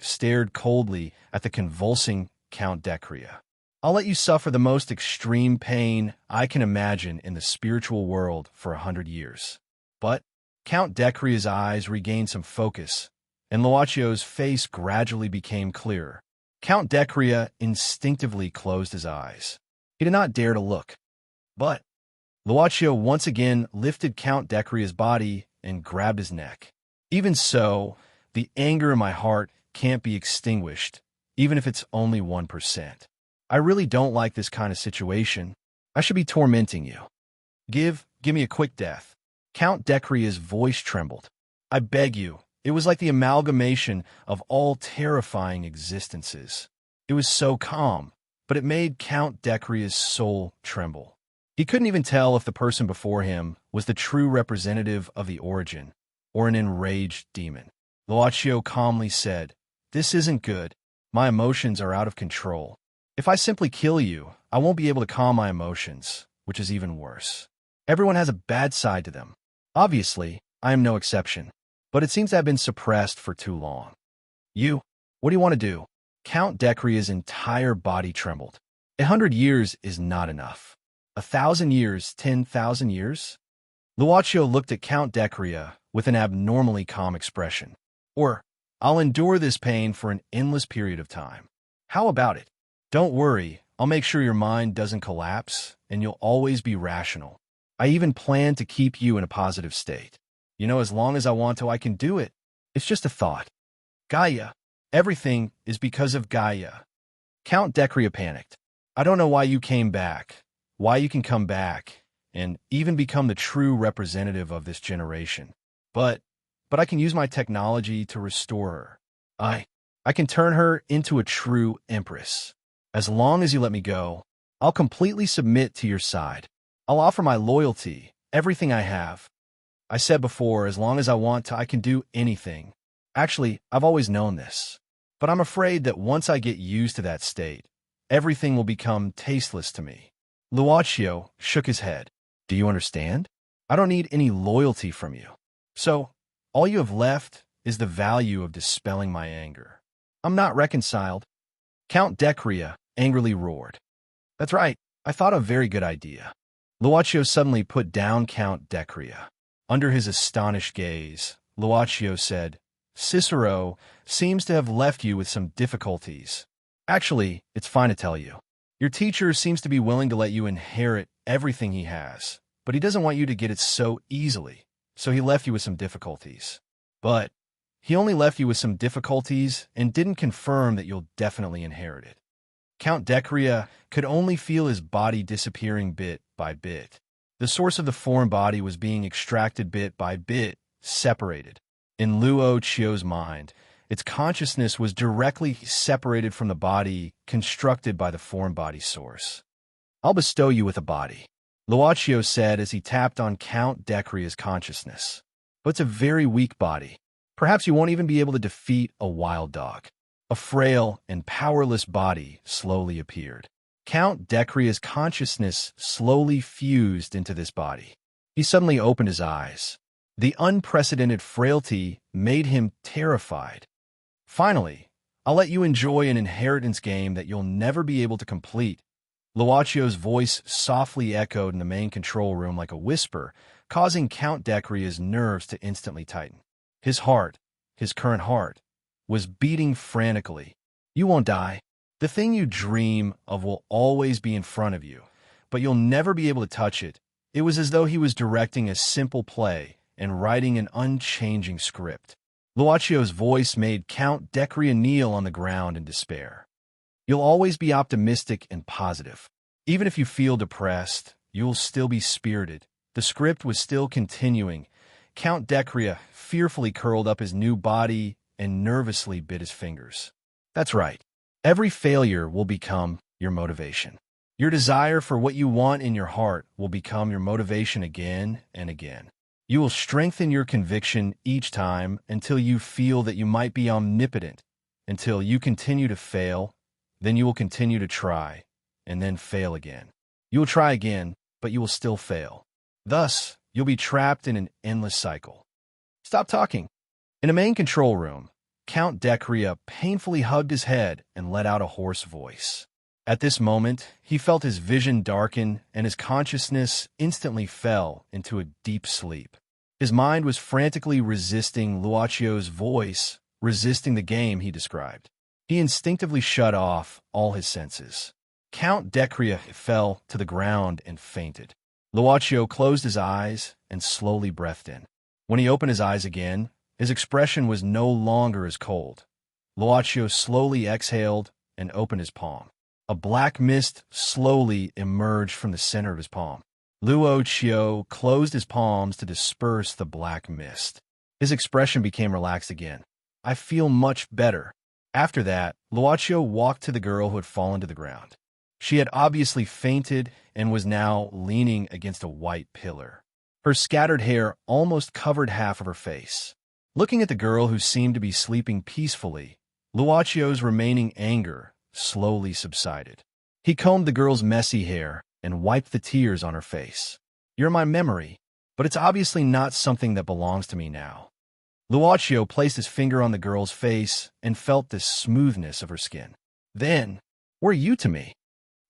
[SPEAKER 1] stared coldly at the convulsing Count Decrea. I'll let you suffer the most extreme pain I can imagine in the spiritual world for 100 years. But Count Decrea's eyes regained some focus, and Luaccio's face gradually became clearer. Count Decrea instinctively closed his eyes. He did not dare to look. But Luaccio once again lifted Count Decrea's body and grabbed his neck. Even so, the anger in my heart can't be extinguished, even if it's only 1%. I really don't like this kind of situation. I should be tormenting you. Give me a quick death. Count Decrea's voice trembled. I beg you. It was like the amalgamation of all terrifying existences. It was so calm, but it made Count Decrea's soul tremble. He couldn't even tell if the person before him was the true representative of the origin, or an enraged demon. Luaccio calmly said, "This isn't good. My emotions are out of control. If I simply kill you, I won't be able to calm my emotions, which is even worse. Everyone has a bad side to them. Obviously, I am no exception, but it seems to have been suppressed for too long. What do you want to do?" Count Decrea's entire body trembled. 100 years is not enough. 1,000 years, 10,000 years? Luaccio looked at Count Decrea with an abnormally calm expression. Or, I'll endure this pain for an endless period of time. How about it? Don't worry, I'll make sure your mind doesn't collapse, and you'll always be rational. I even plan to keep you in a positive state. As long as I want to, I can do it. It's just a thought. Gaia. Everything is because of Gaia. Count Decrea panicked. I don't know why you came back, why you can come back, and even become the true representative of this generation. But I can use my technology to restore her. I can turn her into a true empress. As long as you let me go, I'll completely submit to your side. I'll offer my loyalty, everything I have. I said before, as long as I want to, I can do anything. Actually, I've always known this. But I'm afraid that once I get used to that state, everything will become tasteless to me. Luaccio shook his head. Do you understand? I don't need any loyalty from you. So, all you have left is the value of dispelling my anger. I'm not reconciled. Count Decrea angrily roared. That's right, I thought of a very good idea. Luaccio suddenly put down Count Decrea. Under his astonished gaze, Luaccio said, Cicero seems to have left you with some difficulties. Actually, it's fine to tell you. Your teacher seems to be willing to let you inherit everything he has, but he doesn't want you to get it so easily, so he left you with some difficulties. But he only left you with some difficulties and didn't confirm that you'll definitely inherit it. Count Decria could only feel his body disappearing bit by bit. The source of the foreign body was being extracted bit by bit, separated. In Luo Chio's mind, its consciousness was directly separated from the body constructed by the foreign body source. I'll bestow you with a body, Luo said as he tapped on Count Decria's consciousness. But it's a very weak body. Perhaps you won't even be able to defeat a wild dog. A frail and powerless body slowly appeared. Count Decria's consciousness slowly fused into this body. He suddenly opened his eyes. The unprecedented frailty made him terrified. Finally, I'll let you enjoy an inheritance game that you'll never be able to complete. Luochio's voice softly echoed in the main control room like a whisper, causing Count Decria's nerves to instantly tighten. His heart, his current heart, was beating frantically. You won't die. The thing you dream of will always be in front of you, but you'll never be able to touch it. It was as though he was directing a simple play and writing an unchanging script. Luochio's voice made Count Decria kneel on the ground in despair. You'll always be optimistic and positive. Even if you feel depressed, you'll still be spirited. The script was still continuing. Count Decria fearfully curled up his new body and nervously bit his fingers. That's right. Every failure will become your motivation. Your desire for what you want in your heart will become your motivation again and again. You will strengthen your conviction each time until you feel that you might be omnipotent, until you continue to fail, then you will continue to try, and then fail again. You will try again, but you will still fail. Thus, you'll be trapped in an endless cycle. Stop talking. In a main control room, Count Decria painfully hugged his head and let out a hoarse voice. At this moment, he felt his vision darken and his consciousness instantly fell into a deep sleep. His mind was frantically resisting Luochio's voice, resisting the game he described. He instinctively shut off all his senses. Count Decria fell to the ground and fainted. Luochio closed his eyes and slowly breathed in. When he opened his eyes again, his expression was no longer as cold. Luochio slowly exhaled and opened his palm. A black mist slowly emerged from the center of his palm. Luochio closed his palms to disperse the black mist. His expression became relaxed again. I feel much better. After that, Luochio walked to the girl who had fallen to the ground. She had obviously fainted and was now leaning against a white pillar. Her scattered hair almost covered half of her face. Looking at the girl who seemed to be sleeping peacefully, Luochio's remaining anger slowly subsided. He combed the girl's messy hair and wiped the tears on her face. You're my memory, but it's obviously not something that belongs to me now. Luochio placed his finger on the girl's face and felt the smoothness of her skin. Then, what are you to me?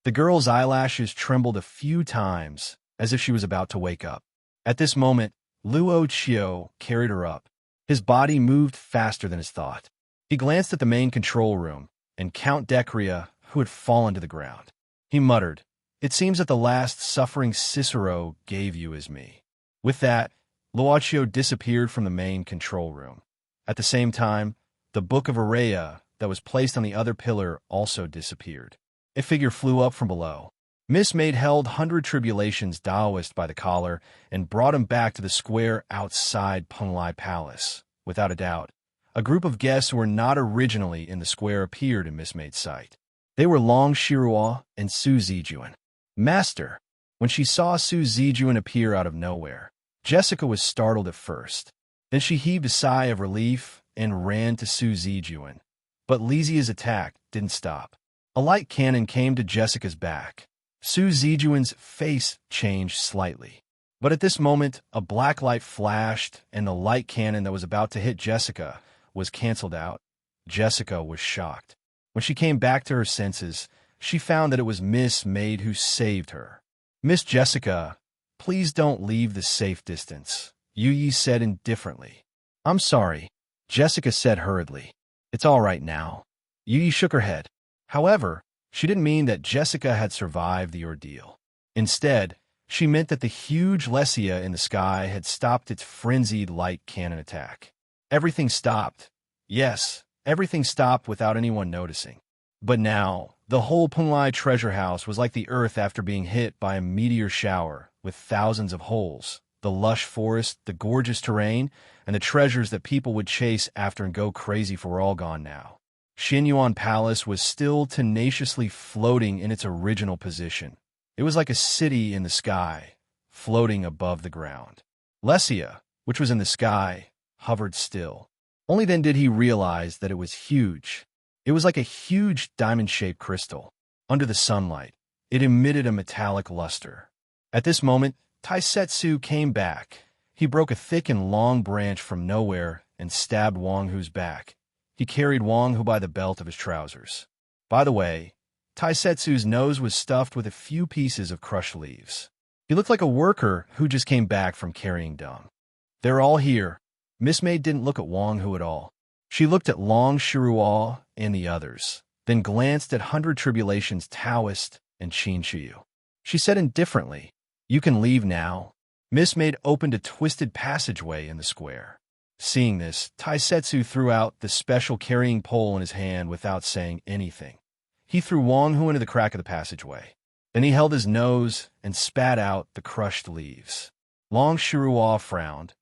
[SPEAKER 1] The girl's eyelashes trembled a few times as if she was about to wake up. At this moment, Luochio carried her up. His body moved faster than his thought. He glanced at the main control room and Count Decria, who had fallen to the ground. He muttered, "It seems that the last suffering Cicero gave you is me." With that, Luochio disappeared from the main control room. At the same time, the Book of Araya that was placed on the other pillar also disappeared. A figure flew up from below. Miss Maid held 100 Tribulations Taoist by the collar and brought him back to the square outside Penglai Palace. Without a doubt, a group of guests who were not originally in the square appeared in Miss Maid's sight. They were Long Shirua and Su Zijuan. Master! When she saw Su Zijuan appear out of nowhere, Jessica was startled at first. Then she heaved a sigh of relief and ran to Su Zijuan. But Lizia's attack didn't stop. A light cannon came to Jessica's back. Su Zijuan's face changed slightly. But at this moment, a black light flashed, and the light cannon that was about to hit Jessica was canceled out. Jessica was shocked. When she came back to her senses, she found that it was Miss Maid who saved her. "Miss Jessica, please don't leave the safe distance," Yu said indifferently. "I'm sorry," Jessica said hurriedly. "It's all right now." Yu shook her head. However, She didn't mean that Jessica had survived the ordeal. Instead, she meant that the huge Lesia in the sky had stopped its frenzied light cannon attack. Everything stopped. Yes, everything stopped without anyone noticing. But now, the whole Punlai treasure house was like the earth after being hit by a meteor shower, with thousands of holes, the lush forest, the gorgeous terrain, and the treasures that people would chase after and go crazy for were all gone now. Xinyuan Palace was still tenaciously floating in its original position. It was like a city in the sky, floating above the ground. Lesia, which was in the sky, hovered still. Only then did he realize that it was huge. It was like a huge diamond-shaped crystal. Under the sunlight, it emitted a metallic luster. At this moment, Taisetsu came back. He broke a thick and long branch from nowhere and stabbed Wang Hu's back. He carried Wang Hu by the belt of his trousers. By the way, Taisetsu's nose was stuffed with a few pieces of crushed leaves. He looked like a worker who just came back from carrying dung. "They're all here." Miss Maid didn't look at Wang Hu at all. She looked at Long Shiruo and the others, then glanced at Hundred Tribulations Taoist and Qin Shiyu. She said indifferently, "You can leave now." Miss Maid opened a twisted passageway in the square. Seeing this, Taisetsu threw out the special carrying pole in his hand without saying anything. He threw Wang Hu into the crack of the passageway. Then he held his nose and spat out the crushed leaves. Long Shiruo frowned.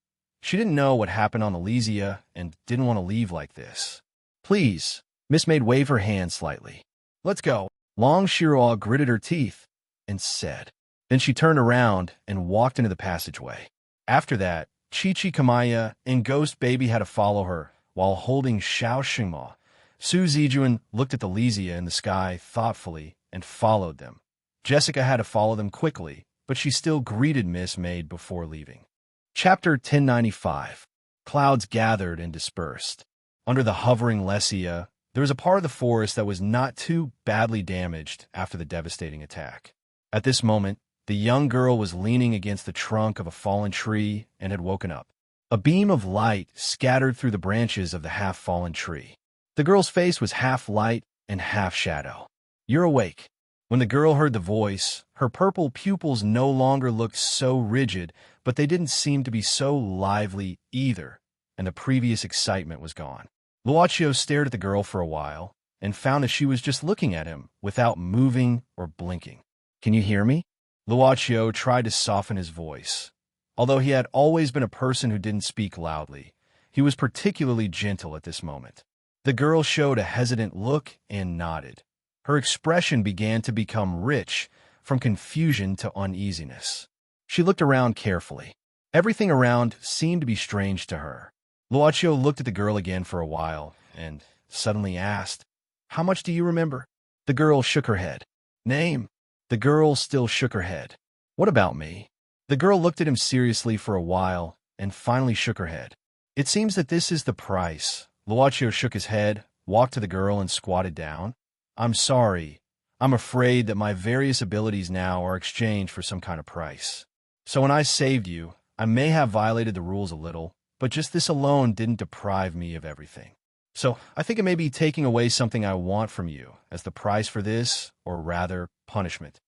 [SPEAKER 1] She didn't know what happened on Elysia and didn't want to leave like this. "Please." Miss Maid waved her hand slightly. "Let's go." Long Shiruo gritted her teeth and said. Then she turned around and walked into the passageway. After that, Chi-Chi Kamaya and Ghost Baby had to follow her while holding Xiao Xingma. Su Zijuan looked at the Lesia in the sky thoughtfully and followed them. Jessica had to follow them quickly, but she still greeted Miss Maid before leaving. Chapter 1095. Clouds gathered and dispersed. Under the hovering Lesia, there was a part of the forest that was not too badly damaged after the devastating attack. At this moment, the young girl was leaning against the trunk of a fallen tree and had woken up. A beam of light scattered through the branches of the half-fallen tree. The girl's face was half light and half shadow. "You're awake." When the girl heard the voice, her purple pupils no longer looked so rigid, but they didn't seem to be so lively either, and the previous excitement was gone. Luochio stared at the girl for a while and found that she was just looking at him without moving or blinking. "Can you hear me?" Luochio tried to soften his voice. Although he had always been a person who didn't speak loudly, he was particularly gentle at this moment. The girl showed a hesitant look and nodded. Her expression began to become rich, from confusion to uneasiness. She looked around carefully. Everything around seemed to be strange to her. Luochio looked at the girl again for a while and suddenly asked, "How much do you remember?" The girl shook her head. "Name?" The girl still shook her head. "What about me?" The girl looked at him seriously for a while and finally shook her head. "It seems that this is the price." Luochio shook his head, walked to the girl, and squatted down. "I'm sorry. I'm afraid that my various abilities now are exchanged for some kind of price. So when I saved you, I may have violated the rules a little, but just this alone didn't deprive me of everything. So I think it may be taking away something I want from you as the price for this, or rather, punishment."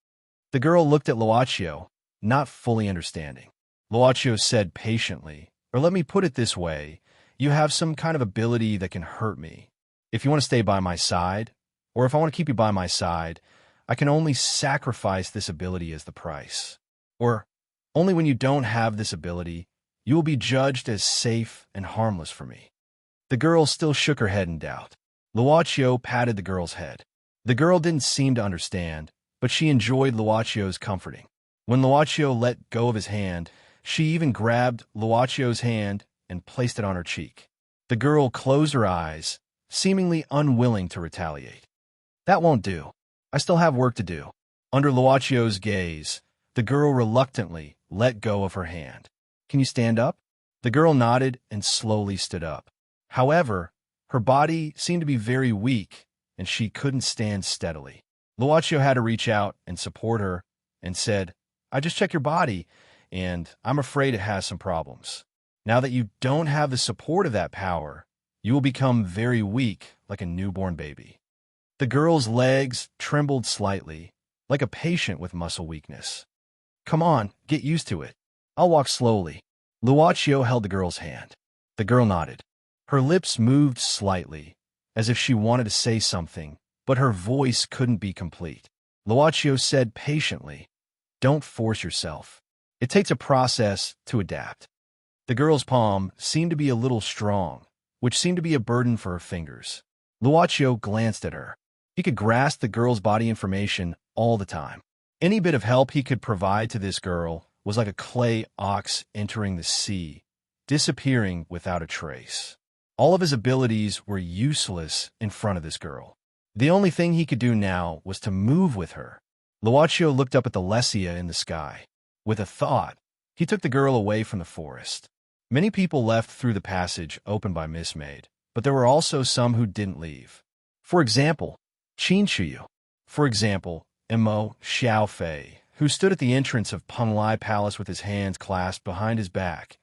[SPEAKER 1] The girl looked at Luochio, not fully understanding. Luochio said patiently, "Or let me put it this way, you have some kind of ability that can hurt me. If you want to stay by my side, or if I want to keep you by my side, I can only sacrifice this ability as the price. Or, only when you don't have this ability, you will be judged as safe and harmless for me." The girl still shook her head in doubt. Luochio patted the girl's head. The girl didn't seem to understand, but she enjoyed Luochio's comforting. When Luochio let go of his hand, she even grabbed Luochio's hand and placed it on her cheek. The girl closed her eyes, seemingly unwilling to retaliate. "That won't do. I still have work to do." Under Luochio's gaze, the girl reluctantly let go of her hand. "Can you stand up?" The girl nodded and slowly stood up. However, her body seemed to be very weak, and she couldn't stand steadily. Luochio had to reach out and support her and said, "I just checked your body, and I'm afraid it has some problems. Now that you don't have the support of that power, you will become very weak like a newborn baby." The girl's legs trembled slightly, like a patient with muscle weakness. Come on, get used to it. I'll walk slowly. Luocio held the girl's hand. The girl nodded. Her lips moved slightly, as if she wanted to say something, but her voice couldn't be complete. Luocio said patiently, "Don't force yourself. It takes a process to adapt." The girl's palm seemed to be a little strong, which seemed to be a burden for her fingers. Luocio glanced at her. He could grasp the girl's body information all the time. Any bit of help he could provide to this girl was like a clay ox entering the sea, disappearing without a trace. All of his abilities were useless in front of this girl. The only thing he could do now was to move with her. Luocio looked up at the Lesia in the sky. With a thought, he took the girl away from the forest. Many people left through the passage opened by Miss Maid, but there were also some who didn't leave. For example, Qin Shiyu. For example, Mo Xiaofei, who stood at the entrance of Penglai Palace with his hands clasped behind his back,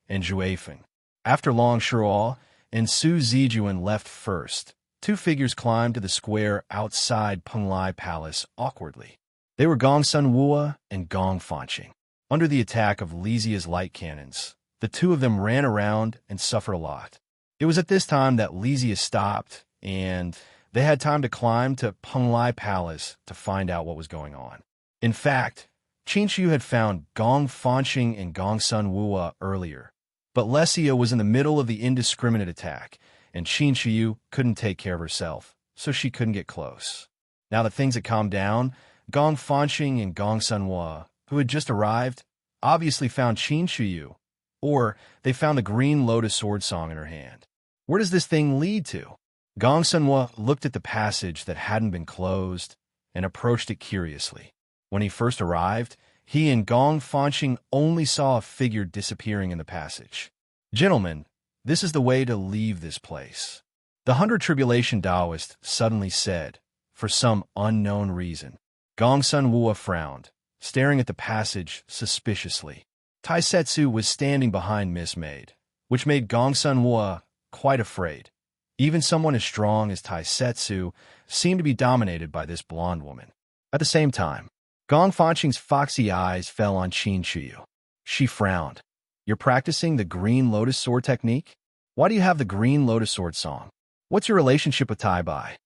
[SPEAKER 1] and Juefeng. After Long Shuo and Su Zijuan left first, two figures climbed to the square outside Penglai Palace awkwardly. They were Gong Sunhua and Gong Fanqing. Under the attack of Lizia's light cannons, the two of them ran around and suffered a lot. It was at this time that Lizia stopped, and they had time to climb to Penglai Palace to find out what was going on. In fact, Qin Shiyu had found Gong Fanqing and Gong Sunhua earlier, but Lesia was in the middle of the indiscriminate attack, and Qin Shiyu couldn't take care of herself, so she couldn't get close. Now that things had calmed down, Gong Fanqing and Gong Sunhua, who had just arrived, obviously found Qin Shiyu, or they found the green lotus sword song in her hand. Where does this thing lead to? Gong Sunhua looked at the passage that hadn't been closed and approached it curiously. When he first arrived, he and Gong Fanqing only saw a figure disappearing in the passage. "Gentlemen, this is the way to leave this place," the Hundred Tribulation Taoist suddenly said, for some unknown reason. Gong Sunhua frowned, staring at the passage suspiciously. Taisetsu was standing behind Miss Maid, which made Gong Sunhua quite afraid. Even someone as strong as Taisetsu seemed to be dominated by this blonde woman. At the same time, Gong Fanqing's foxy eyes fell on Qin Shiyu. She frowned. "You're practicing the green lotus sword technique? Why do you have the green lotus sword song? What's your relationship with Tai Bai?"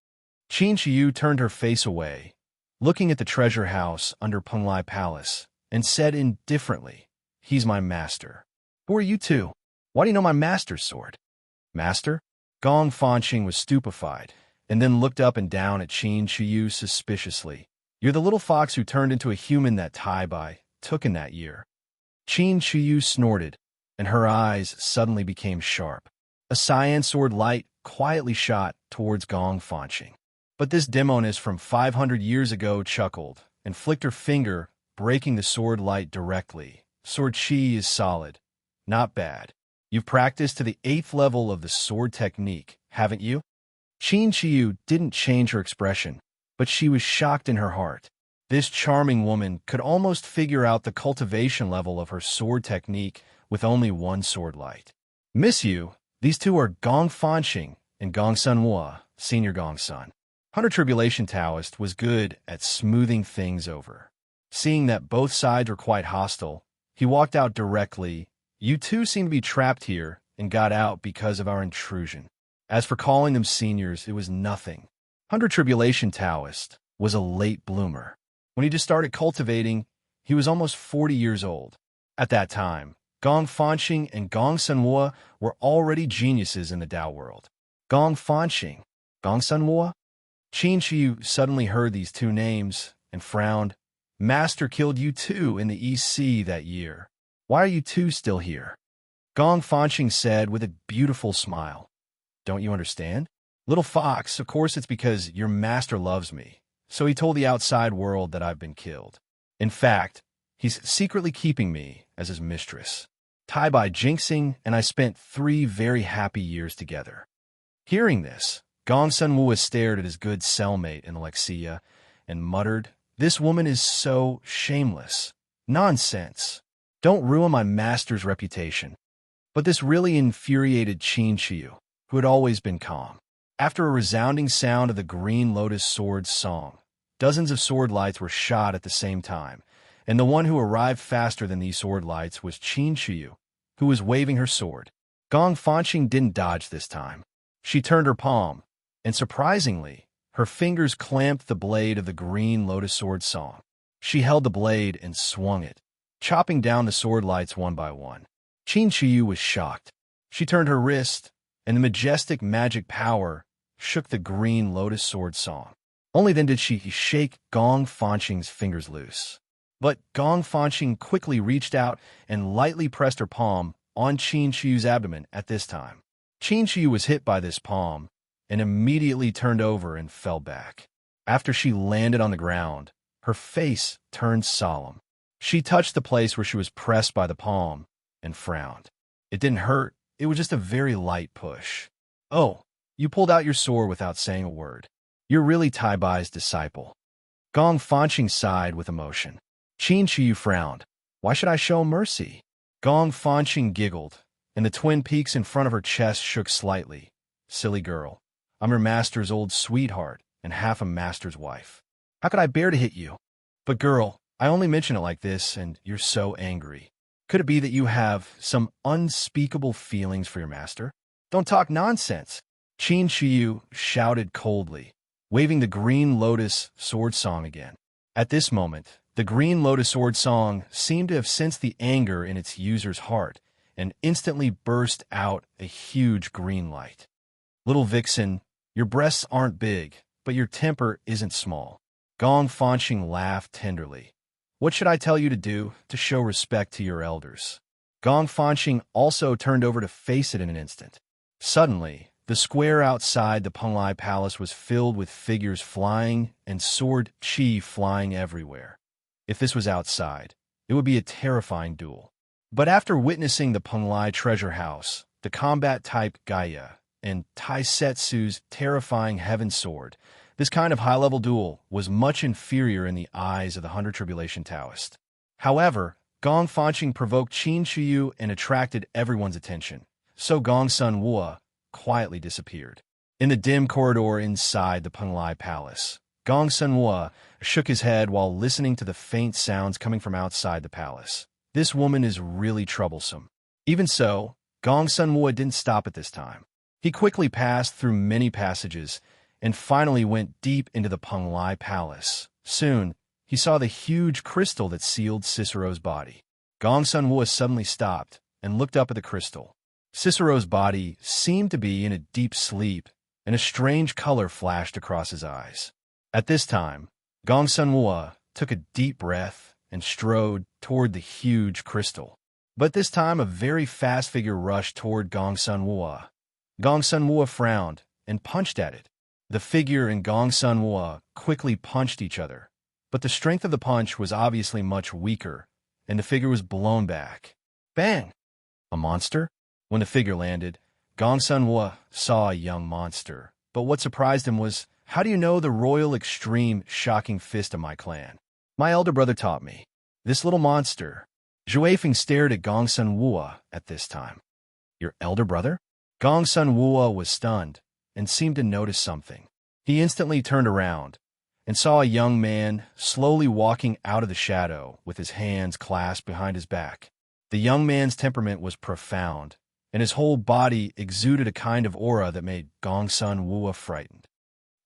[SPEAKER 1] Qin Shiyu turned her face away, looking at the treasure house under Penglai Palace, and said indifferently, "He's my master." "Who are you two? Why do you know my master's sword?" "Master?" Gong Fanqing was stupefied, and then looked up and down at Qin Shiyu suspiciously. "You're the little fox who turned into a human that Tai Bai took in that year." Qin Shiyu snorted, and her eyes suddenly became sharp. A cyan sword light quietly shot towards Gong Fanqing. But this demoness from 500 years ago chuckled and flicked her finger, breaking the sword light directly. "Sword chi is solid. Not bad. You've practiced to the 8th level of the sword technique, haven't you?" Qin Shiyu didn't change her expression, but she was shocked in her heart. This charming woman could almost figure out the cultivation level of her sword technique with only one sword light. "Miss you, these two are Gong Fanqing and Gong Sunhua, Senior Gong Sun." Hunter Tribulation Taoist was good at smoothing things over. Seeing that both sides were quite hostile, he walked out directly. "You two seem to be trapped here and got out because of our intrusion. As for calling them seniors, it was nothing." Hunter Tribulation Taoist was a late bloomer. When he just started cultivating, he was almost 40 years old. At that time, Gong Fanqing and Gong Sunhua were already geniuses in the Tao world. Gong Fanqing, Gong Sunhua? Qin Shiyu suddenly heard these two names and frowned. "Master killed you too in the East Sea that year. Why are you two still here?" Gong Fanqing said with a beautiful smile. "Don't you understand? Little fox, of course it's because your master loves me. So he told the outside world that I've been killed. In fact, he's secretly keeping me as his mistress. Tai Bai jinxing, and I spent 3 very happy years together." Hearing this, Gong Sunhua stared at his good cellmate in Alexia and muttered, "This woman is so shameless. Nonsense. Don't ruin my master's reputation." But this really infuriated Qin Shiyu, who had always been calm. After a resounding sound of the Green Lotus Sword's song, dozens of sword lights were shot at the same time, and the one who arrived faster than these sword lights was Qin Shiyu, who was waving her sword. Gong Fanqing didn't dodge this time. She turned her palm, and surprisingly, her fingers clamped the blade of the Green Lotus Sword song. She held the blade and swung it, chopping down the sword lights one by one. Qin Shiyu was shocked. She turned her wrist, and the majestic magic power shook the Green Lotus Sword song. Only then did she shake Gong Fanqing's fingers loose. But Gong Fanqing quickly reached out and lightly pressed her palm on Qin Shiyu's abdomen at this time. Qin Shiyu was hit by this palm and immediately turned over and fell back. After she landed on the ground, her face turned solemn. She touched the place where she was pressed by the palm and frowned. It didn't hurt. It was just a very light push. Oh, you pulled out your sword without saying a word. You're really Tai Bai's disciple. Gong Fanqing sighed with emotion. Qin Shiyu frowned. Why should I show mercy? Gong Fanqing giggled, and the twin peaks in front of her chest shook slightly. Silly girl. I'm your master's old sweetheart and half a master's wife. How could I bear to hit you? But girl, I only mention it like this, and you're so angry. Could it be that you have some unspeakable feelings for your master? Don't talk nonsense. Qin Shiyu shouted coldly, waving the Green Lotus Sword song again. At this moment, the Green Lotus Sword song seemed to have sensed the anger in its user's heart and instantly burst out a huge green light. Little vixen, your breasts aren't big, but your temper isn't small. Gong Fanqing laughed tenderly. What should I tell you to do to show respect to your elders? Gong Fanqing also turned over to face it in an instant. Suddenly, the square outside the Penglai Palace was filled with figures flying and sword chi flying everywhere. If this was outside, it would be a terrifying duel. But after witnessing the Penglai Treasure House, the combat-type Gaia, and Tai Setsu's terrifying Heaven Sword, this kind of high-level duel was much inferior in the eyes of the 100 Tribulation Taoists. However, Gong Fanqing provoked Qin Shiyu and attracted everyone's attention, so Gong Sun Wua quietly disappeared. In the dim corridor inside the Penglai Palace, Gong Sun Wua shook his head while listening to the faint sounds coming from outside the palace. This woman is really troublesome. Even so, Gong Sun Wua didn't stop at this time. He quickly passed through many passages and finally went deep into the Penglai Palace. Soon, he saw the huge crystal that sealed Cicero's body. Gong Sun Wua suddenly stopped and looked up at the crystal. Cicero's body seemed to be in a deep sleep, and a strange color flashed across his eyes. At this time, Gong Sun Wua took a deep breath and strode toward the huge crystal. But this time, a very fast figure rushed toward Gong Sun Wua. Gong Sun Wua frowned and punched at it. The figure and Gong Sun Wua quickly punched each other, but the strength of the punch was obviously much weaker, and the figure was blown back. Bang! A monster? When the figure landed, Gong Sun Wua saw a young monster, but what surprised him was, how do you know the royal extreme shocking fist of my clan? My elder brother taught me. This little monster. Zhuai Feng stared at Gong Sun Wua at this time. Your elder brother? Gong Sun Wua was stunned and seemed to notice something. He instantly turned around and saw a young man slowly walking out of the shadow with his hands clasped behind his back. The young man's temperament was profound, and his whole body exuded a kind of aura that made Gong Sun Wua frightened.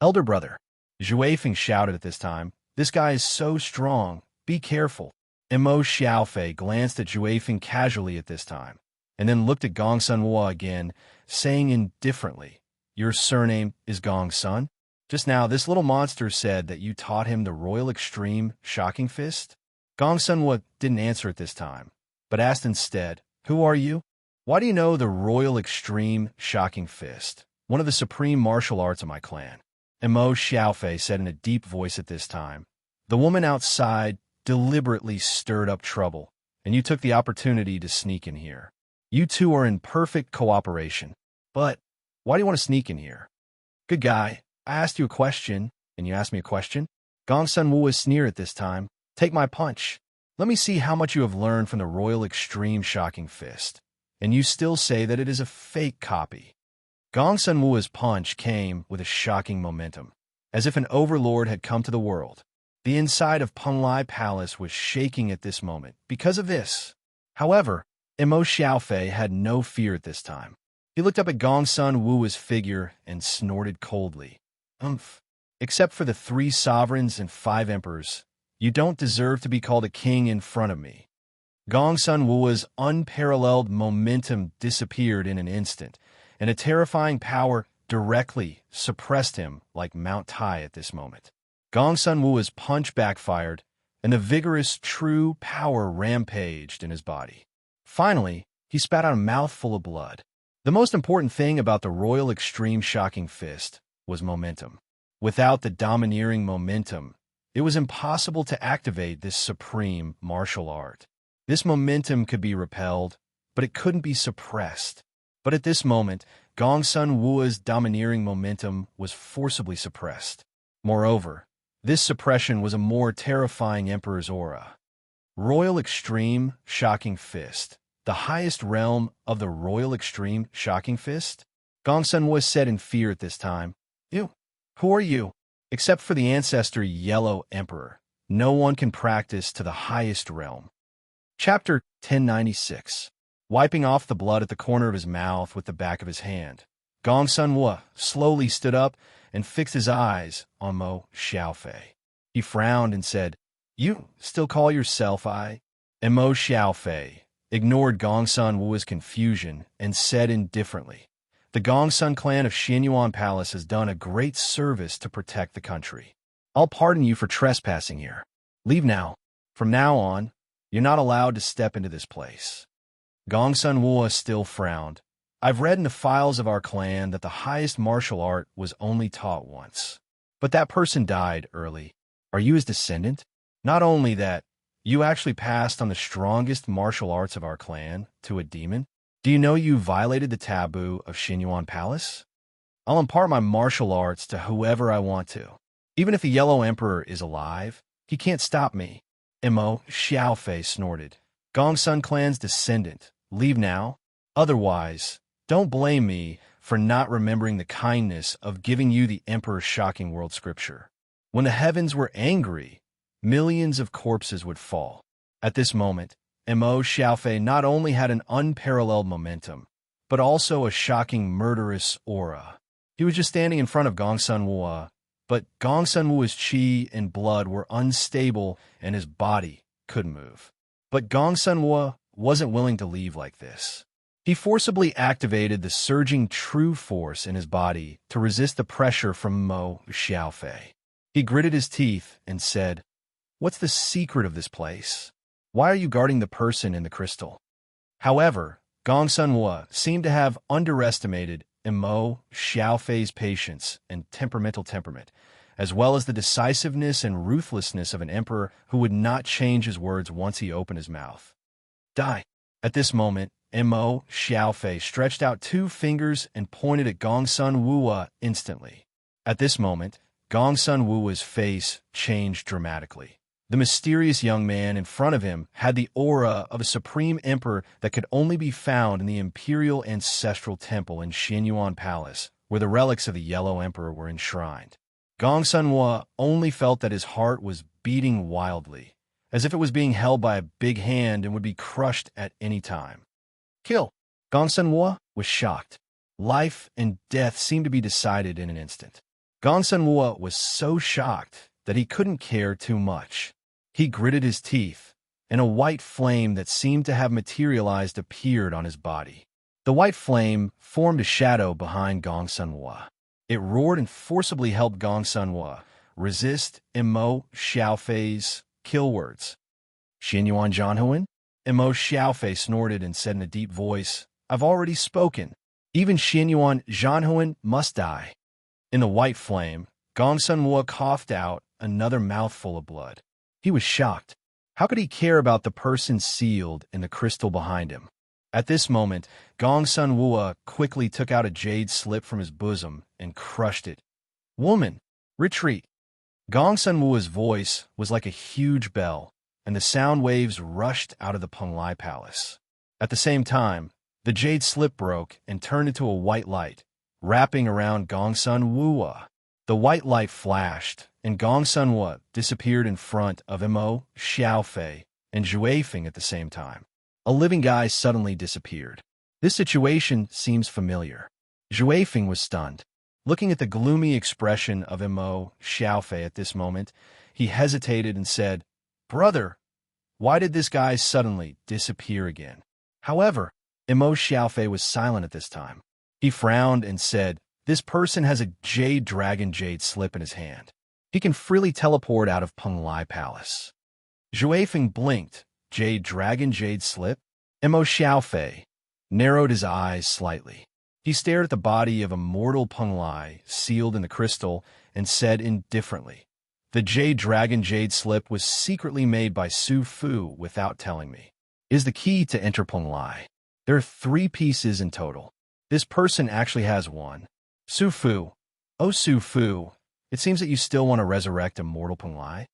[SPEAKER 1] Elder brother, Zhuai Feng shouted at this time, this guy is so strong, be careful. Mo Xiaofei glanced at Zhuai Feng casually at this time, and then looked at Gong Sun Wua again, saying indifferently, your surname is Gong Sun? Just now, this little monster said that you taught him the royal extreme shocking fist? Gong Sun Wua didn't answer at this time, but asked instead, who are you? Why do you know the royal extreme shocking fist, one of the supreme martial arts of my clan? Mo Xiaofei said in a deep voice at this time. The woman outside deliberately stirred up trouble, and you took the opportunity to sneak in here. You two are in perfect cooperation. But why do you want to sneak in here? Good guy, I asked you a question, and you asked me a question? Gong Sun Wua sneered at this time. Take my punch. Let me see how much you have learned from the royal extreme shocking fist. And you still say that it is a fake copy. Gong Sun Wu's punch came with a shocking momentum, as if an overlord had come to the world. The inside of Penglai Palace was shaking at this moment because of this. However, Mo Xiaofei had no fear at this time. He looked up at Gong Sun Wu's figure and snorted coldly. Umph. Except for the 3 sovereigns and 5 emperors, you don't deserve to be called a king in front of me. Gong Sun Wu's unparalleled momentum disappeared in an instant, and a terrifying power directly suppressed him like Mount Tai at this moment. Gong Sun Wu's punch backfired, and the vigorous, true power rampaged in his body. Finally, he spat out a mouthful of blood. The most important thing about the Royal Extreme Shocking Fist was momentum. Without the domineering momentum, it was impossible to activate this supreme martial art. This momentum could be repelled, but it couldn't be suppressed. But at this moment, Gong Sun Wu's domineering momentum was forcibly suppressed. Moreover, this suppression was a more terrifying Emperor's aura. Royal Extreme Shocking Fist. The highest realm of the Royal Extreme Shocking Fist? Gong Sun Wu said in fear at this time. You, who are you? Except for the ancestor Yellow Emperor, no one can practice to the highest realm. Chapter 1096. Wiping off the blood at the corner of his mouth with the back of his hand, Gong Sun Wu slowly stood up and fixed his eyes on Mo Xiaofei. He frowned and said, "You still call yourself I?" And Mo Xiaofei ignored Gong Sun Wu's confusion and said indifferently, "The Gong Sun clan of Xinyuan Palace has done a great service to protect the country. I'll pardon you for trespassing here. Leave now. From now on, you're not allowed to step into this place." Gong Sun Wu still frowned. "I've read in the files of our clan that the highest martial art was only taught once. But that person died early. Are you his descendant? Not only that, you actually passed on the strongest martial arts of our clan to a demon? Do you know you violated the taboo of Xinyuan Palace? I'll impart my martial arts to whoever I want to. Even if the Yellow Emperor is alive, he can't stop me." Mo Xiaofei snorted. "Gong Sun clan's descendant. Leave now. Otherwise, don't blame me for not remembering the kindness of giving you the Emperor's shocking world scripture. When the heavens were angry, millions of corpses would fall." At this moment, Mo Xiaofei not only had an unparalleled momentum, but also a shocking murderous aura. He was just standing in front of Gong Sun Wu, but Gong Sun Wu's qi and blood were unstable and his body couldn't move. But Gong Sun Wu wasn't willing to leave like this. He forcibly activated the surging true force in his body to resist the pressure from Mo Xiaofei. He gritted his teeth and said, "What's the secret of this place? Why are you guarding the person in the crystal?" However, Gong Sun Wu seemed to have underestimated Mo Xiaofei's patience and temperament, as well as the decisiveness and ruthlessness of an emperor who would not change his words once he opened his mouth. "Die." At this moment, Mo Xiaofei stretched out 2 fingers and pointed at Gong Sun Wu instantly. At this moment, Gong Sun Wu's face changed dramatically. The mysterious young man in front of him had the aura of a supreme emperor that could only be found in the imperial ancestral temple in Xinyuan Palace, where the relics of the Yellow Emperor were enshrined. Gong Sun Wu only felt that his heart was beating wildly, as if it was being held by a big hand and would be crushed at any time. "Kill!" Gong Sun Wu was shocked. Life and death seemed to be decided in an instant. Gong Sun Wu was so shocked that he couldn't care too much. He gritted his teeth, and a white flame that seemed to have materialized appeared on his body. The white flame formed a shadow behind Gong Sun Wu. It roared and forcibly helped Gong Sun Wu resist Mo Xiaofei's kill words. "Xinyuan Zhanhuan?" Mo Xiaofei snorted and said in a deep voice, "I've already spoken. Even Xinyuan Zhanhuan must die." In the white flame, Gong Sun Wu coughed out another mouthful of blood. He was shocked. How could he care about the person sealed in the crystal behind him? At this moment, Gong Sun Wu quickly took out a jade slip from his bosom and crushed it. "Woman, retreat!" Gong Sun Wu's voice was like a huge bell, and the sound waves rushed out of the Penglai Palace. At the same time, the jade slip broke and turned into a white light, wrapping around Gong Sun Wua. The white light flashed, and Gong Sun Wua disappeared in front of Mo Xiaofei and Zhui Feng at the same time. A living guy suddenly disappeared. This situation seems familiar. Zhui Feng was stunned. Looking at the gloomy expression of Mo Xiaofei at this moment, he hesitated and said, "Brother, why did this guy suddenly disappear again?" However, Mo Xiaofei was silent at this time. He frowned and said, "This person has a jade dragon jade slip in his hand. He can freely teleport out of Peng Lai Palace." Zhui Feng blinked. Jade dragon jade slip? Mo Xiaofei narrowed his eyes slightly. He stared at the body of a mortal Peng Lai sealed in the crystal and said indifferently, "The jade dragon jade slip was secretly made by Su Fu without telling me. It is the key to enter Peng Lai. There are 3 pieces in total. This person actually has 1. Su Fu. Oh, Su Fu, it seems that you still want to resurrect a mortal Peng Lai?"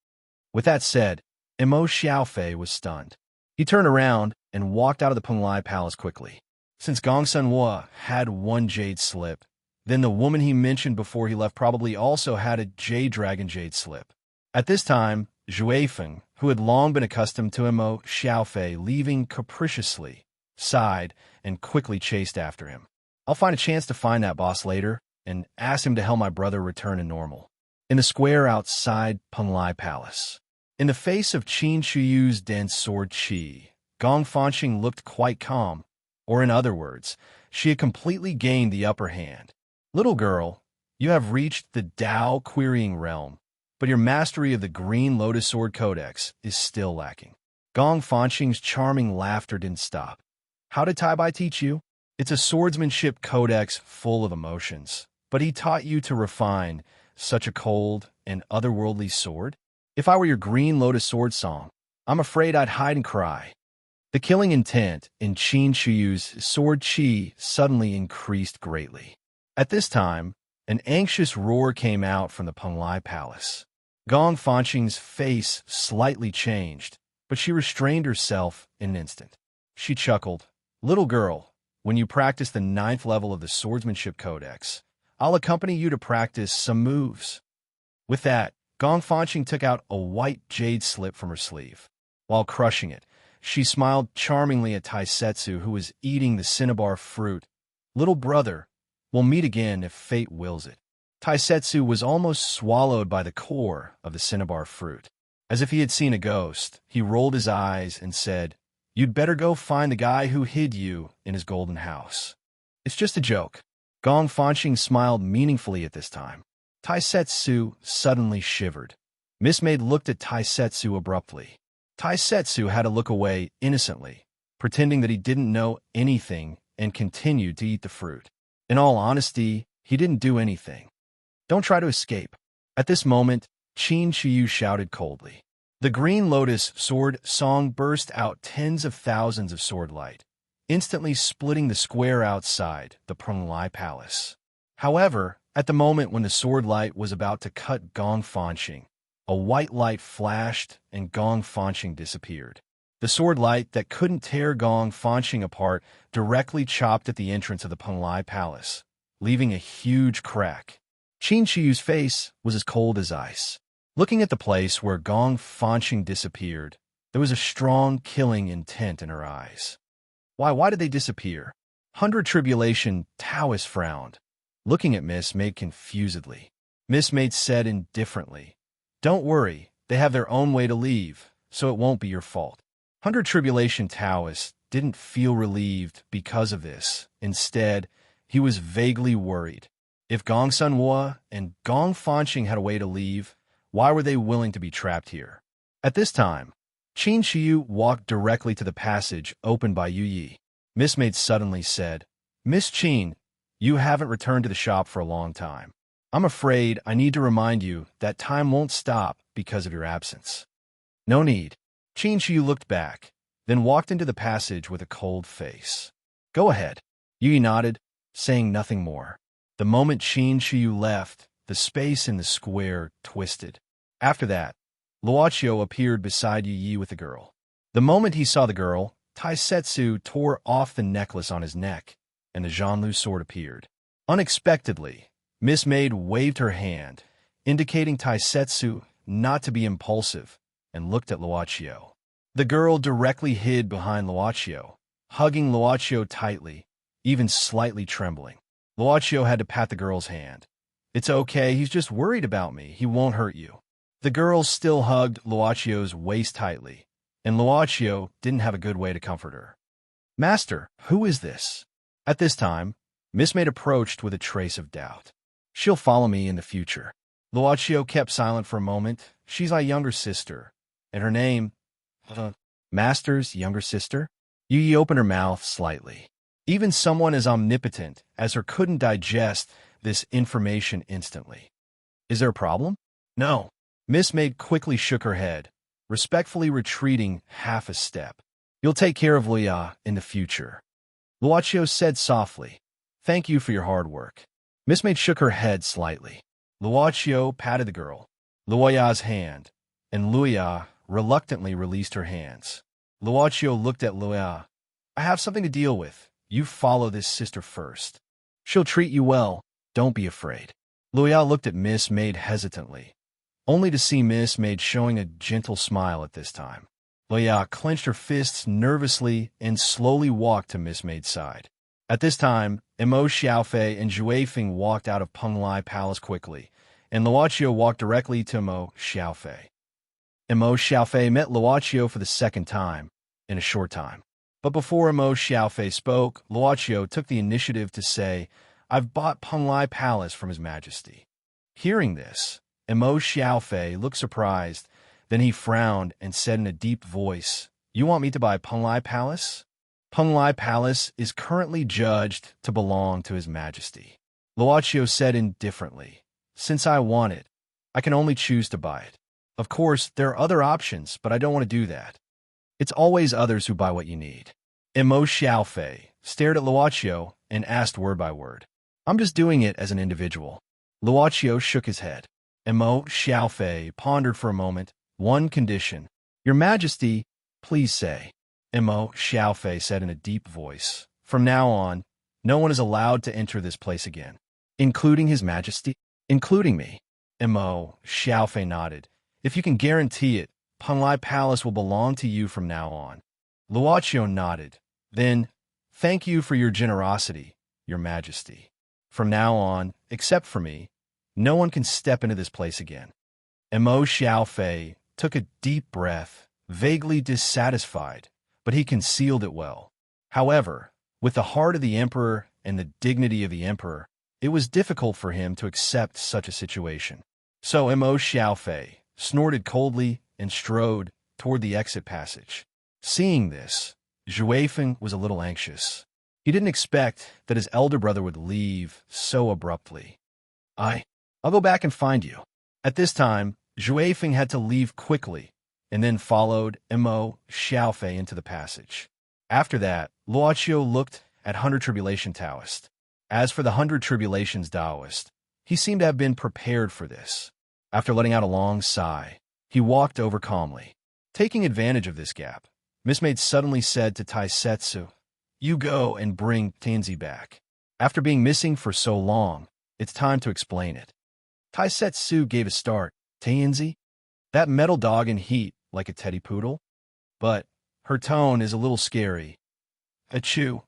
[SPEAKER 1] With that said, Mo Xiaofei was stunned. He turned around and walked out of the Peng Lai Palace quickly. Since Gong Sun Wua had 1 jade slip, then the woman he mentioned before he left probably also had a jade dragon jade slip. At this time, Zhui Feng, who had long been accustomed to Mo Xiaofei leaving capriciously, sighed and quickly chased after him. "I'll find a chance to find that boss later and ask him to help my brother return to normal." In the square outside Peng Lai Palace, in the face of Qin Shuyu's dense sword qi, Gong Fanqing looked quite calm, or in other words, she had completely gained the upper hand. "Little girl, you have reached the Dao querying realm, but your mastery of the Green Lotus Sword Codex is still lacking." Gong Fanqing's charming laughter didn't stop. "How did Tai Bai teach you? It's a swordsmanship codex full of emotions, but he taught you to refine such a cold and otherworldly sword? If I were your Green Lotus Sword Song, I'm afraid I'd hide and cry." The killing intent in Qin Shuyu's sword qi suddenly increased greatly. At this time, an anxious roar came out from the Peng Lai Palace. Gong Fanqing's face slightly changed, but she restrained herself in an instant. She chuckled, "Little girl, when you practice the 9th level of the Swordsmanship Codex, I'll accompany you to practice some moves." With that, Gong Fanqing took out a white jade slip from her sleeve. While crushing it, she smiled charmingly at Taisetsu, who was eating the cinnabar fruit. "Little brother, we'll meet again if fate wills it." Taisetsu was almost swallowed by the core of the cinnabar fruit. As if he had seen a ghost, he rolled his eyes and said, "You'd better go find the guy who hid you in his golden house." "It's just a joke." Gong Fanqing smiled meaningfully at this time. Taisetsu suddenly shivered. Miss Maid looked at Taisetsu abruptly. Taisetsu had to look away innocently, pretending that he didn't know anything, and continued to eat the fruit. In all honesty, he didn't do anything. "Don't try to escape." At this moment, Qin Shiyu shouted coldly. The Green Lotus Sword Song burst out tens of thousands of sword light, instantly splitting the square outside the Peng Lai Palace. However, at the moment when the sword light was about to cut Gong Fanqing, a white light flashed and Gong Fanqing disappeared. The sword light that couldn't tear Gong Fanqing apart directly chopped at the entrance of the Peng Lai Palace, leaving a huge crack. Qin Shiyu's face was as cold as ice. Looking at the place where Gong Fanqing disappeared, there was a strong killing intent in her eyes. Why did they disappear? 100 Tribulation Taoist frowned, looking at Miss Maid confusedly. Miss Maid said indifferently, "Don't worry, they have their own way to leave, so it won't be your fault." 100 Tribulation Taoist didn't feel relieved because of this. Instead, he was vaguely worried. If Gong Sun Hua and Gong Fanqing had a way to leave, why were they willing to be trapped here? At this time, Qin Shiyu walked directly to the passage opened by Yu Yi. Miss Maid suddenly said, "Miss Qin, you haven't returned to the shop for a long time. I'm afraid I need to remind you that time won't stop because of your absence." "No need." Qin Shiyu looked back, then walked into the passage with a cold face. "Go ahead." Yu Yi nodded, saying nothing more. The moment Qin Shiyu left, the space in the square twisted. After that, Luochio appeared beside Yu Yi with the girl. The moment he saw the girl, Taisetsu tore off the necklace on his neck, and the Zhanlu sword appeared. Unexpectedly, Miss Maid waved her hand, indicating Taisetsu not to be impulsive, and looked at Luochio. The girl directly hid behind Luochio, hugging Luochio tightly, even slightly trembling. Luochio had to pat the girl's hand. "It's okay, he's just worried about me. He won't hurt you." The girl still hugged Luochio's waist tightly, and Luochio didn't have a good way to comfort her. "Master, who is this?" At this time, Miss Maid approached with a trace of doubt. "She'll follow me in the future." Luochio kept silent for a moment. "She's my younger sister, and her name—" "Master's younger sister?" Yu Yi opened her mouth slightly. Even someone as omnipotent as her couldn't digest this information instantly. "Is there a problem?" "No." Miss Maid quickly shook her head, respectfully retreating half a step. "You'll take care of Luoya in the future." Luochio said softly, "Thank you for your hard work." Miss Maid shook her head slightly. Luochio patted the girl, Luoya's hand, and Luoya reluctantly released her hands. Luochio looked at Luoya. "I have something to deal with. You follow this sister first. She'll treat you well. Don't be afraid." Luoya looked at Miss Maid hesitantly, only to see Miss Maid showing a gentle smile at this time. Luoya clenched her fists nervously and slowly walked to Miss Maid's side. At this time, Emo Xiaofei and Juefeng walked out of Penglai Palace quickly, and Luochio walked directly to Emo Xiaofei. Emo Xiaofei met Luochio for the second time in a short time. But before Emo Xiaofei spoke, Luochio took the initiative to say, "I've bought Penglai Palace from His Majesty." Hearing this, Emo Xiaofei looked surprised. Then he frowned and said in a deep voice, "You want me to buy Penglai Palace?" "Penglai Palace is currently judged to belong to His Majesty." Luochio said indifferently, "Since I want it, I can only choose to buy it. Of course, there are other options, but I don't want to do that. It's always others who buy what you need." Emo Xiaofei stared at Luochio and asked word by word, "I'm just doing it as an individual." Luochio shook his head. Emo Xiaofei pondered for a moment. "One condition. Your Majesty, please say." Emo Xiaofei said in a deep voice, "From now on, no one is allowed to enter this place again." "Including His Majesty?" "Including me." Emo Xiaofei nodded. "If you can guarantee it, Penglai Palace will belong to you from now on." Luochio nodded. "Then, thank you for your generosity, Your Majesty. From now on, except for me, no one can step into this place again." Emo Xiaofei took a deep breath, vaguely dissatisfied, but he concealed it well. However, with the heart of the emperor and the dignity of the emperor, it was difficult for him to accept such a situation. So Emo Xiaofei snorted coldly and strode toward the exit passage. Seeing this, Juefeng was a little anxious. He didn't expect that his elder brother would leave so abruptly. I'll go back and find you." At this time, Juefeng had to leave quickly, and then followed Emo Xiaofei into the passage. After that, Luochio looked at 100 Tribulation Taoist. As for the 100 Tribulations Taoist, he seemed to have been prepared for this. After letting out a long sigh, he walked over calmly. Taking advantage of this gap, Miss Maid suddenly said to Taisetsu, "You go and bring Tianzi back. After being missing for so long, it's time to explain it." Taisetsu gave a start. "Tianzi? That metal dog in heat like a teddy poodle?" But her tone is a little scary. "Achoo."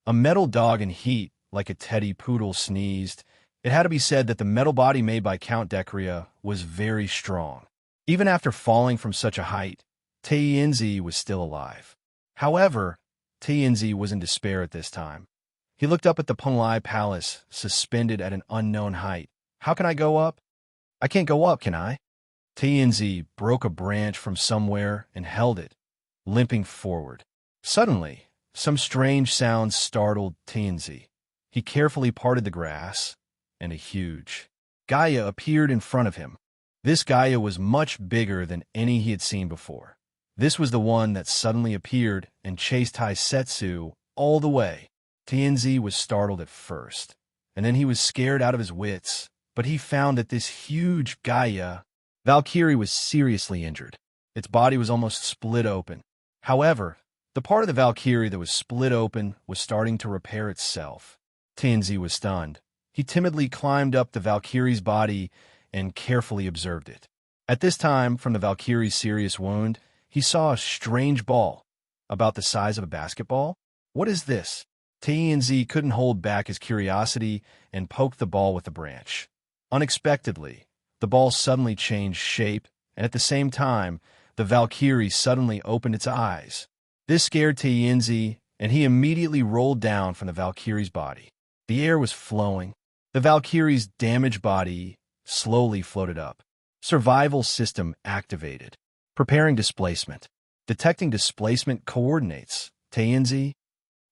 [SPEAKER 1] A metal dog in heat like a teddy poodle sneezed. It had to be said that the metal body made by Count Decria was very strong. Even after falling from such a height, Tianzi was still alive. However, Tianzi was in despair at this time. He looked up at the Penglai Palace, suspended at an unknown height. "How can I go up? I can't go up, can I?" Tianzi broke a branch from somewhere and held it, limping forward. Suddenly, some strange sound startled Tianzi. He carefully parted the grass, and a huge Gaia appeared in front of him. This Gaia was much bigger than any he had seen before. This was the one that suddenly appeared and chased Taisetsu all the way. Tianzi was startled at first, and then he was scared out of his wits, but he found that this huge Gaia Valkyrie was seriously injured. Its body was almost split open. However, the part of the Valkyrie that was split open was starting to repair itself. Tianzi was stunned. He timidly climbed up the Valkyrie's body and carefully observed it. At this time, from the Valkyrie's serious wound, he saw a strange ball, about the size of a basketball. What is this? Taenzi couldn't hold back his curiosity and poked the ball with the branch. Unexpectedly, the ball suddenly changed shape, and at the same time, the Valkyrie suddenly opened its eyes. This scared Taenzi, and he immediately rolled down from the Valkyrie's body. The air was flowing. The Valkyrie's damaged body slowly floated up. Survival system activated. Preparing displacement. Detecting displacement coordinates. Taenzi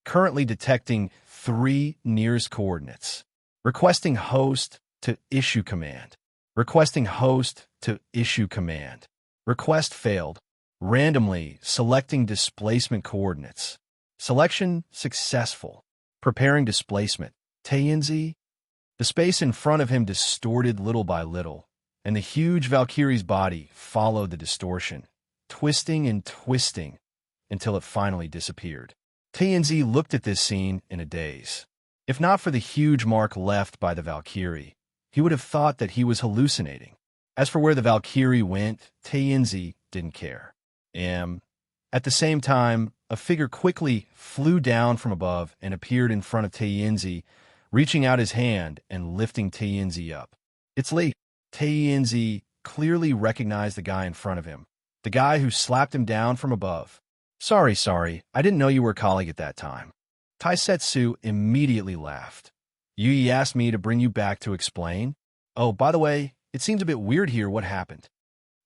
[SPEAKER 1] currently detecting 3 nearest coordinates. Requesting host to issue command. Requesting host to issue command. Request failed. Randomly selecting displacement coordinates. Selection successful. Preparing displacement. Taenzi. The space in front of him distorted little by little, and the huge Valkyrie's body followed the distortion, twisting and twisting until it finally disappeared. Taenzi looked at this scene in a daze. If not for the huge mark left by the Valkyrie, he would have thought that he was hallucinating. As for where the Valkyrie went, Taenzi didn't care. At the same time, a figure quickly flew down from above and appeared in front of Taenzi, reaching out his hand and lifting Taenzi up. It's late. Taenzi clearly recognized the guy in front of him, the guy who slapped him down from above. Sorry, I didn't know you were a colleague at that time. Taisetsu immediately laughed. Yui asked me to bring you back to explain. Oh, by the way, it seems a bit weird here what happened.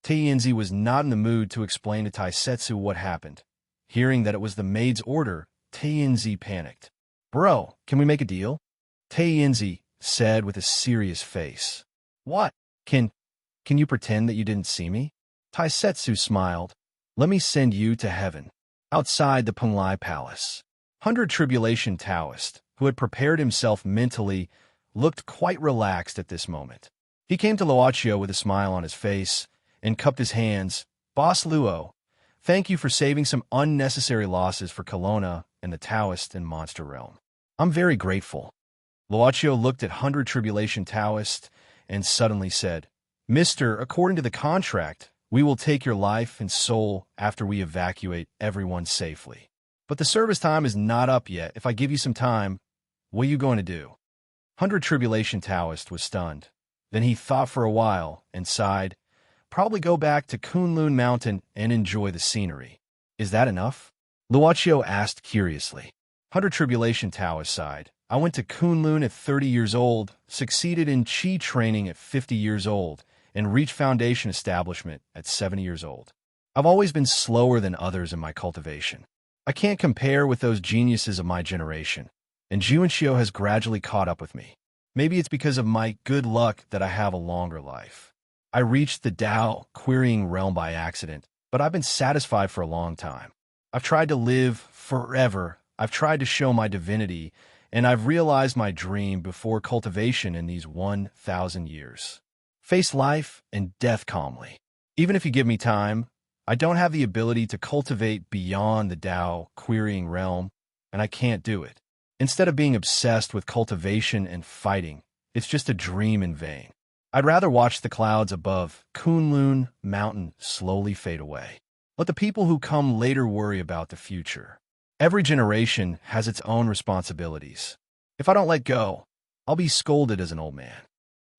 [SPEAKER 1] Taenzi was not in the mood to explain to Taisetsu what happened. Hearing that it was the maid's order, Taenzi panicked. Bro, can we make a deal? Taenzi said with a serious face. What? Can you pretend that you didn't see me? Taisetsu smiled. Let me send you to heaven. Outside the Penglai Palace, 100 Tribulation Taoist, who had prepared himself mentally, looked quite relaxed at this moment. He came to Luochio with a smile on his face and cupped his hands. Boss Luo, thank you for saving some unnecessary losses for Kelowna and the Taoist and Monster Realm. I'm very grateful. Luochio looked at 100 Tribulation Taoist and suddenly said, Mister, according to the contract, we will take your life and soul after we evacuate everyone safely. But the service time is not up yet. If I give you some time, what are you going to do? 100 Tribulation Taoist was stunned. Then he thought for a while and sighed, probably go back to Kunlun Mountain and enjoy the scenery. Is that enough? Luochio asked curiously. 100 Tribulation Taoist sighed. I went to Kunlun at 30 years old, succeeded in Qi training at 50 years old, and reached foundation establishment at 70 years old. I've always been slower than others in my cultivation. I can't compare with those geniuses of my generation, and Juanxio has gradually caught up with me. Maybe it's because of my good luck that I have a longer life. I reached the Tao querying realm by accident, but I've been satisfied for a long time. I've tried to live forever. I've tried to show my divinity, and I've realized my dream before cultivation in these 1,000 years. Face life and death calmly. Even if you give me time, I don't have the ability to cultivate beyond the Tao querying realm, and I can't do it. Instead of being obsessed with cultivation and fighting, it's just a dream in vain. I'd rather watch the clouds above Kunlun Mountain slowly fade away. Let the people who come later worry about the future. Every generation has its own responsibilities. If I don't let go, I'll be scolded as an old man.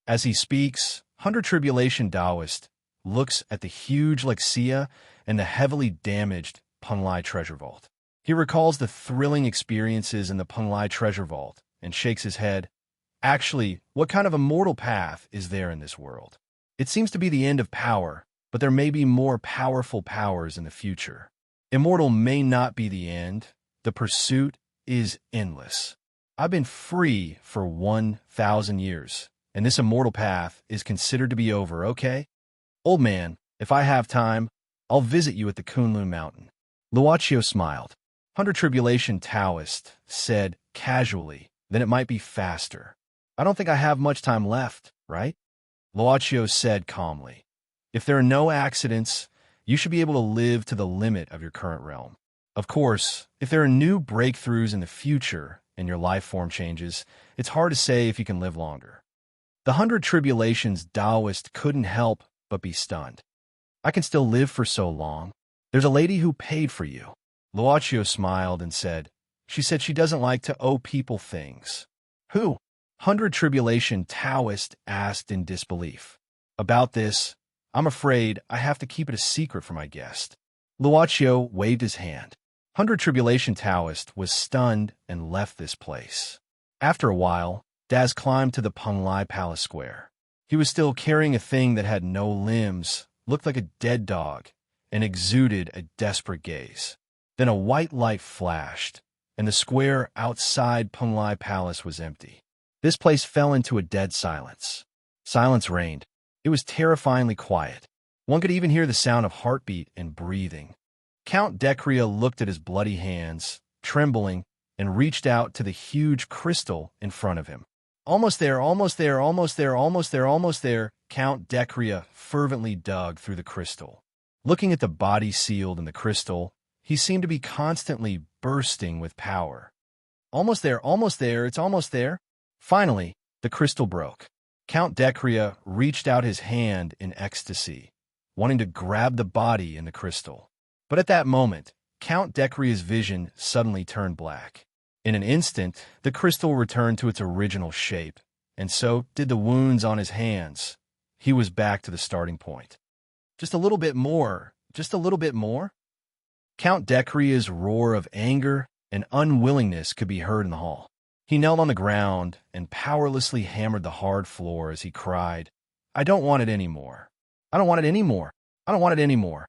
[SPEAKER 1] As he speaks, 100 Tribulation Taoist looks at the huge Lexia and the heavily damaged Penglai Treasure Vault. He recalls the thrilling experiences in the Penglai Treasure Vault and shakes his head. Actually, what kind of immortal path is there in this world? It seems to be the end of power, but there may be more powerful powers in the future. Immortal may not be the end. The pursuit is endless. I've been free for 1,000 years, and this immortal path is considered to be over, okay? Old man, if I have time, I'll visit you at the Kunlun Mountain. Luochio smiled. 100 Tribulation Taoist said casually, then it might be faster. I don't think I have much time left, right? Luochio said calmly. If there are no accidents, you should be able to live to the limit of your current realm. Of course, if there are new breakthroughs in the future and your life form changes, it's hard to say if you can live longer. The 100 Tribulations Taoist couldn't help but be stunned. I can still live for so long. There's a lady who paid for you. Luochio smiled and said, she said she doesn't like to owe people things. Who? 100 Tribulation Taoist asked in disbelief. About this, I'm afraid I have to keep it a secret from my guest. Luochio waved his hand. 100 Tribulation Taoist was stunned and left this place. After a while, Daz climbed to the Penglai Palace Square. He was still carrying a thing that had no limbs, looked like a dead dog, and exuded a desperate gaze. Then a white light flashed, and the square outside Penglai Palace was empty. This place fell into a dead silence. Silence reigned. It was terrifyingly quiet. One could even hear the sound of heartbeat and breathing. Count Decria looked at his bloody hands, trembling, and reached out to the huge crystal in front of him. Almost there, almost there, almost there, almost there, almost there, Count Decria fervently dug through the crystal. Looking at the body sealed in the crystal, he seemed to be constantly bursting with power. Almost there, it's almost there. Finally, the crystal broke. Count Decria reached out his hand in ecstasy, wanting to grab the body in the crystal. But at that moment, Count Decria's vision suddenly turned black. In an instant, the crystal returned to its original shape, and so did the wounds on his hands. He was back to the starting point. Just a little bit more, just a little bit more. Count Decria's roar of anger and unwillingness could be heard in the hall. He knelt on the ground and powerlessly hammered the hard floor as he cried, I don't want it anymore. I don't want it anymore. I don't want it anymore.